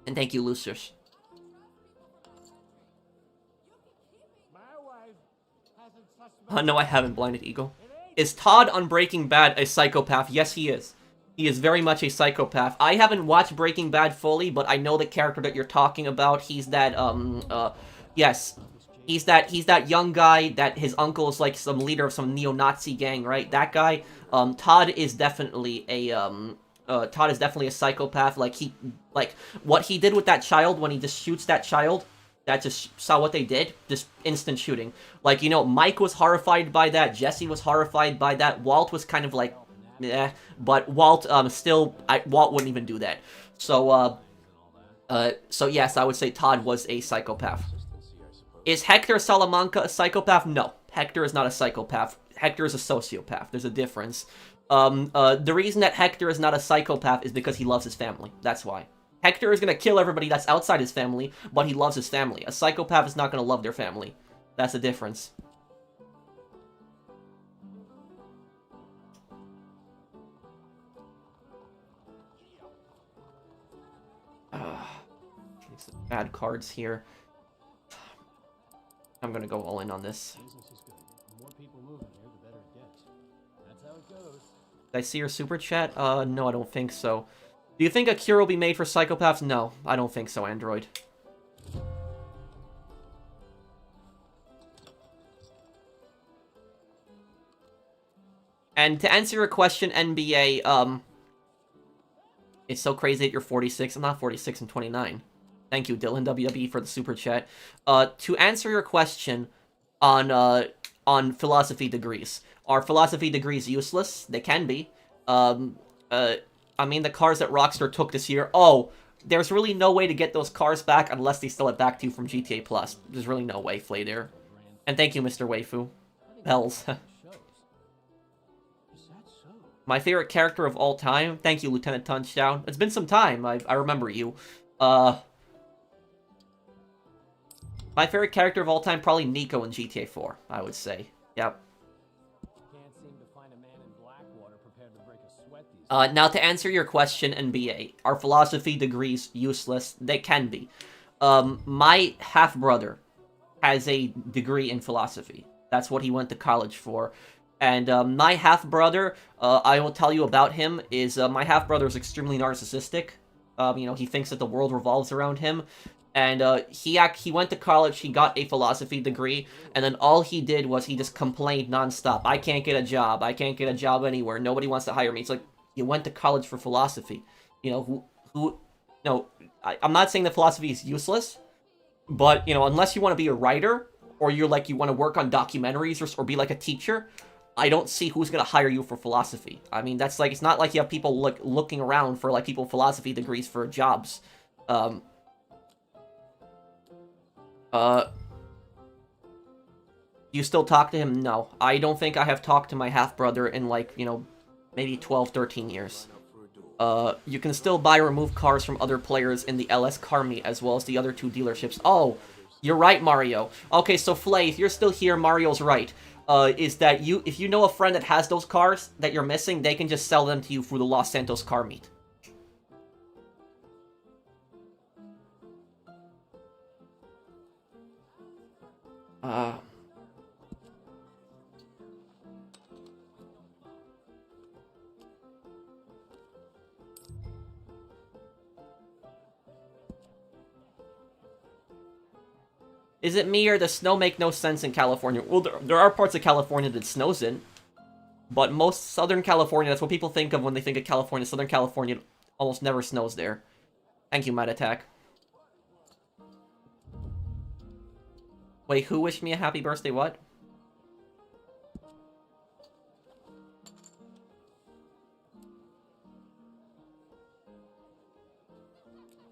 And thank you, Lucius. No, I haven't, Blinded Eagle. Is Todd on Breaking Bad a psychopath? Yes, he is. He is very much a psychopath. I haven't watched Breaking Bad fully, but I know the character that you're talking about. He's that, yes. He's that young guy that his uncle is like some leader of some neo-Nazi gang, right? That guy. Todd is definitely a psychopath. What he did with that child when he just shoots that child. That just saw what they did. Just instant shooting. Mike was horrified by that. Jesse was horrified by that. Walt was kind of like, eh. But Walt, Walt wouldn't even do that. So yes, I would say Todd was a psychopath. Is Hector Salamanca a psychopath? No. Hector is not a psychopath. Hector is a sociopath. There's a difference. The reason that Hector is not a psychopath is because he loves his family. That's why. Hector is going to kill everybody that's outside his family, but he loves his family. A psychopath is not going to love their family. That's the difference. Some bad cards here. I'm gonna go all in on this. Business is good. The more people moving here, the better it gets. That's how it Did I see your super chat? No, I don't think so. Do you think a cure will be made for psychopaths? No, I don't think so, Android. And to answer your question, NBA, it's so crazy that you're 46. I'm not 46, I'm 29. Thank you, Dylan WWE, for the super chat. To answer your question on philosophy degrees. Are philosophy degrees useless? They can be. I mean, the cars that Rockstar took this year. Oh, there's really no way to get those cars back unless they sell it back to you from GTA Plus. There's really no way, Flaydair. And thank you, Mr. Waifu. Bells. My favorite character of all time. Thank you, Lieutenant Touchdown. It's been some time. I remember you. My favorite character of all time, probably Nico in GTA 4, I would say. Yep. Now to answer your question, NBA, are philosophy degrees useless? They can be. My half-brother has a degree in philosophy. That's what he went to college for. And my half-brother, I will tell you about him, is my half-brother is extremely narcissistic. You know, he thinks that the world revolves around him. And he went to college, he got a philosophy degree, and then all he did was he just complained nonstop. I can't get a job. I can't get a job anywhere. Nobody wants to hire me. It's like, you went to college for philosophy. You know, I'm not saying that philosophy is useless, but, you know, unless you want to be a writer, or you want to work on documentaries, or be like a teacher, I don't see who's going to hire you for philosophy. I mean, that's like, it's not like you have people looking around for like people with philosophy degrees for jobs. You still talk to him? No. I don't think I have talked to my half-brother in like, you know, maybe 12, 13 years. You can still buy removed cars from other players in the LS car meet as well as the other two dealerships. Oh, you're right, Mario. Okay, so Flay, if you're still here, Mario's right. Is that if you know a friend that has those cars that you're missing, they can just sell them to you through the Los Santos car meet. Is it me or does snow make no sense in California? Well, there are parts of California that snows in. But most Southern California, that's what people think of when they think of California. Southern California almost never snows there. Thank you, Might Attack. Wait, who wished me a happy birthday? What?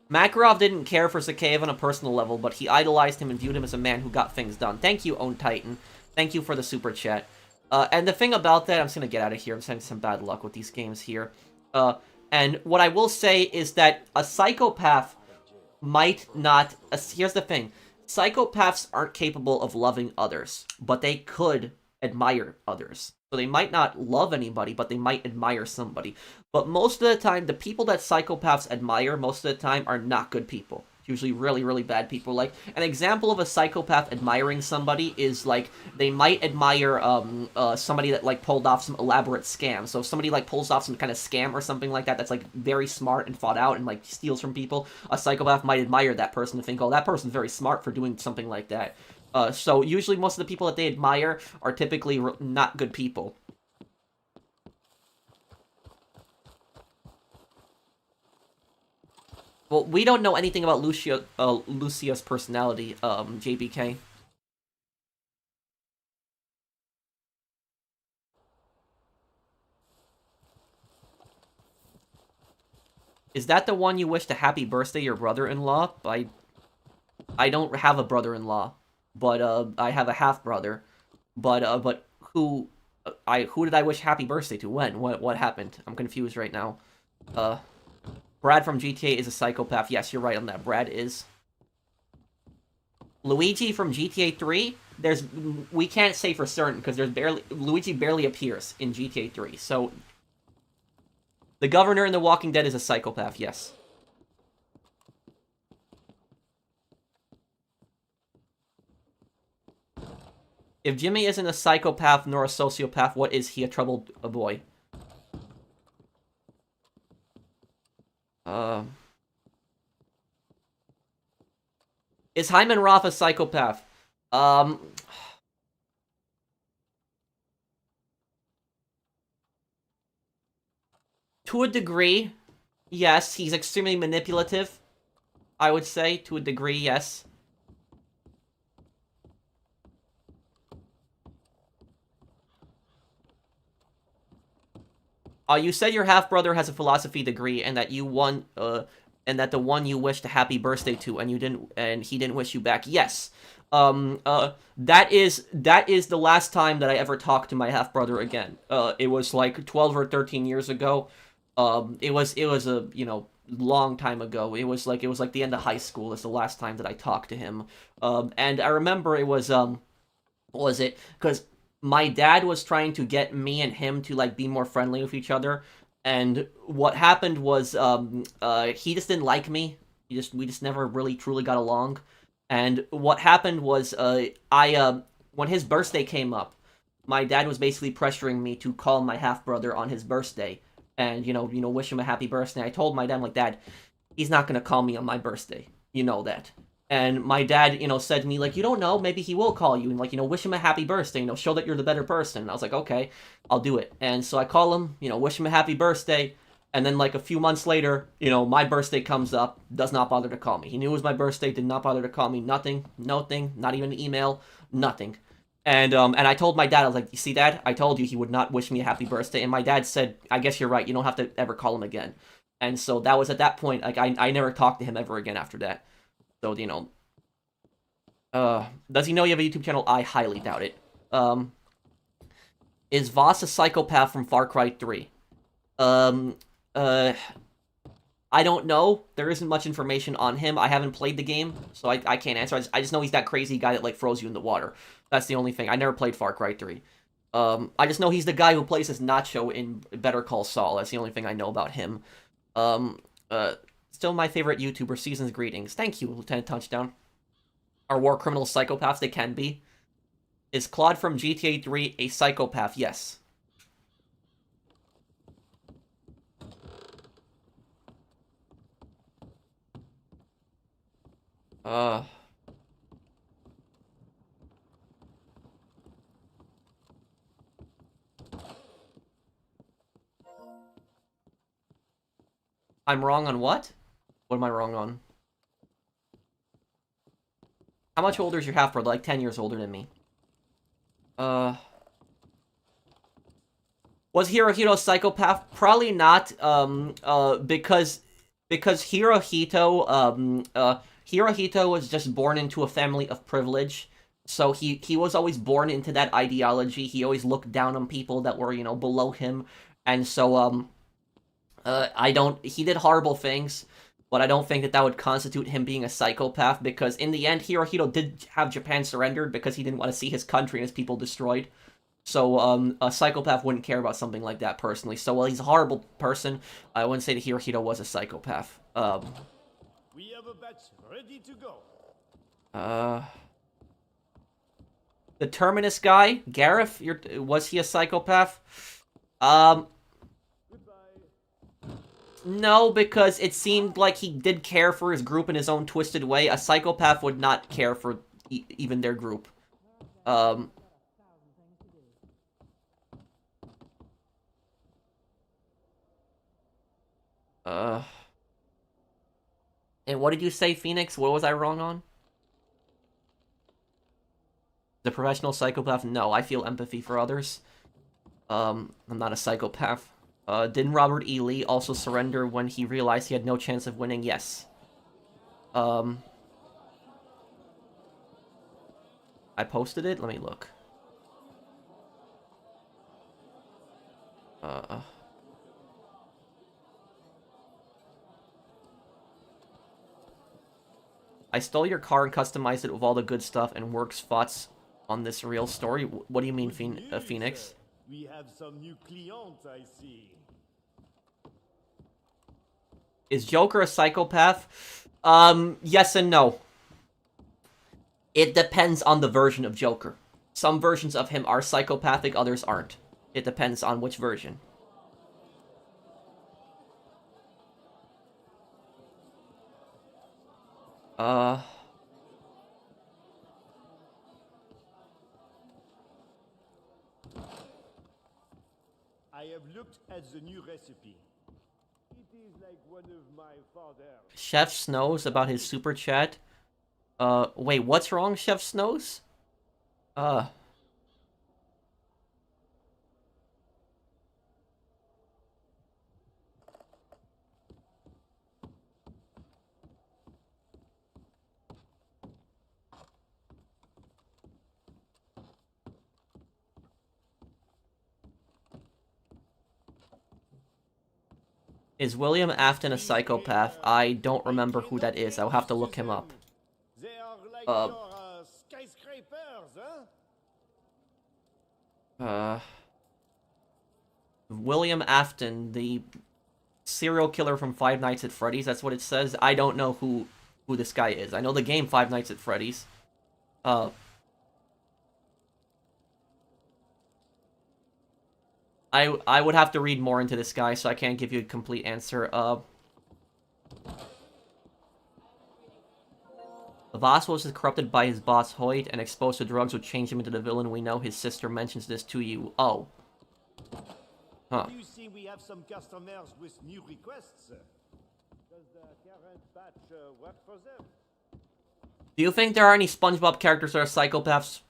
Makarov didn't care for Zakhaev on a personal level, but he idolized him and viewed him as a man who got things done. Thank you, Own Titan. Thank you for the super chat. And the thing about that, I'm just gonna get out of here. I'm having some bad luck with these games here. And what I will say is that a psychopath might not... here's the thing. Psychopaths aren't capable of loving others, but they could admire others. So they might not love anybody, but they might admire somebody. But most of the time, the people that psychopaths admire, most of the time, are not good people. Usually really, really bad people. Like, an example of a psychopath admiring somebody is, like, they might admire, somebody that, like, pulled off some elaborate scam. So if somebody, like, pulls off some kind of scam or something like that, that's, like, very smart and thought out and, like, steals from people, a psychopath might admire that person and think, oh, that person's very smart for doing something like that. So usually most of the people that they admire are typically not good people. Well, we don't know anything about Lucia's personality, JBK. Is that the one you wished a happy birthday your brother-in-law? I don't have a brother-in-law, but I have a half-brother. But who did I wish happy birthday to? When? What happened? I'm confused right now. Brad from GTA is a psychopath. Yes, you're right on that. Brad is. Luigi from GTA 3? We can't say for certain because Luigi barely appears in GTA 3. So the governor in The Walking Dead is a psychopath. Yes. If Jimmy isn't a psychopath nor a sociopath, what is he? A troubled boy. Is Hyman Roth a psychopath? To a degree, yes. He's extremely manipulative, I would say. To a degree, yes. You said your half-brother has a philosophy degree and that you won, and that the one you wished a happy birthday to and you didn't, and he didn't wish you back. Yes. That is the last time that I ever talked to my half-brother again. It was like 12 or 13 years ago. It was a, long time ago. It was like the end of high school. It's the last time that I talked to him. And I remember it was, what was it? Because my dad was trying to get me and him to, like, be more friendly with each other. And what happened was, he just didn't like me. We just never really truly got along. And what happened was, when his birthday came up, my dad was basically pressuring me to call my half-brother on his birthday. And, wish him a happy birthday. I told my dad, like, Dad, he's not gonna call me on my birthday. You know that. And my dad, said to me, like, you don't know, maybe he will call you, and, like, wish him a happy birthday, show that you're the better person. And I was like, okay, I'll do it. And so I call him, wish him a happy birthday, and then, like, a few months later, my birthday comes up, does not bother to call me. He knew it was my birthday, did not bother to call me, nothing, not even an email, nothing. And I told my dad, I was like, you see, Dad, I told you he would not wish me a happy birthday, and my dad said, I guess you're right, you don't have to ever call him again. And so that was at that point, like, I never talked to him ever again after that. So, does he know you have a YouTube channel? I highly doubt it. Is Voss a psychopath from Far Cry 3? I don't know. There isn't much information on him. I haven't played the game, so I can't answer. I just know he's that crazy guy that, like, throws you in the water. That's the only thing. I never played Far Cry 3. I just know he's the guy who plays as Nacho in Better Call Saul. That's the only thing I know about him. Still my favorite YouTuber, Season's Greetings. Thank you, Lieutenant Touchdown. Are war criminals psychopaths? They can be. Is Claude from GTA 3 a psychopath? Yes. I'm wrong on what? What am I wrong on? How much older is your half-brother? Like 10 years older than me. Was Hirohito a psychopath? Probably not, because Hirohito was just born into a family of privilege. So he was always born into that ideology. He always looked down on people that were, below him. And so, he did horrible things, but I don't think that would constitute him being a psychopath, because in the end, Hirohito did have Japan surrendered because he didn't want to see his country and his people destroyed. So, a psychopath wouldn't care about something like that personally. So, while he's a horrible person, I wouldn't say that Hirohito was a psychopath. We have a batch ready to go. The Terminus guy, Gareth, was he a psychopath? No, because it seemed like he did care for his group in his own twisted way. A psychopath would not care for even their group. And what did you say, Phoenix? What was I wrong on? The professional psychopath? No, I feel empathy for others. I'm not a psychopath. Didn't Robert E. Lee also surrender when he realized he had no chance of winning? Yes. I posted it? Let me look. I stole your car and customized it with all the good stuff and works thoughts on this real story. What do you mean, Phoenix? We have some new clients, I see. Is Joker a psychopath? Yes and no. It depends on the version of Joker. Some versions of him are psychopathic, others aren't. It depends on which version. Uh... I have looked at the new recipe. It is like one of my father's. Chef Snows about his super chat. Wait, what's wrong, Chef Snows? Is William Afton a psychopath? I don't remember who that is. I'll have to look him up. They are like Uh, your skyscrapers, huh? William Afton, the serial killer from Five Nights at Freddy's, that's what it says. I don't know who this guy is. I know the game Five Nights at Freddy's. I would have to read more into this guy, so I can't give you a complete answer. Voss was corrupted by his boss Hoyt and exposed to drugs would change him into the villain we know. His sister mentions this to you. Oh. Huh. You see, we have some customers with new requests. Does the current batch work for them? Do you think there are any SpongeBob characters that are psychopaths?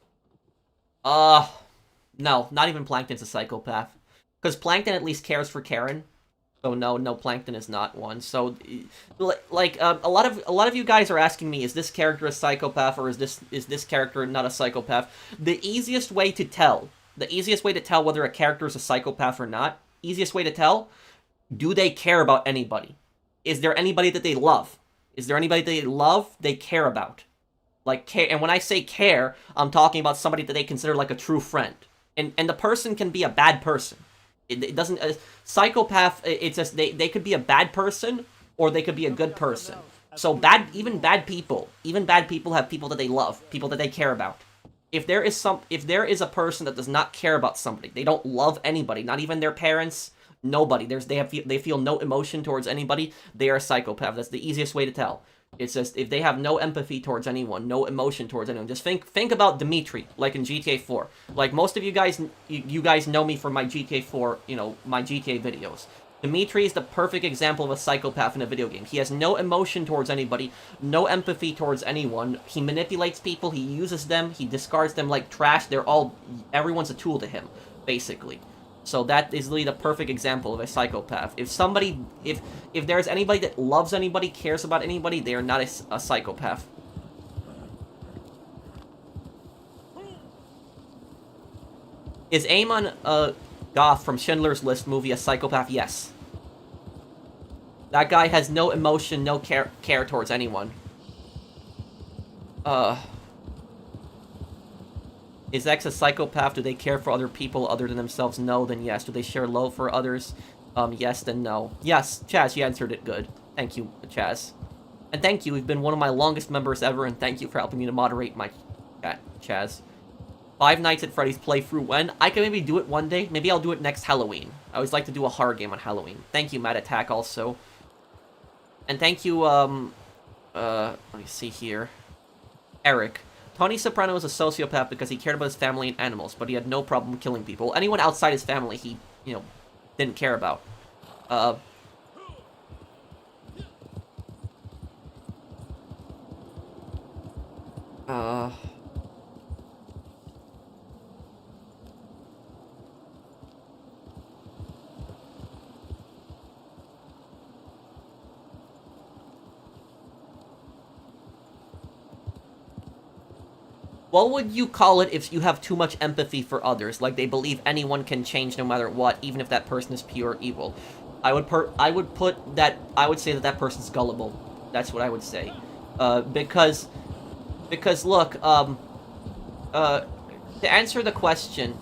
No. Not even Plankton's a psychopath. Because Plankton at least cares for Karen. So no, Plankton is not one. So, like, a lot of you guys are asking me, is this character a psychopath or is this character not a psychopath? The easiest way to tell whether a character is a psychopath or not, easiest way to tell, do they care about anybody? Is there anybody that they love? Is there anybody they love, they care about? Like, care, and when I say care, I'm talking about somebody that they consider like a true friend. And the person can be a bad person. It doesn't... psychopath, it's just... They could be a bad person, or they could be a good person. So even bad people have people that they love, people that they care about. If there is a person that does not care about somebody, they don't love anybody, not even their parents, nobody. They feel no emotion towards anybody, they are a psychopath. That's the easiest way to tell. It's just, if they have no empathy towards anyone, no emotion towards anyone, just think about Dimitri, like in GTA 4. Like, most of you guys know me from my GTA 4, my GTA videos. Dimitri is the perfect example of a psychopath in a video game. He has no emotion towards anybody, no empathy towards anyone. He manipulates people, he uses them, he discards them like trash. Everyone's a tool to him, basically. So that is really the perfect example of a psychopath. If there's anybody that loves anybody, cares about anybody, they are not a psychopath. Is Amon Goth from Schindler's List movie a psychopath? Yes. That guy has no emotion, no care towards anyone. Is X a psychopath? Do they care for other people other than themselves? No, then yes. Do they share love for others? Yes, then no. Yes, Chaz, you answered it good. Thank you, Chaz. And thank you, you've been one of my longest members ever, and thank you for helping me to moderate my chat, Chaz. Five Nights at Freddy's playthrough when? I can maybe do it one day. Maybe I'll do it next Halloween. I always like to do a horror game on Halloween. Thank you, Mad Attack, also. And thank you, let me see here. Eric. Tony Soprano was a sociopath because he cared about his family and animals, but he had no problem killing people. Anyone outside his family, he, didn't care about. What would you call it if you have too much empathy for others? Like, they believe anyone can change no matter what, even if that person is pure evil. I would say that person's gullible. That's what I would say. Because look, to answer the question,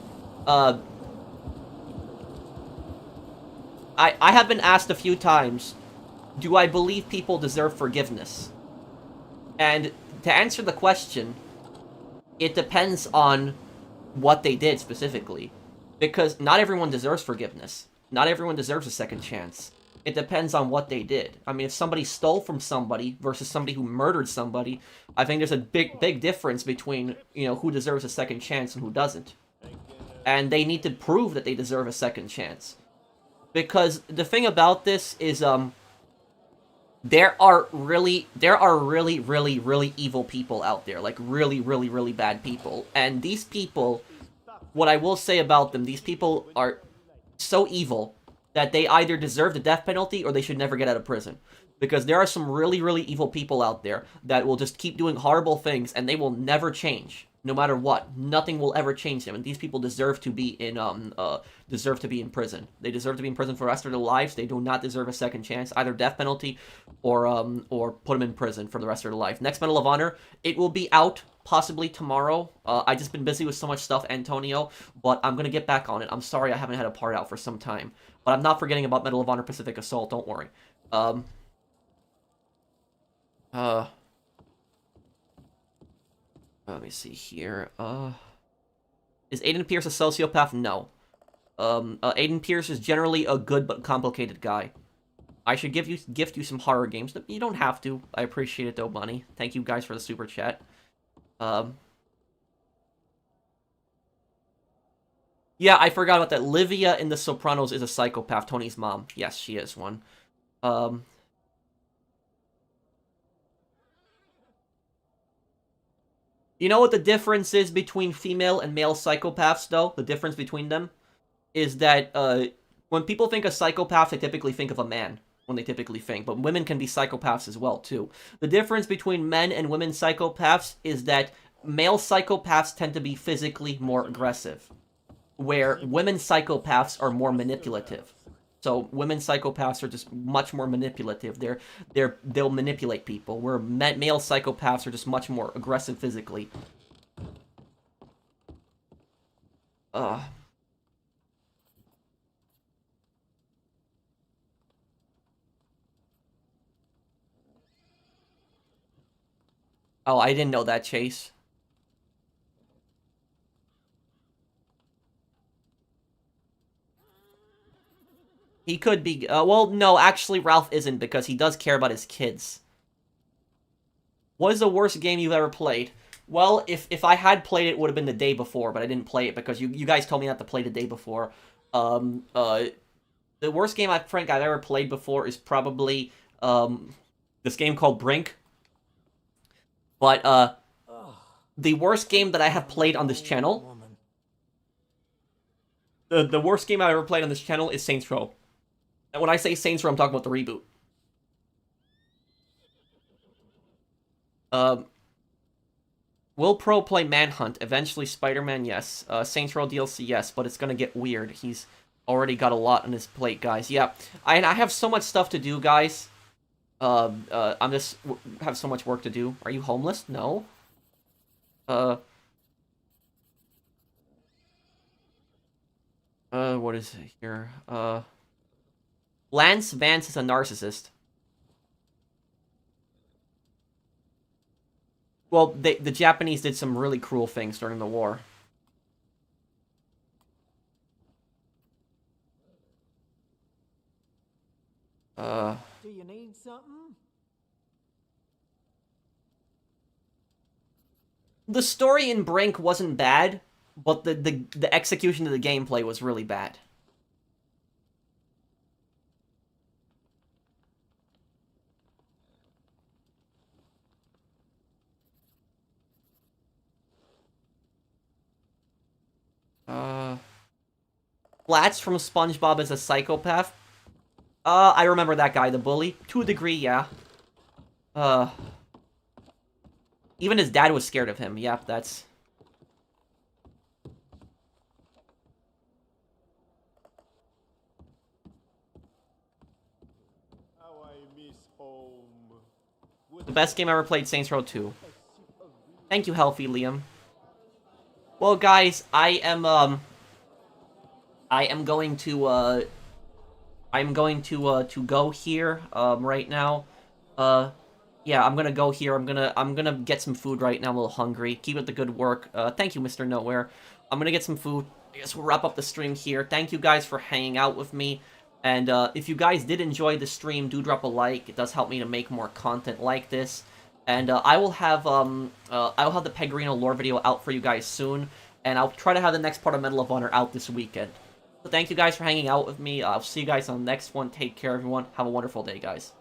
I have been asked a few times, do I believe people deserve forgiveness? And to answer the question, it depends on what they did specifically. Because not everyone deserves forgiveness. Not everyone deserves a second chance. It depends on what they did. I mean, if somebody stole from somebody versus somebody who murdered somebody, I think there's a big difference between, you know, who deserves a second chance and who doesn't. And they need to prove that they deserve a second chance. Because the thing about this is, there are really evil people out there. Like, really bad people. And these people, what I will say about them, these people are so evil that they either deserve the death penalty or they should never get out of prison. Because there are some really evil people out there that will just keep doing horrible things and they will never change. No matter what. Nothing will ever change them. And these people deserve to be in prison. They deserve to be in prison for the rest of their lives. They do not deserve a second chance. Either death penalty or put them in prison for the rest of their life. Next Medal of Honor, it will be out possibly tomorrow. I just been busy with so much stuff, Antonio, but I'm gonna get back on it. I'm sorry I haven't had a part out for some time. But I'm not forgetting about Medal of Honor Pacific Assault, don't worry. Let me see here. Is Aiden Pierce a sociopath? No. Aiden Pierce is generally a good but complicated guy. I should gift you some horror games. You don't have to. I appreciate it though, Bunny. Thank you guys for the super chat. Yeah, I forgot about that. Livia in The Sopranos is a psychopath. Tony's mom. Yes, she is one. You know what the difference is between female and male psychopaths, though? The difference between them is that, when people think of psychopaths, they typically think of a man. When they typically think. But women can be psychopaths as well, too. The difference between men and women psychopaths is that male psychopaths tend to be physically more aggressive. Where women psychopaths are more manipulative. So women psychopaths are just much more manipulative. They'll manipulate people. Where male psychopaths are just much more aggressive physically. Oh, I didn't know that, Chase. He could be, well, no, actually, Ralph isn't, because he does care about his kids. What is the worst game you've ever played? Well, if I had played it, it would have been the day before, but I didn't play it because you guys told me not to play the day before. The worst game I've ever played before is probably, this game called Brink. But, the worst game that I have played on this channel, the worst game I've ever played on this channel is Saints Row. And when I say Saints Row, I'm talking about the reboot. Will Pro play Manhunt? Eventually Spider-Man, yes. Saints Row DLC, yes, but it's gonna get weird. He's already got a lot on his plate, guys. Yeah, I have so much stuff to do, guys. I'm just have so much work to do. Are you homeless? No. What is it here? Lance Vance is a narcissist. Well, the Japanese did some really cruel things during the war. Do you need something? The story in Brink wasn't bad, but the execution of the gameplay was really bad. Flats from SpongeBob is a psychopath. I remember that guy, the bully. To a degree, yeah. Even his dad was scared of him. Yep, that's... How I miss home. The best game I ever played, Saints Row 2. Thank you, Healthy Liam. Well, guys, I am going to go here, right now. Yeah, I'm gonna go here. I'm gonna get some food right now. I'm a little hungry. Keep up the good work. Thank you, Mr. Nowhere. I'm gonna get some food. I guess we'll wrap up the stream here. Thank you guys for hanging out with me. And if you guys did enjoy the stream, do drop a like. It does help me to make more content like this. And I will have the Pegrino lore video out for you guys soon. And I'll try to have the next part of Medal of Honor out this weekend. So thank you guys for hanging out with me. I'll see you guys on the next one. Take care, everyone. Have a wonderful day, guys.